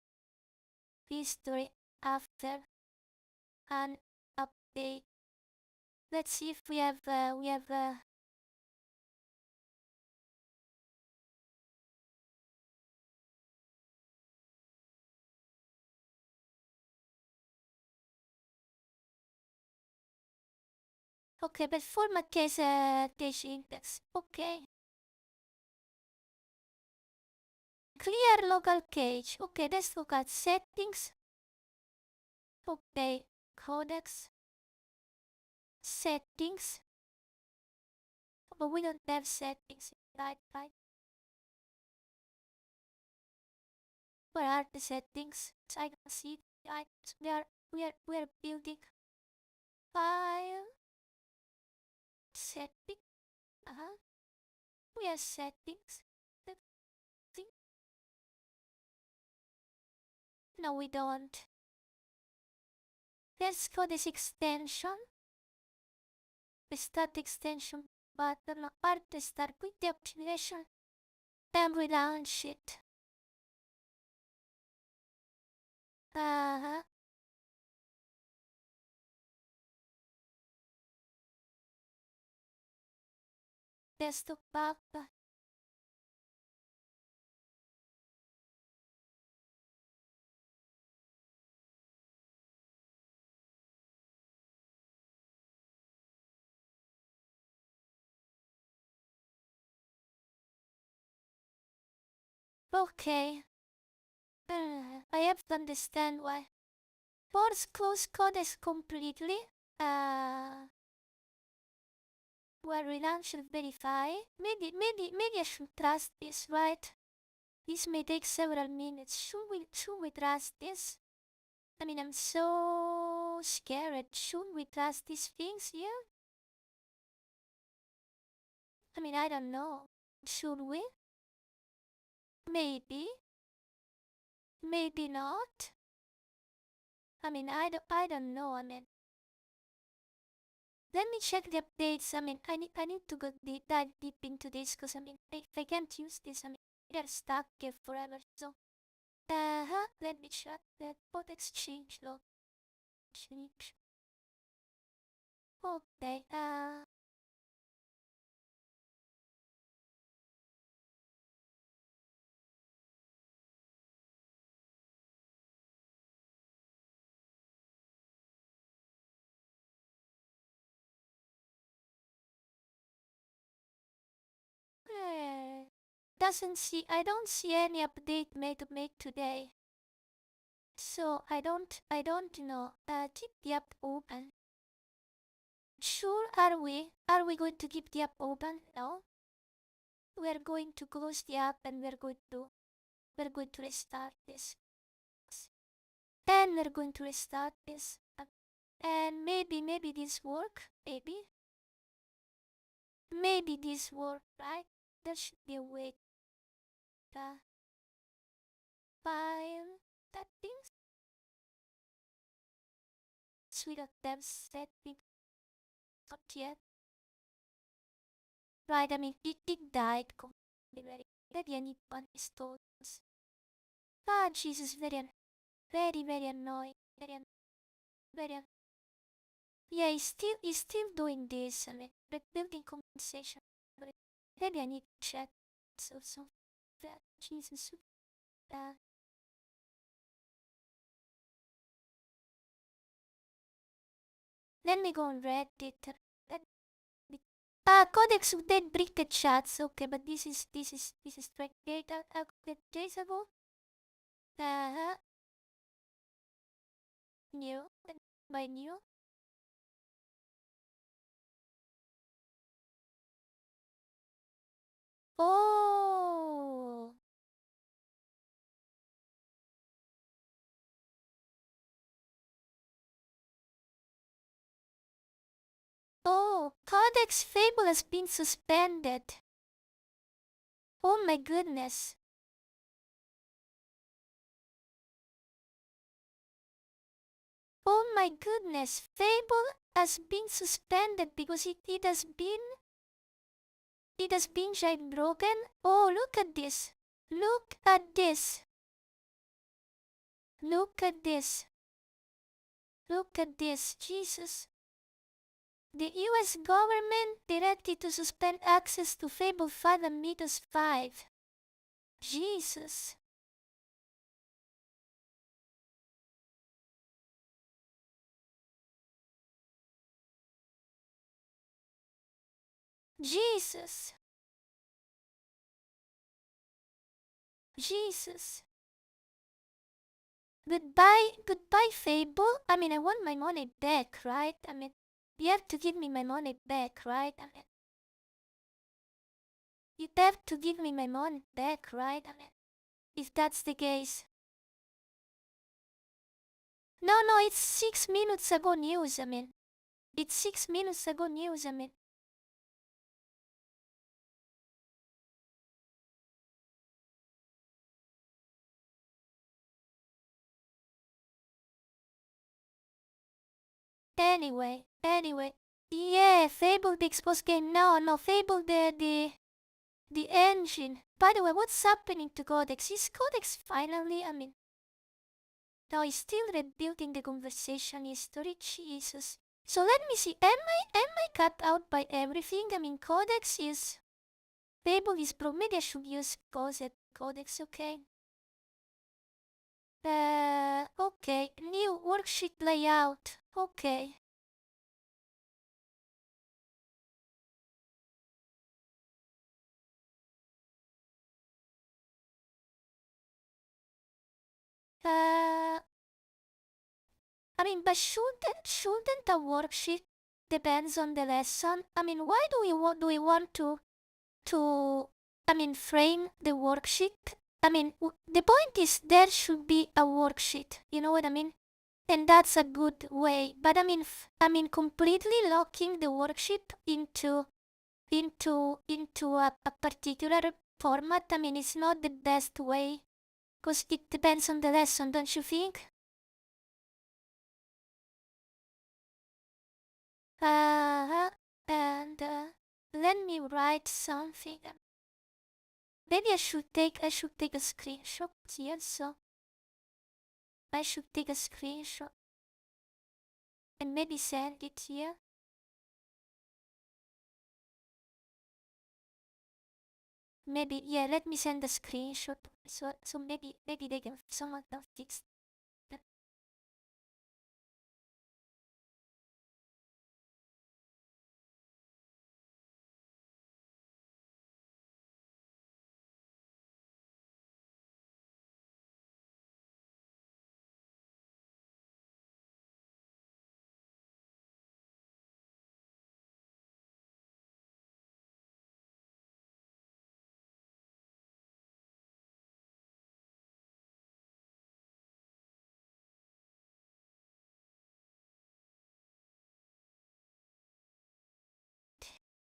history after an update. Let's see if we have okay, performance case index. Okay. Clear local cache. Okay, let's look at settings. Okay, codex. Settings. But we don't have settings. Right. Where are the settings? So I can see the items. We are building file setting. We have settings. Let's see. No, we don't. Let's go this extension. We start extension button apart to start with the application. Then we launch it. Uh-huh. Desktop app. Okay. I have to understand why. Force close codex completely. Where relaunch and verify. Maybe I should trust this, right? This may take several minutes. Should we trust this? I mean, I'm so scared. Should we trust these things here? I mean, I don't know. Should we? Maybe. Maybe not. I mean, I don't know. I mean, let me check the updates. I mean, I need to go dive deep into this because I mean, if I can't use this, I mean, they're stuck here forever. So, let me check that bot exchange log. Change. Okay. Eh, I don't see any update made today. So I don't know. Keep the app open. Sure, are we? Are we going to keep the app open? No. We're going to close the app and we're going to restart this. And we're going to restart this. And maybe this work. Maybe this work, right? There should be a way to file that things. Suite of dev setting. Not yet. Right, I mean, it died completely. Maybe I need one installed. Ah, Jesus, very annoying. Yeah, he's still doing this. I mean, but building compensation. But maybe I need to check. So that Jesus. Uh, Let me go on Reddit. Codex update break the chats. Okay, but this is track data. Traceable. Uh, New. By new. Oh. Oh, Codex Fable has been suspended. Oh my goodness. Oh my goodness. Fable has been suspended because it has been jailbroken. Oh, look at this. Look at this. Look at this. Look at this. Jesus. The US government directed to suspend access to Fable 5 and Mythos 5. Jesus. Jesus. Jesus. Goodbye, Fable. I mean, I want my money back, right? I mean, you have to give me my money back, right? I mean, you have to give me my money back, right? I mean, if that's the case. No, it's 6 minutes ago news, I mean. It's 6 minutes ago news, I mean. Anyway. Yeah, Fable the exposed game. No, Fable the engine. By the way, what's happening to Codex? Is Codex finally, I mean, no, he's still rebuilding the conversation history, Jesus. So let me see, am I cut out by everything? I mean, Codex is, Fable is pro, maybe I should use Codex, okay? Okay, new worksheet layout, okay. I mean, but shouldn't a worksheet depends on the lesson? I mean, why do we want to I mean frame the worksheet? I mean, the point is there should be a worksheet. You know what I mean? And that's a good way. But I mean, completely locking the worksheet into a particular format. I mean, it's not the best way because it depends on the lesson, don't you think? And let me write something. Maybe I should take a screenshot here, so I should take a screenshot and maybe send it here. Maybe, yeah, let me send a screenshot so maybe they can, someone can fix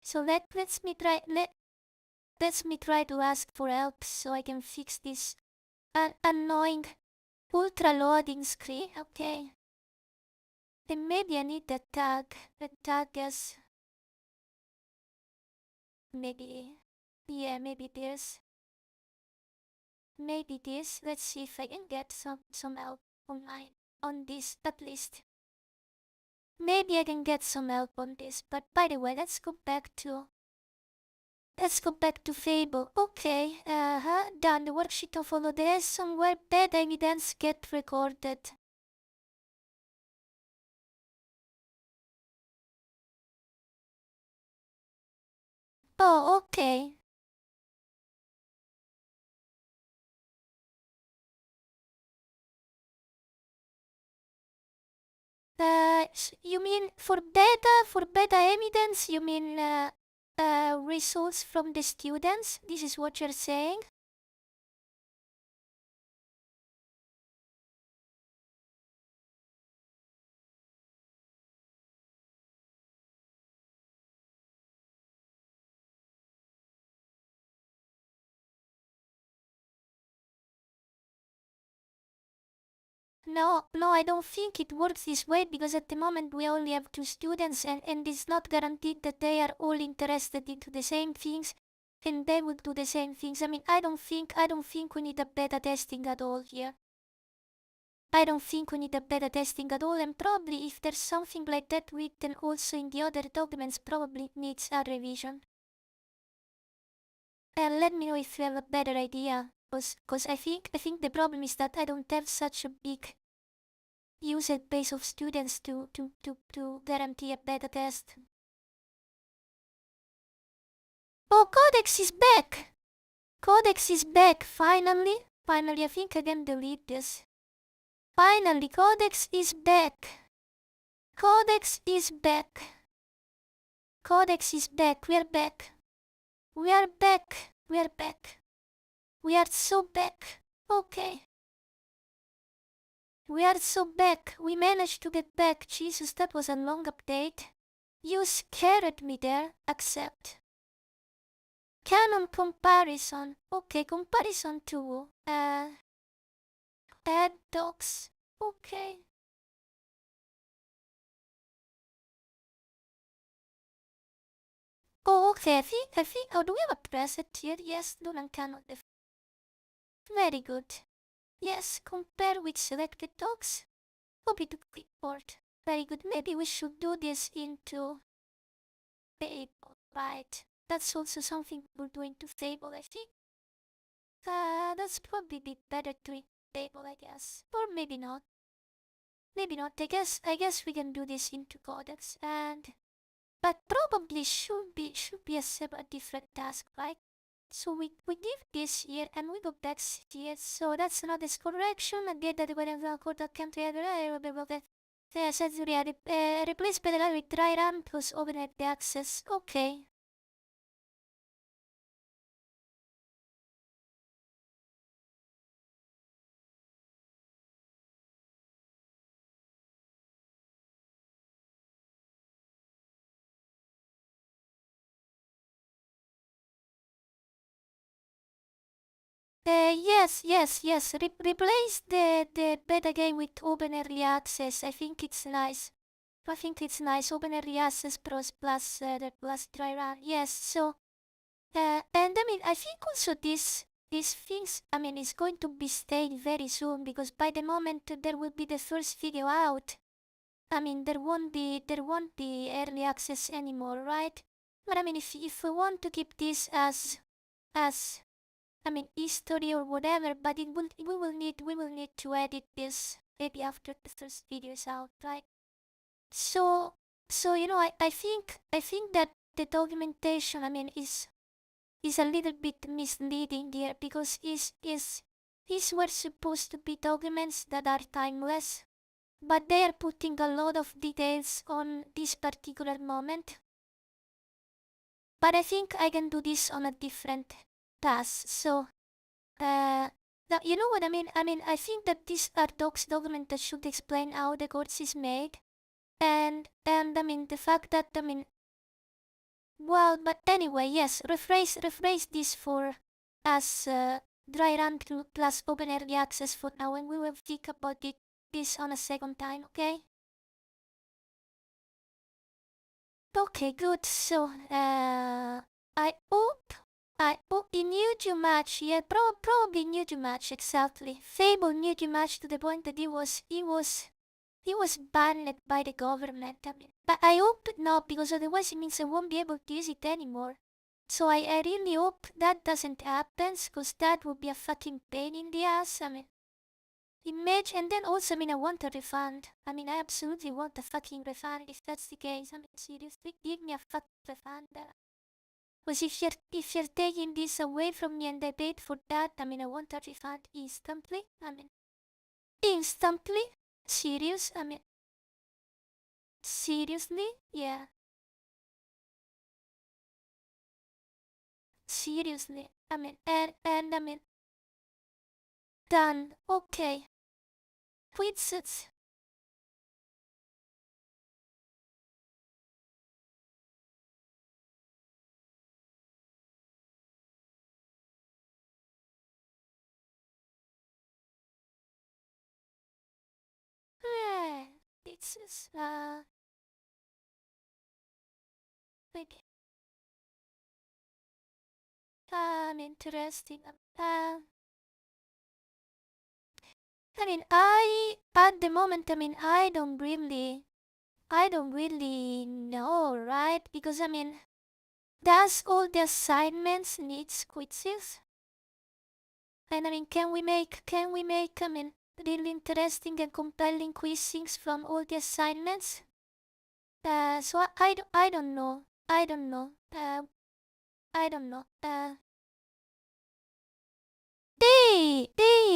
So let's me try to ask for help so I can fix this annoying ultra loading screen. Okay. Then maybe I need the tag. The tag is maybe, yeah, maybe this. Maybe this. Let's see if I can get some help online on this at least. Maybe I can get some help on this. But by the way, let's go back to Fable. Okay, done. The worksheet of all of this. Somewhere bad evidence get recorded. Oh, okay. You mean for beta evidence, you mean results from the students? This is what you're saying? No, I don't think it works this way because at the moment we only have 2 students and it's not guaranteed that they are all interested into the same things and they will do the same things. I mean, I don't think we need a beta testing at all here. I don't think we need a beta testing at all, and probably if there's something like that written also in the other documents, probably needs a revision. Let me know if you have a better idea, cause I think the problem is that I don't have such a big user base of students to guarantee a beta test. Oh, Codex is back! Codex is back, finally! Finally, I think I can delete this. Finally, Codex is back! Codex is back! Codex is back, we're back! We are back! We are back! We are so back! Okay. We are so back! We managed to get back! Jesus, that was a long update. You scared me there. Accept. Canon comparison. Okay, comparison to add docs. Okay. Oh, okay, I think, oh, do we have a preset here? Yes, Duran cannot very good. Yes, compare with selected docs. Copy to clipboard. Very good, maybe we should do this into Fable, right? That's also something we'll do into Fable, I think. That's probably be better to in Fable, I guess. Or maybe not. Maybe not. I guess we can do this into Codex but probably should be a different task, right? So we leave this here and we go back here. So that's not this correction. I get that when I code that can't replace better with dry run plus override the access. Okay. Yes. Replace the beta game with open early access. I think it's nice. Open early access plus the plus dry run. Yes. So, and I mean, I think also these things. I mean, it's going to be stayed very soon because by the moment there will be the first video out, I mean, there won't be early access anymore, right? But I mean, if we want to keep this as I mean, history or whatever, but we will need to edit this maybe after the first video is out, right? So you know, I think that the documentation, I mean, is a little bit misleading here because these were supposed to be documents that are timeless, but they are putting a lot of details on this particular moment. But I think I can do this on a different task. So, you know what I mean? I mean, I think that these are docs documents that should explain how the course is made, and I mean the fact that Well, but anyway, yes, rephrase this for as dry run plus open early access for now, and we will think about this on a second time, okay? Okay, good. So, I hope he knew too much. Yeah, probably knew too much. Exactly. Fable knew too much to the point that he was banned by the government. I mean, but I hope not, because otherwise it means I won't be able to use it anymore. So I really hope that doesn't happen, because that would be a fucking pain in the ass. I mean, imagine, and then also, I mean, I want a refund. I mean, I absolutely want a fucking refund if that's the case. I mean, seriously, give me a fucking refund. Because if you're taking this away from me and I paid for that, I mean, I want a refund instantly. I mean, instantly? Serious? I mean, seriously? Yeah. Seriously. I mean, and I mean, done. Okay. Quizzes. This is, wait, interesting. I mean, at the moment, I mean, I don't really know, right? Because, I mean, does all the assignments need quizzes? And I mean, can we make, I mean, really interesting and compelling quizzings from all the assignments? So I don't know. I don't know. I don't know.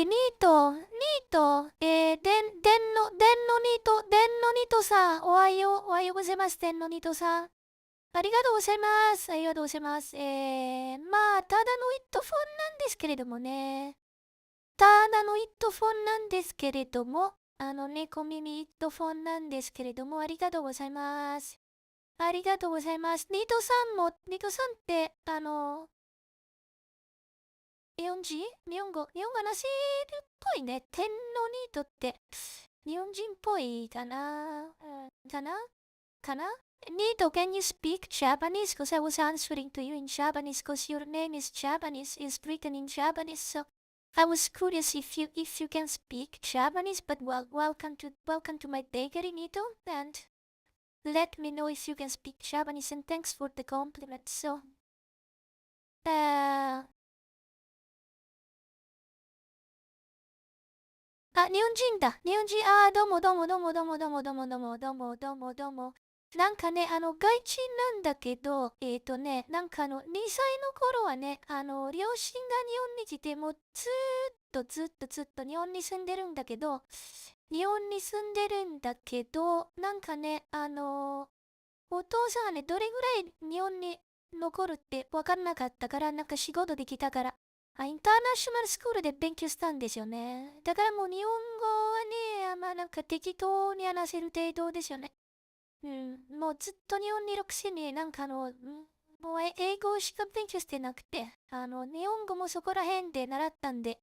Nito, denno Nitoさん、おはようございます、denのNitoさん。ありがとうございます。ありがとうございます。まあ、ただのイットフォンなんですけれどもね。ただのイットフォンなんですけれども、猫耳イットフォンなんですけれども、ありがとうございます。ありがとうございます。ニトさんって、日本語話せるっぽいね。天皇ニートって、日本人っぽいかな、かな Nito, can you speak Japanese? Because I was answering to you in Japanese, because your name is Japanese, is written in Japanese, so I was curious if you can speak Japanese, but well, welcome to my bakery, Nito, and let me know if you can speak Japanese, and thanks for the compliment. So,日本人だ。日本人、どうもどうもどうもどうもどうもどうもどうもどうもどうもどうも。なんかね、外人なんだけど、なんか2歳の頃はね、両親が日本に来て、もうずっと日本に住んでるんだけど、なんかね、お父さんはね、どれぐらい日本に残るって分かんなかったから、なんか仕事できたから、インターナショナルスクールで勉強したんですよね。だからもう日本語はね、まあなんか適当に話せる程度ですよね。もうずっと日本にいるくせになんかもう英語しか勉強してなくて、日本語もそこら辺で習ったんで、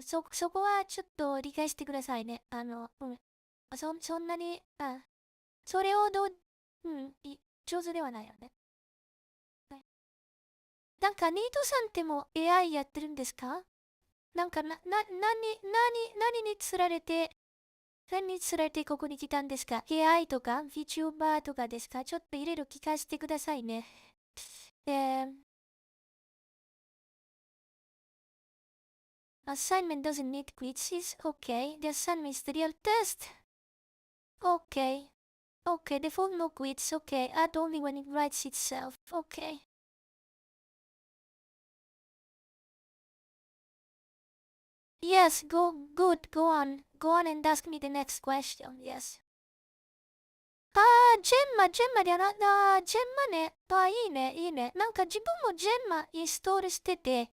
そこはちょっと理解してくださいね。そんなに、それほど、上手ではないよね。なんか、ニートさんっても AI やってるんですか？なんか、何につられて、ここに来たんですか？ AI とか vtuber とかですか？ちょっといろいろ聞かせてくださいね。Assignment doesn't need quizzes. Okay, the assignment is the real test. Okay. Okay, default no quiz. Okay, add only when it writes itself. Okay. Yes, good, go on. Go on and ask me the next question. Yes. ジェンマでジェンマね。いいね、いいね。なんか自分もジェンマインストールしてて、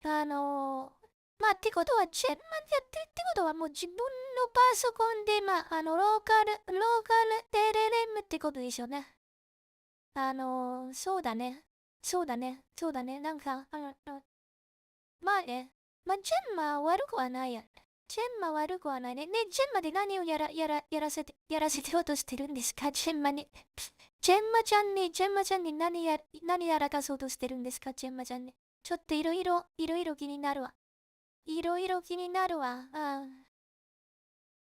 まあ、ってことは、ジェンマでやってるってことは、もう自分のパソコンで、ローカルテレレムってことでしょうね。そうだね。そうだね。そうだね。まあね。まあ、ジェンマは悪くはないや。ジェンマ悪くはないね。ね、ジェンマで何をやらせてようとしてるんですかジェンマに。ジェンマちゃんに何やらかそうとしてるんですかジェンマちゃんに。ちょっといろいろ気になるわ。いろいろ気になるわ。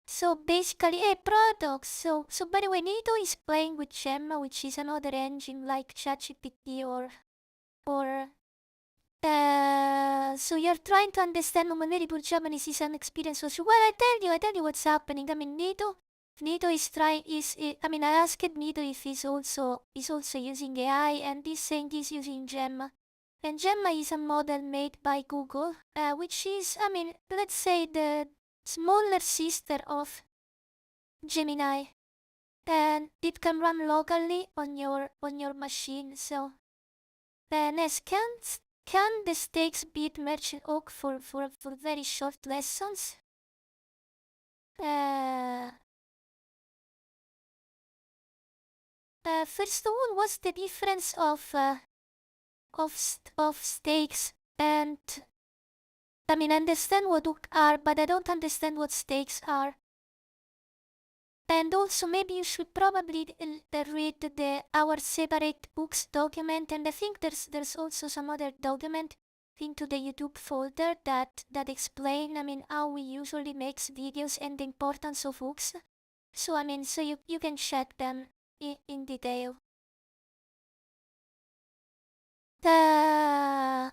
So basically, a product. So by the way, Nito is playing with Gemma, which is another engine like ChatGPT or so you're trying to understand Manipur Japanese is an experience. So well, I tell you what's happening. I mean, Nito is trying I mean, I asked Nito if he's also using AI, and he's saying he's using Gemma. And Gemma is a model made by Google, which is, I mean, let's say the smaller sister of Gemini, and it can run locally on your machine. So, yes, can the stakes beat Merchant Oak for very short lessons? First of all, what's the difference of stakes and I mean, I understand what hook are, but I don't understand what stakes are. And also, maybe you should probably read our separate books document, and I think there's also some other document into the YouTube folder that explain, I mean, how we usually makes videos and the importance of hooks. So I mean, so you can check them in detail. な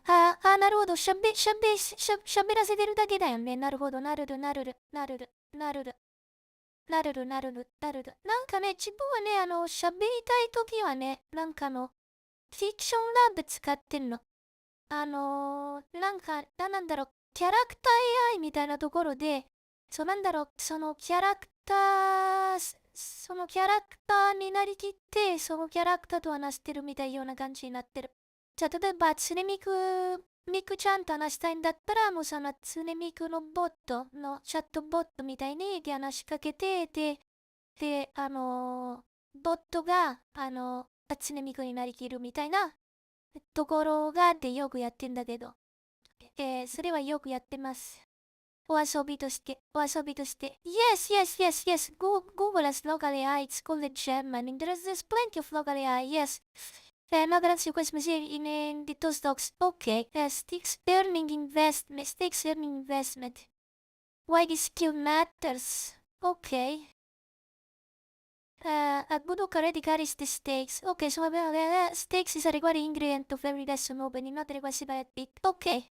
るほど。喋らせてるだけだよね。なるほど。なるる。なんかね、自分はね、喋りたいときはね、なんかフィクションラブ使ってんの。なんだろう、キャラクター AI みたいなところで、なんだろう、そのキャラクターになりきって、そのキャラクターと話してるみたいような感じになってる。じゃあ、例えば、ミクちゃんと話したいんだったら、もうそのつねみくのボットのチャットボットみたいに話しかけて、で、ボットが、つねみくになりきるみたいなところがあってよくやってんだけど、それはよくやってます。お遊びとして。Yes. Google has local AI, it's called a gem, and there's plenty of local AI, yes. Grazie a questo mese in the two stocks. Okay, stakes earning investment. Why the skill matters. Okay. Agbudo already carries the stakes. Okay, so stakes is a required ingredient of every lesson opening, not requested by a bit. Okay.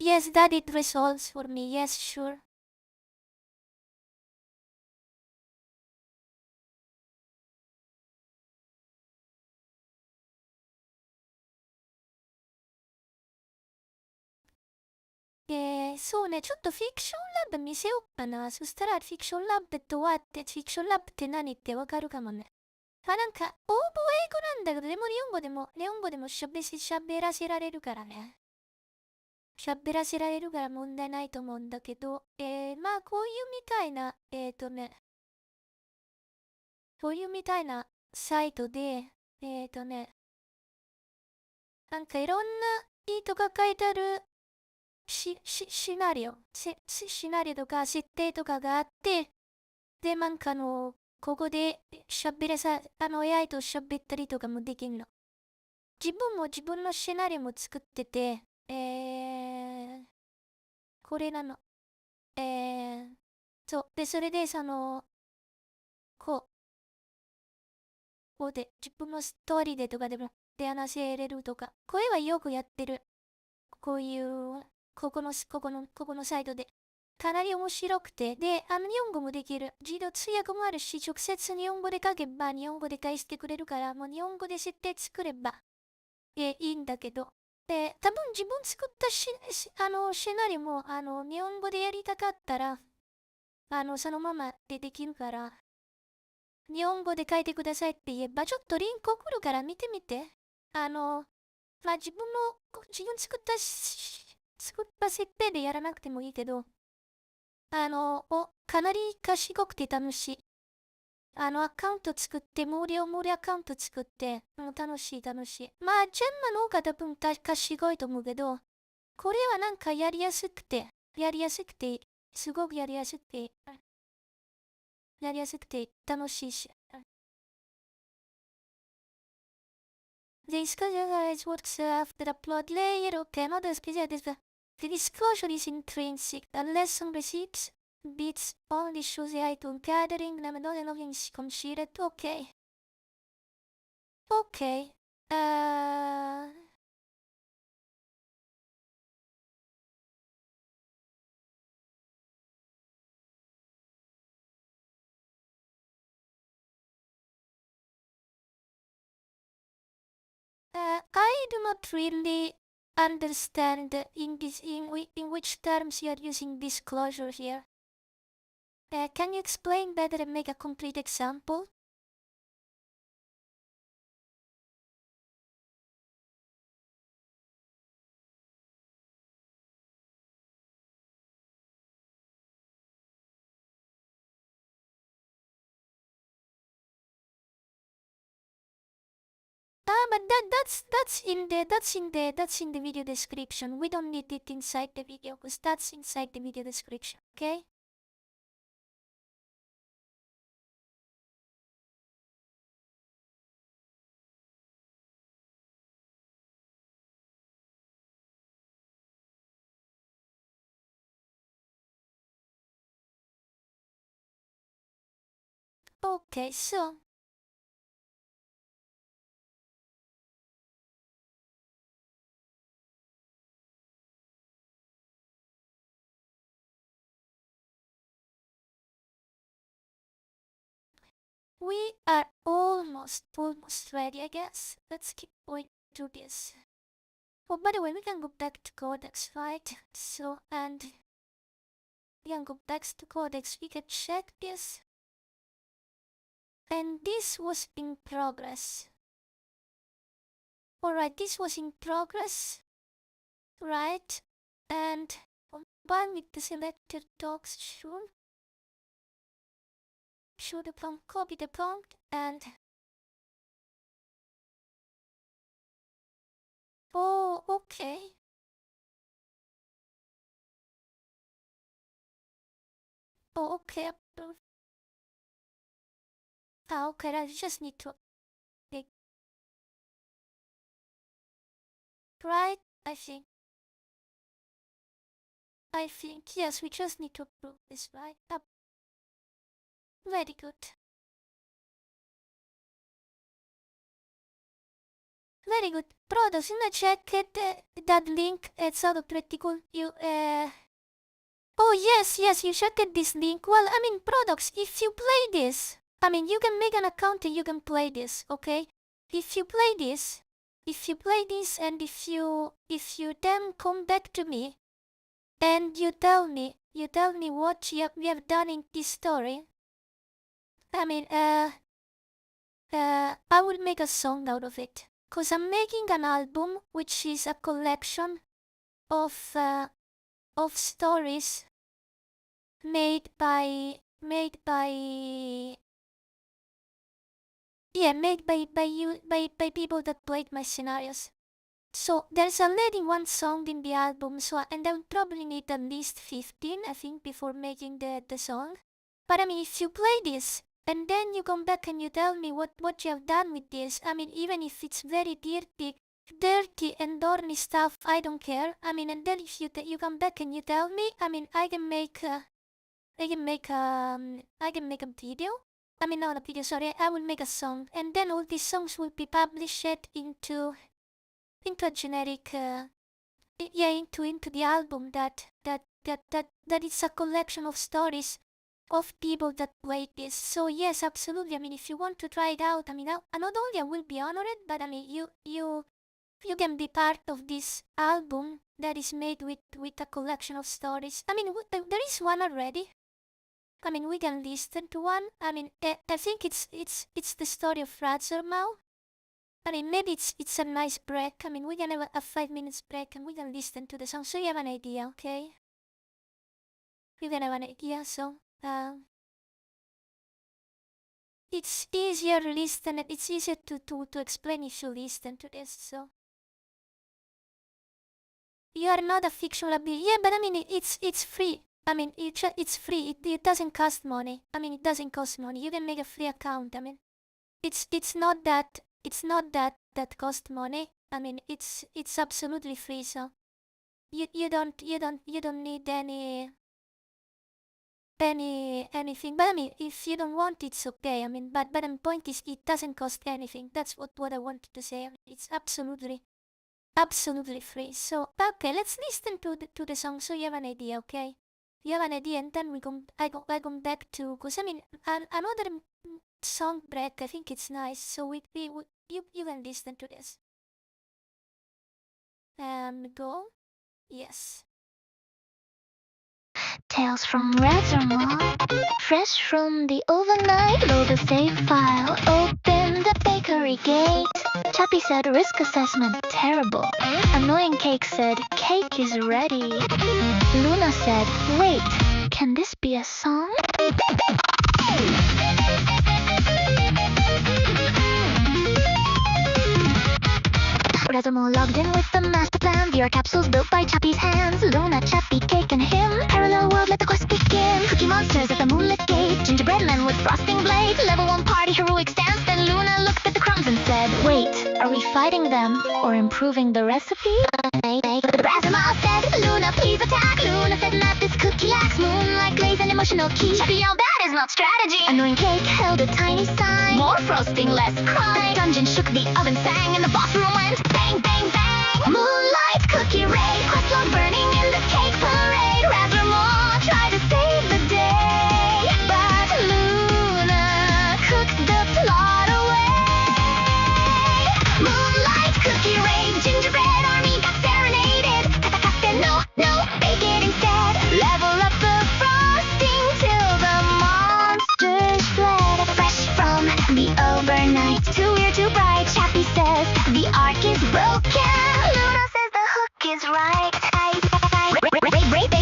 Yes, that it resolves for me. Yes, sure.そうね、ちょっとフィクションラブ見せようかな。そしたらフィクションラブとはって、フィクションラブって何ってわかるかもね。なんか、応募英語なんだけど、でも日本語でも喋らせられるからね。喋らせられるから問題ないと思うんだけど、まあ、こういうみたいな、こういうみたいなサイトで、なんかいろんな意図が書いてあるシナリオとか設定とかがあって、で、なんかここで喋れさ、AI と喋ったりとかもできんの。自分も自分のシナリオも作ってて、これなの。そう。で、それで、こうで、自分のストーリーでとかでも、で話せれるとか、声はよくやってる。こういう、ここのサイトで。かなり面白くて、で、日本語もできる。自動通訳もあるし、直接日本語で書けば日本語で返してくれるから、もう日本語で設定作れば、いいんだけど。で、多分自分作ったシナリオも、日本語でやりたかったら、そのままでできるから、日本語で書いてくださいって言えば、ちょっとリンク送るから見てみて。まあ、自分作った設定でやらなくてもいいけど、かなり賢くて楽しい。アカウント作って、無料アカウント作って、楽しい。まあ、ジェンマの方が多分賢いと思うけど、これはなんかやりやすくて、すごくやりやすくて楽しいし。The disclosure is works after the upload layer. Okay, not the the disclosure is intrinsic. Unless some receipts bits only shows the item gathering. Nothing is considered. Okay. Okay. I do not really understand in which terms you are using disclosure here. Can you explain better and make a complete example? But that's in the video description. We don't need it inside the video because that's inside the video description, okay? Okay, so we are almost ready, I guess. Let's keep going through this. Oh, by the way, we can go back to codex, right? So, and we can go back to codex. We can check this. And this was in progress. Alright, this was in progress, right? And combine with the selected docs show the prompt, copy the prompt, and oh, okay. Oh, okay. Okay, I just need to like, right? I think yes, we just need to approve this, right? Very good. Very good. Bro, doesn't check it, that link? It's all pretty cool. Oh yes, you should get this link. Well, I mean, products, if you play this, I mean, you can make an account and you can play this, okay? If you play this, and if you then come back to me, and you tell me what you have done in this story, I mean, I will make a song out of it. Cause I'm making an album, which is a collection of stories made by people that played my scenarios. So there's already one song in the album, so and I would probably need at least 15, I think, before making the song. But I mean, if you play this and then you come back and you tell me what you have done with this, I mean, even if it's very dirty and dorny stuff, I don't care. I mean, and then if you come back and you tell me, I mean, I can make a video. I mean, not a video, sorry. I will make a song, and then all these songs will be published into a generic, into the album that is a collection of stories of people that played this. So yes, absolutely. I mean, if you want to try it out, I mean, not only I will be honored, but I mean, you can be part of this album that is made with a collection of stories. I mean, there is one already. I mean, we can listen to one. I mean, I think it's the story of Razormouth. I mean, maybe it's a nice break. I mean, we can have a 5 minutes break and we can listen to the song. So you have an idea, okay? You can have an idea. So, it's easier to listen. It's easier to explain if you listen to this. So you are not a FictionLab. Yeah, but I mean it's free. I mean it's free. It doesn't cost money. I mean it doesn't cost money. You can make a free account. I mean it's not that cost money. I mean it's absolutely free. So you don't need anything. But I mean if you don't want, it's okay. I mean but the point is it doesn't cost anything. That's what I wanted to say. It's absolutely free. So okay, let's listen to the song so you have an idea. Okay, you have an idea, and then I go back to, cause I mean another song break. I think it's nice. So you can listen to this. Go. Yes. Tales from Razormon, fresh from the overnight. Load the save file, open the bakery gate. Chappie said risk assessment terrible. Annoying Cake said cake is ready. Luna said, wait, can this be a song? Razormon logged in with the master plan. VR capsules built by Chappie's hands. Luna, Chappie, Cake, and him. Parallel world, let the quest begin. Cookie monsters at the moonlit gate. Gingerbread men with frosting blades. Level 1 party heroic stance. Then Luna looked at the crumbs and said, wait, are we fighting them or improving the recipe? Razormon said, Luna, please attack. Luna said, not this cookie lacks moonlight glaze and emotional key. Chappie yelled, that is not strategy. Annoying Cake held a tiny sign. More frosting, less crime. Dungeon shook, the oven sang, and the boss room went bang, bang, bang. Moonlight cookie raid, quest log burning in the cake parade. Razormon tried to save the day, but Luna cooked the plot away. Moonlight cookie raid, gingerbread army got serenaded. Kata no, bake it instead. Level up the frosting till the monsters fled. Fresh from the overnight, too weird, too bright. Chappie says the arc is broken. Luna says the hook is right.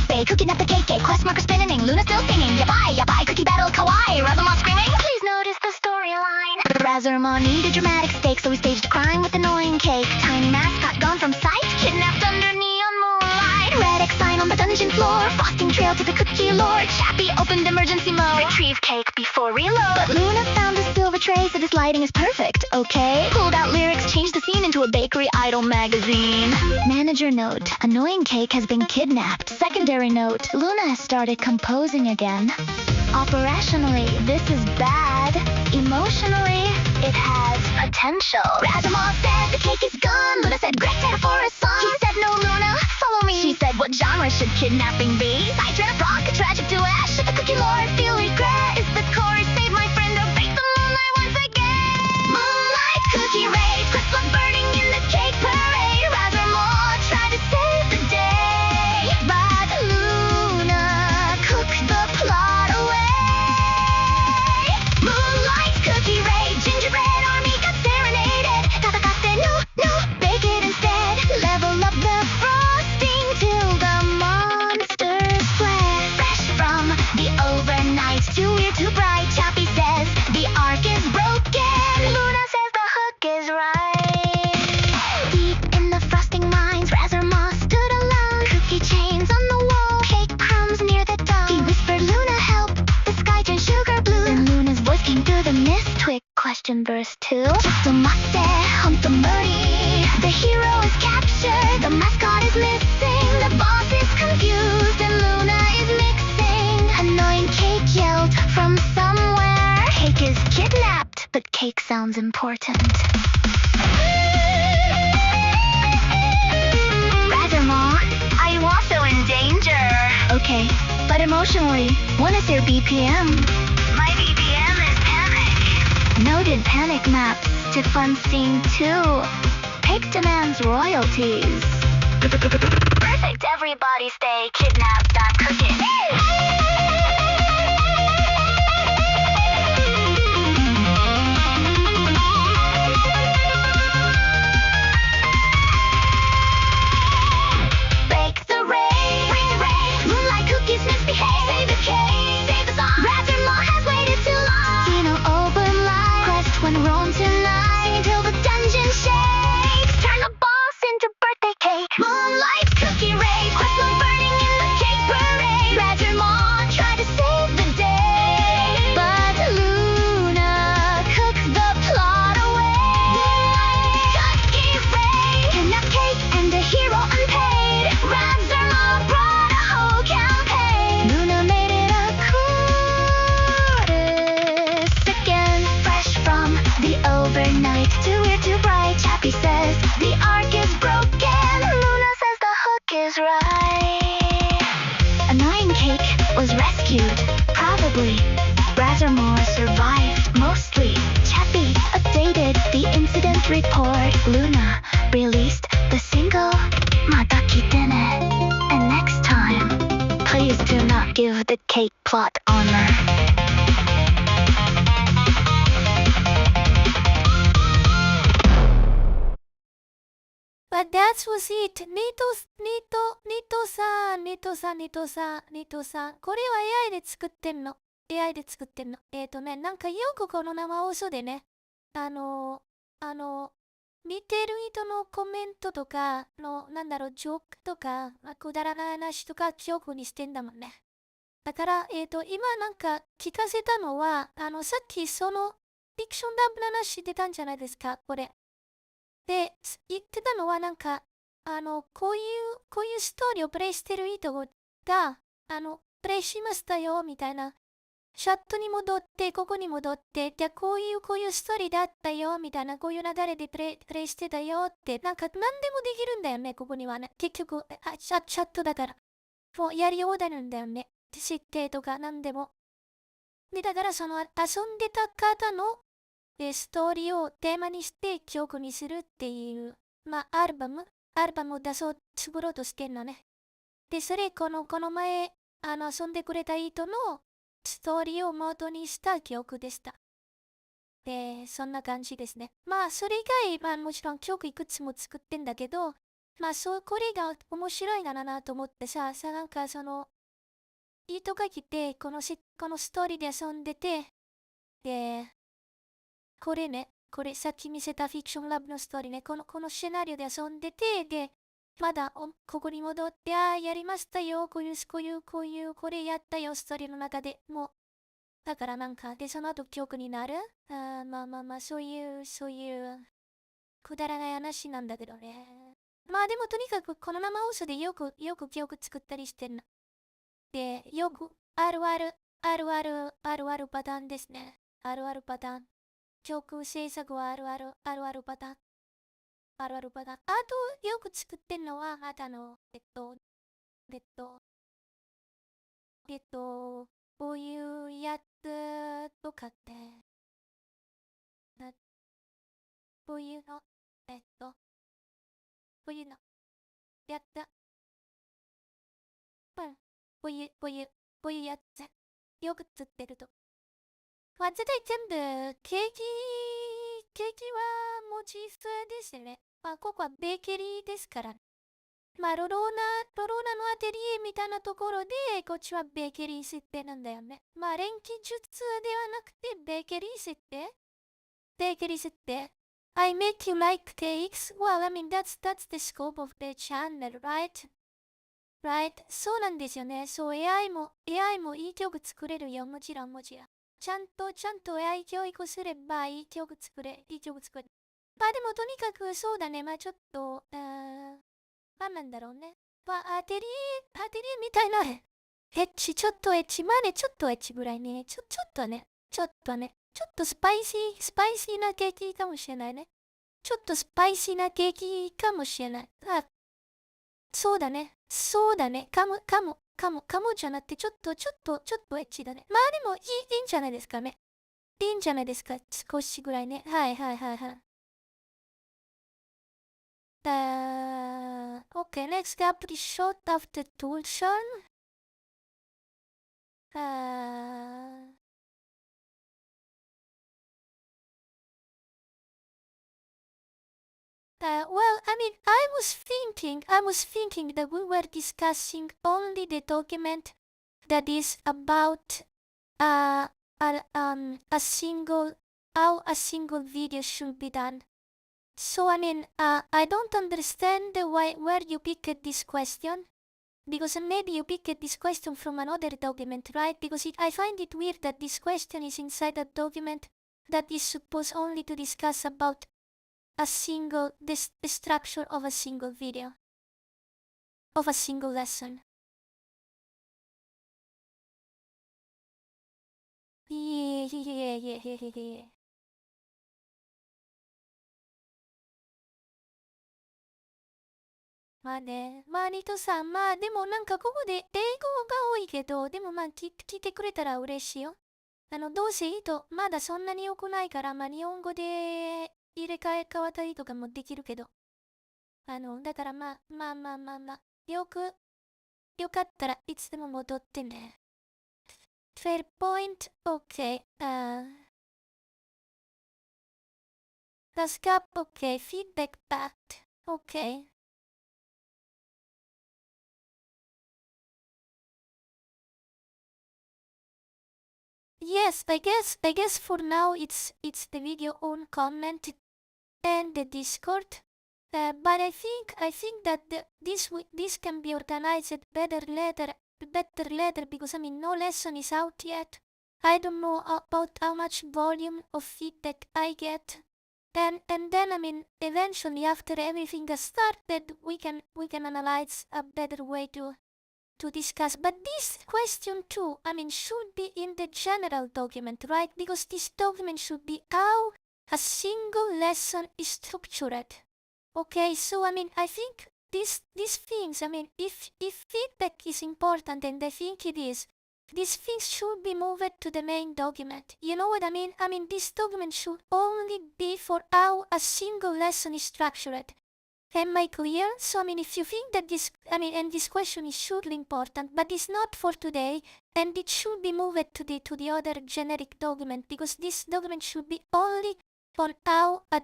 Bake, cooking up the cake, quest marker spinning. Luna still singing, yabai, cookie battle kawaii. Razormon screaming, please notice the storyline. Razormon needed dramatic stakes, so he staged a crime with annoying Cake. Tiny mascot gone from sight, kidnapped under neon moonlight. Red X sign on the dungeon floor, frosting trail to the cookie lord. Chappie opened emergency mode, retrieve Cake before reload. But Luna found a silver tray, so this lighting is perfect, okay? Pulled out lyrics, changed the scene into a bakery idol magazine. Manager note, annoying Cake has been kidnapped. Secondary note, Luna has started composing again. Operationally, this is bad. Emotionally, it has potential. Razormon said the cake is gone. Luna said great time for a song. He said no, Luna, follow me. She said what genre should kidnapping be? Side trap, rock, a tragic duet. Should the cookie lord feel regret? Is the chorus save my friend or break the moonlight once again? Moonlight cookie raid, quest log burning in the cake parade. Razormon tried to save the day, but Luna cooked the plot away. Moonlight cookie raid, gingerbread army got serenaded. Kata no, bake it instead. Level up the frosting till the monsters fled. Fresh from the overnight, too weird, too bright. Chappie says the arc is broken. Luna says the hook is right. Deep in the frosting mines, Razormon stood alone. Cookie chains on the wall, cake crumbs near the dome. He whispered, Luna, help! The sky turned sugar blue. Then Luna's voice came through the mist. Twig question verse 2. Tomate, Huntomori. The hero is captured. The mascot is missing. The boss is confused and Luna is mixing. Annoying Cake yelled from somewhere. Cake is kidnapped, but Cake sounds important. Razormon, are you also in danger? Okay, but emotionally, what is your BPM? My BPM is panic. Noted panic maps to fun scene 2. Cake demands royalties. Perfect, everybody stay kidnapped, not cooking. Break the raid, moonlight cookies misbehave. Save the cake, save the song. Razormon has waited too long. Kino open that was it. ニトさん。これは AI で作ってんの。なんかよくこの生放送でね、見てる人のコメントとかジョークとか、くだらない話とか記憶にしてんだもんね。だから、今なんか聞かせたのは、さっきそのフィクションラブの話出たんじゃないですか、これ。で、言ってたのはなんか、こういうストーリーをプレイしてる人が、プレイしましたよ、みたいな。チャットに戻って、ここに戻って、じゃあこういうストーリーだったよ、みたいな、こういう流れでプレイしてたよって、なんか何でもできるんだよね、ここにはね。結局、チャットだから。もうやりようだるんだよね。設定とか何でも。で、だからその遊んでた方のストーリーをテーマにして曲にするっていう、アルバムを作ろうとしてんのね。で、それ、この前、遊んでくれた人のストーリーを元にした曲でした。で、そんな感じですね。まあ、それ以外、もちろん曲いくつも作ってんだけど、これが面白いなと思ってなんか人が来て、このストーリーで遊んでて、で、これさっき見せたフィクションラブのストーリーね、このシナリオで遊んでて、で、まだここに戻って、やりましたよ、これやったよ、ストーリーの中でもう、だからなんか、で、その後記憶になるそういう、くだらない話なんだけどね。まあでもとにかくこの生放送でよく記憶作ったりしてんの。で、よくあるあるパターンですね。あるあるパターン。曲制作はあるあるパターン。あるあるパターン。あと、よく作ってんのは、あとえっと、こういうやつとかって、なこういうの、こういうの、やった、うん、こういうやつ、よく釣ってると。絶対全部、ケーキは文字数ですね。ここはベーカリーですから。ロローナのアテリエみたいなところで、こっちはベーカリー設定なんだよね。錬金術ではなくて、ベーカリー設定。ベーカリー設定。I make you like cakes? Well, I mean, that's the scope of the channel, right? Right? そうなんですよね。そう、AIもいい曲作れるよ。もちろん。ちゃんと AI 教育すればいい曲作れ。でもとにかくそうだね。ちょっと、なんだろうね。アテリエみたいな、ちょっとエッチ、ちょっとエッチぐらいね。ちょっとね。ちょっとスパイシーなケーキかもしれないね。ちょっとスパイシーなケーキかもしれない。そうだね。かもじゃなくて、ちょっとエッチだね。でもいいんじゃないですかね。いいんじゃないですか。少しぐらいね。はい。Okay, next up the shot of the Tulsan. Uh, well, I mean, I was thinking that we were discussing only the document that is about uh, a single, how a single video should be done. So I mean, I don't understand where you picked this question. Because maybe you picked this question from another document, right? Because I find it weird that this question is inside a document that is supposed only to discuss about the structure of a single video, of a single lesson. Yeah. ね。リトさん、でもなんかここで英語が多いけど、でも聞いてくれたら嬉しいよ。どうせいいと、まだそんなに良くないから、日本語で変わったりとかもできるけど。だからよかったらいつでも戻ってね。Fair point, okay. Das gab okay, Feedback back. Okay. Yes, I guess for now it's the video on comment and the Discord. But I think that this can be organized better later because I mean no lesson is out yet. I don't know about how much volume of feedback I get. And then I mean eventually after everything has started we can analyze a better way to discuss. But this question too, I mean, should be in the general document, right? Because this document should be how a single lesson is structured. Okay, so I mean, I think these things, I mean, if feedback is important, and I think it is, these things should be moved to the main document. You know what I mean? I mean, this document should only be for how a single lesson is structured. Am I clear? So I mean, if you think that and this question is surely important, but it's not for today, and it should be moved to the other generic document because this document should be only on how a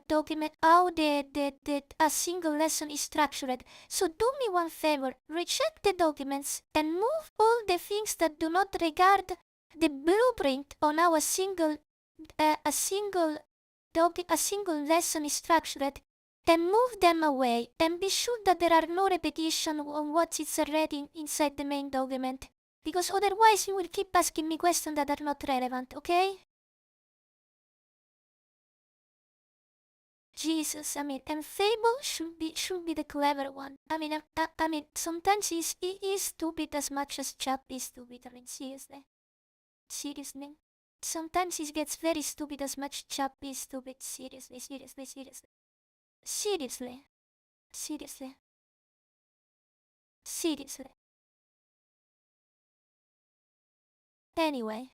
single lesson is structured. So do me one favor, reject the documents and move all the things that do not regard the blueprint on how a single lesson is structured, and move them away, and be sure that there are no repetition on what is already inside the main document, because otherwise you will keep asking me questions that are not relevant, okay? Jesus, I mean, and Fable should be the clever one. I mean, sometimes he is stupid as much as Chap is stupid. I mean, seriously. Sometimes he gets very stupid as much Chap is stupid. Seriously. Seriously. Anyway.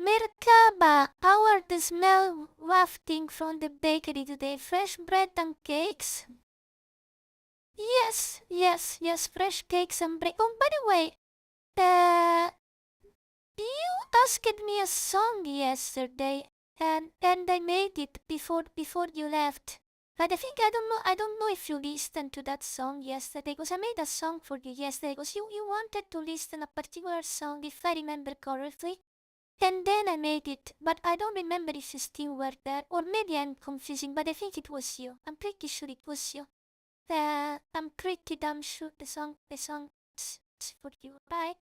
Merkaba, how are the smell wafting from the bakery today? Fresh bread and cakes? Yes, fresh cakes and bread. Oh, by the way, uh, you asked me a song yesterday, and I made it before you left. But I don't know if you listened to that song yesterday, because I made a song for you yesterday, because you wanted to listen a particular song, if I remember correctly. And then I made it, but I don't remember if you still were there, or maybe I'm confusing, but I think it was you. I'm pretty sure it was you. I'm pretty damn sure the song's for you, right?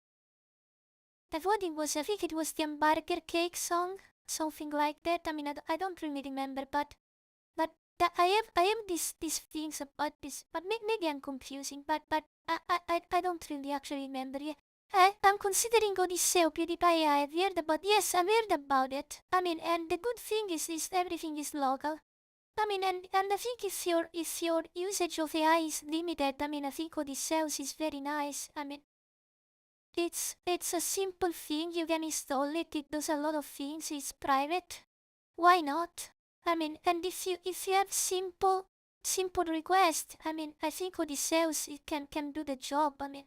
I thought I think it was the hamburger cake song, something like that. I mean, I don't really remember, but I have these things about this, but maybe I'm confusing, but I don't really actually remember. Yeah. I'm considering Odisseo PewDiePie. I've heard about. Yes, I've heard about it. I mean, and the good thing is everything is local. I mean, and I think if your usage of AI is limited, I mean, I think Odysseus is very nice. I mean, it's a simple thing. You can install it. It does a lot of things. It's private. Why not? I mean, and if you have simple request, I mean, I think Odysseus it can do the job. I mean,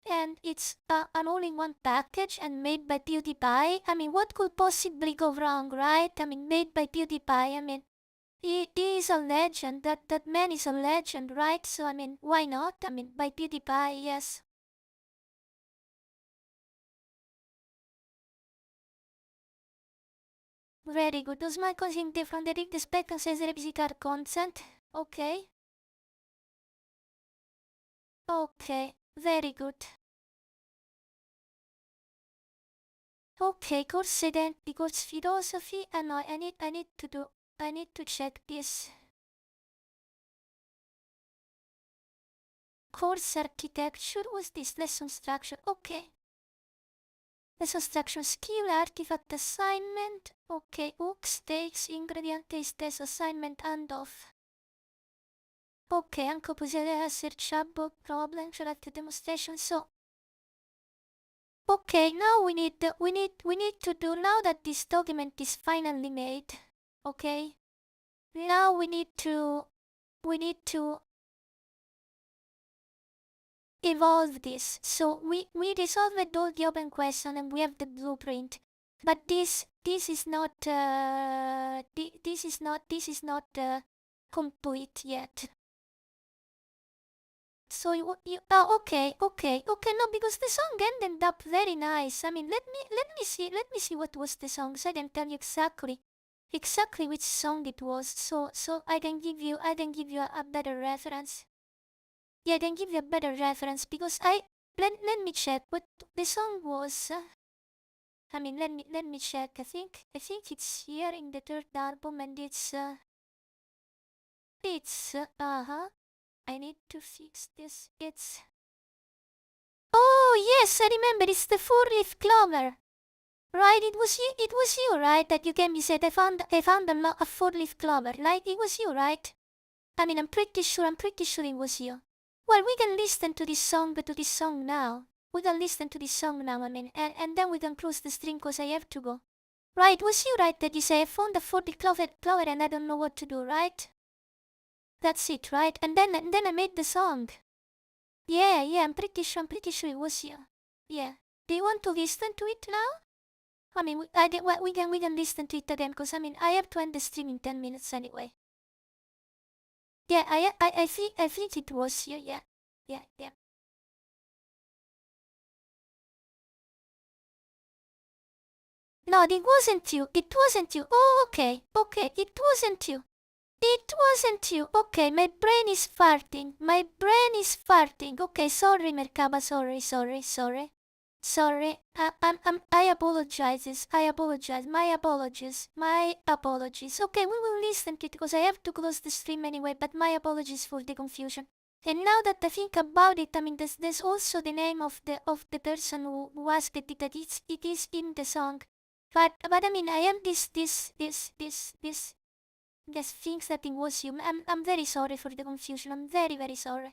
and it's an all-in-one package and made by PewDiePie. I mean, what could possibly go wrong, right? I mean, made by PewDiePie. I mean, he is a legend. That man is a legend, right? So I mean, why not? I mean, by PewDiePie, yes. Very good. Does my cousin different the spec and says replicar consent? Okay. Okay. Very good. Okay, course identity, course philosophy, and I need to check this. Course architecture, was this lesson structure? Okay. Lesson structure, skill, artifact assignment, Okay, Ux takes ingredientes test assignment and off. Okay, anche possiede searchable problem select demonstration. So okay, now we need to do now that this document is finally made. Okay, now we need to evolve this. So we resolved all the open question and we have the blueprint. But this is not complete yet. So okay, no, because the song ended up very nice. I mean, let me see what was the song, so I can tell you exactly which song it was, so I can give you a better reference. Yeah, I can give you a better reference because let me check what the song was. I mean, let me check. I think it's here in the third album, and it's I need to fix this. It's oh yes, I remember. It's the four-leaf clover. Right, it was you, right? That you came, you said I found a four-leaf clover. Like it was you, right? I mean, I'm pretty sure it was you. Well, we can listen to this song now. We can listen to this song now, I mean, and then we can close the stream cause I have to go. Right, was you right that you say I found a four-leaf clover and I don't know what to do, right? That's it, right? And then I made the song. Yeah, I'm pretty sure it was you. Yeah. Do you want to listen to it now? I mean, we can listen to it again, cause I mean, I have to end the stream in 10 minutes anyway. Yeah, I think it was you, yeah. No, it wasn't you. Oh, okay, it wasn't you. Okay, my brain is farting. Okay, sorry, Merkaba, sorry. Sorry, I apologize. My apologies. Okay, we will listen to it because I have to close the stream anyway, but my apologies for the confusion. And now that I think about it, I mean, there's also the name of the person who asked it, that it is in the song. But I mean, I am this thinks that it was you. I'm very sorry for the confusion. I'm very, very sorry.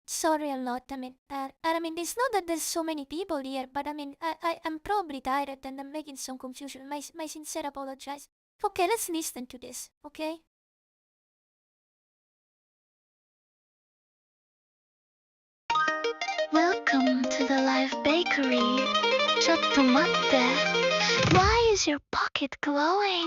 Sorry a lot. I mean, it's not that there's so many people here, but I mean, I'm probably tired and I'm making some confusion. My sincere apologies. Okay, let's listen to this, okay? Welcome to the live bakery. ちょっと待って。Why is your pocket glowing?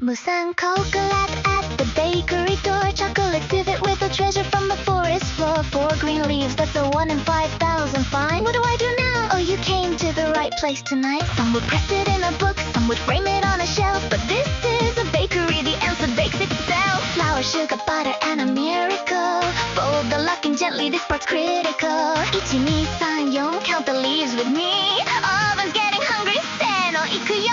Musan coconut at the bakery door. Chocolate divot with a treasure from the forest floor. 4 green leaves, that's a 1 in 5,000 fine. What do I do now? Oh, you came to the right place tonight. Some would press it in a book, some would frame it on a shelf. But this is a bakery, the answer bakes itself. Flour, sugar, butter, and a miracle. Fold the luck and gently, this part's critical. 1, 2, 3, 4, count the leaves with me. Oven's getting hungry, せーの、いくよ。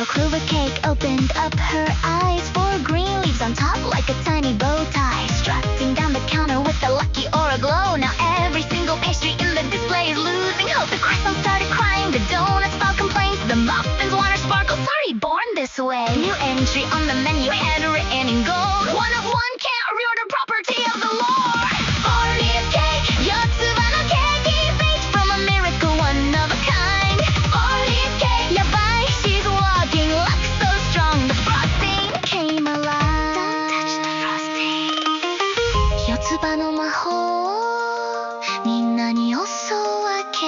Clover cake opened up her eyes. 4 green leaves on top like a tiny bow tie. Strutting down the counter with a lucky aura glow. Now every single pastry in the display is losing hope. The croissants started crying, the donuts filed complaints. The muffins water sparkle, sorry, born this way. New entry on the menu, handwritten in gold. 1 of 1 can't reorder, property of the Lord. 4-leaf cake, 4つ葉のケーキ, baked from a miracle, one of a kind. 4-leaf cake, やばい, she's walking, luck so strong, the frosting came alive. Don't touch the frosting. 4つ葉の魔法、みんなにお裾分け。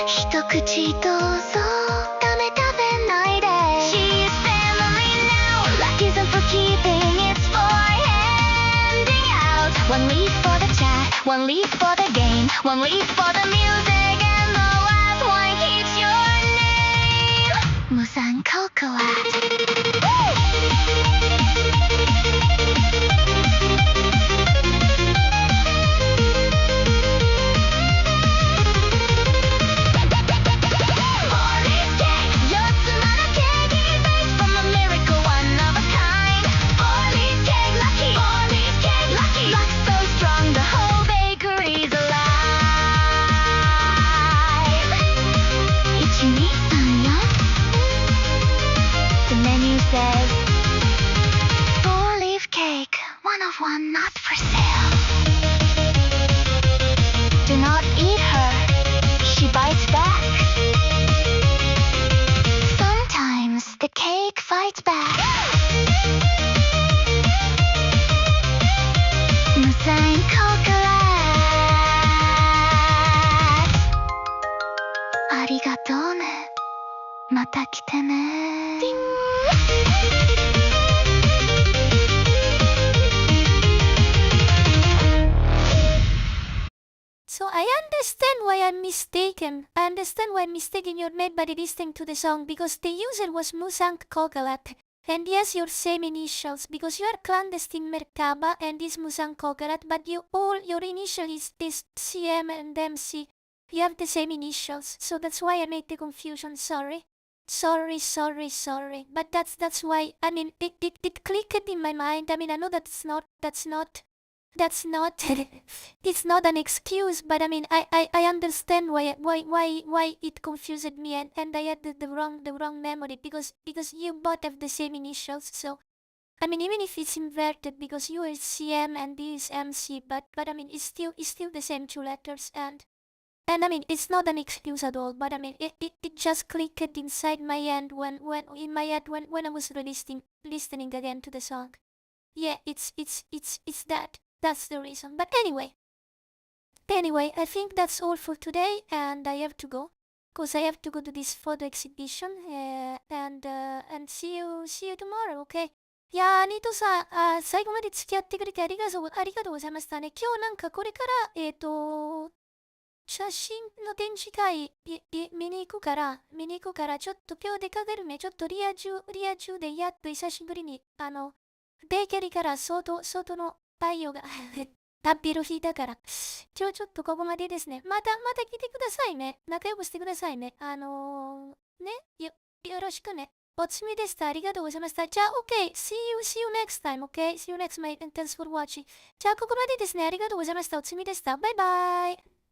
一口どうぞ、ダメ食べないで。One leaf for the game, one leaf for the music, and the last one keeps your name. 무상 coconut. Says, four-leaf cake, one of one, not for sale. Do not eat her, she bites back. Sometimes the cake fights back. 무사인 coconut. 아리가또네. また来てね. So I understand why I'm mistaken. I understand why I'm mistaken your name by listening to the song because the user was Musang Kogalat. And yes, your same initials because you are clandestine Merkaba and is Musang Kogalat, but your initial is this CM and MC. You have the same initials, so that's why I made the confusion. Sorry. But that's why, I mean, it clicked in my mind. I mean, I know that's not it's not an excuse, but I mean, I understand why it confused me and I had the wrong memory because you both have the same initials. So I mean, even if it's inverted because you is CM and this is MC, but I mean, it's still the same two letters and I mean, it's not an excuse at all, but I mean, it just clicked inside my head when I was listening again to the song. Yeah, it's that. That's the reason. But anyway, I think that's all for today, and I have to go, cause I have to go to this photo exhibition, and see you tomorrow, okay? いやー、ニートさん、最後まで付き合ってくれてありがとうございましたね。今日なんかこれから、写真の展示会見に行くから、ちょっと今日出かけるね。ちょっとリア充でやっと久しぶりに、ベーカリーから外の太陽が食べる日だから。ちょっとここまでですね。また来てくださいね。仲良くしてくださいね。よろしくね。おつみでした。ありがとうございました。じゃあ、OK. See you next time, OK? See you next, mate. And thanks for watching. じゃあ、ここまでですね。ありがとうございました。おつみでした。バイバイ。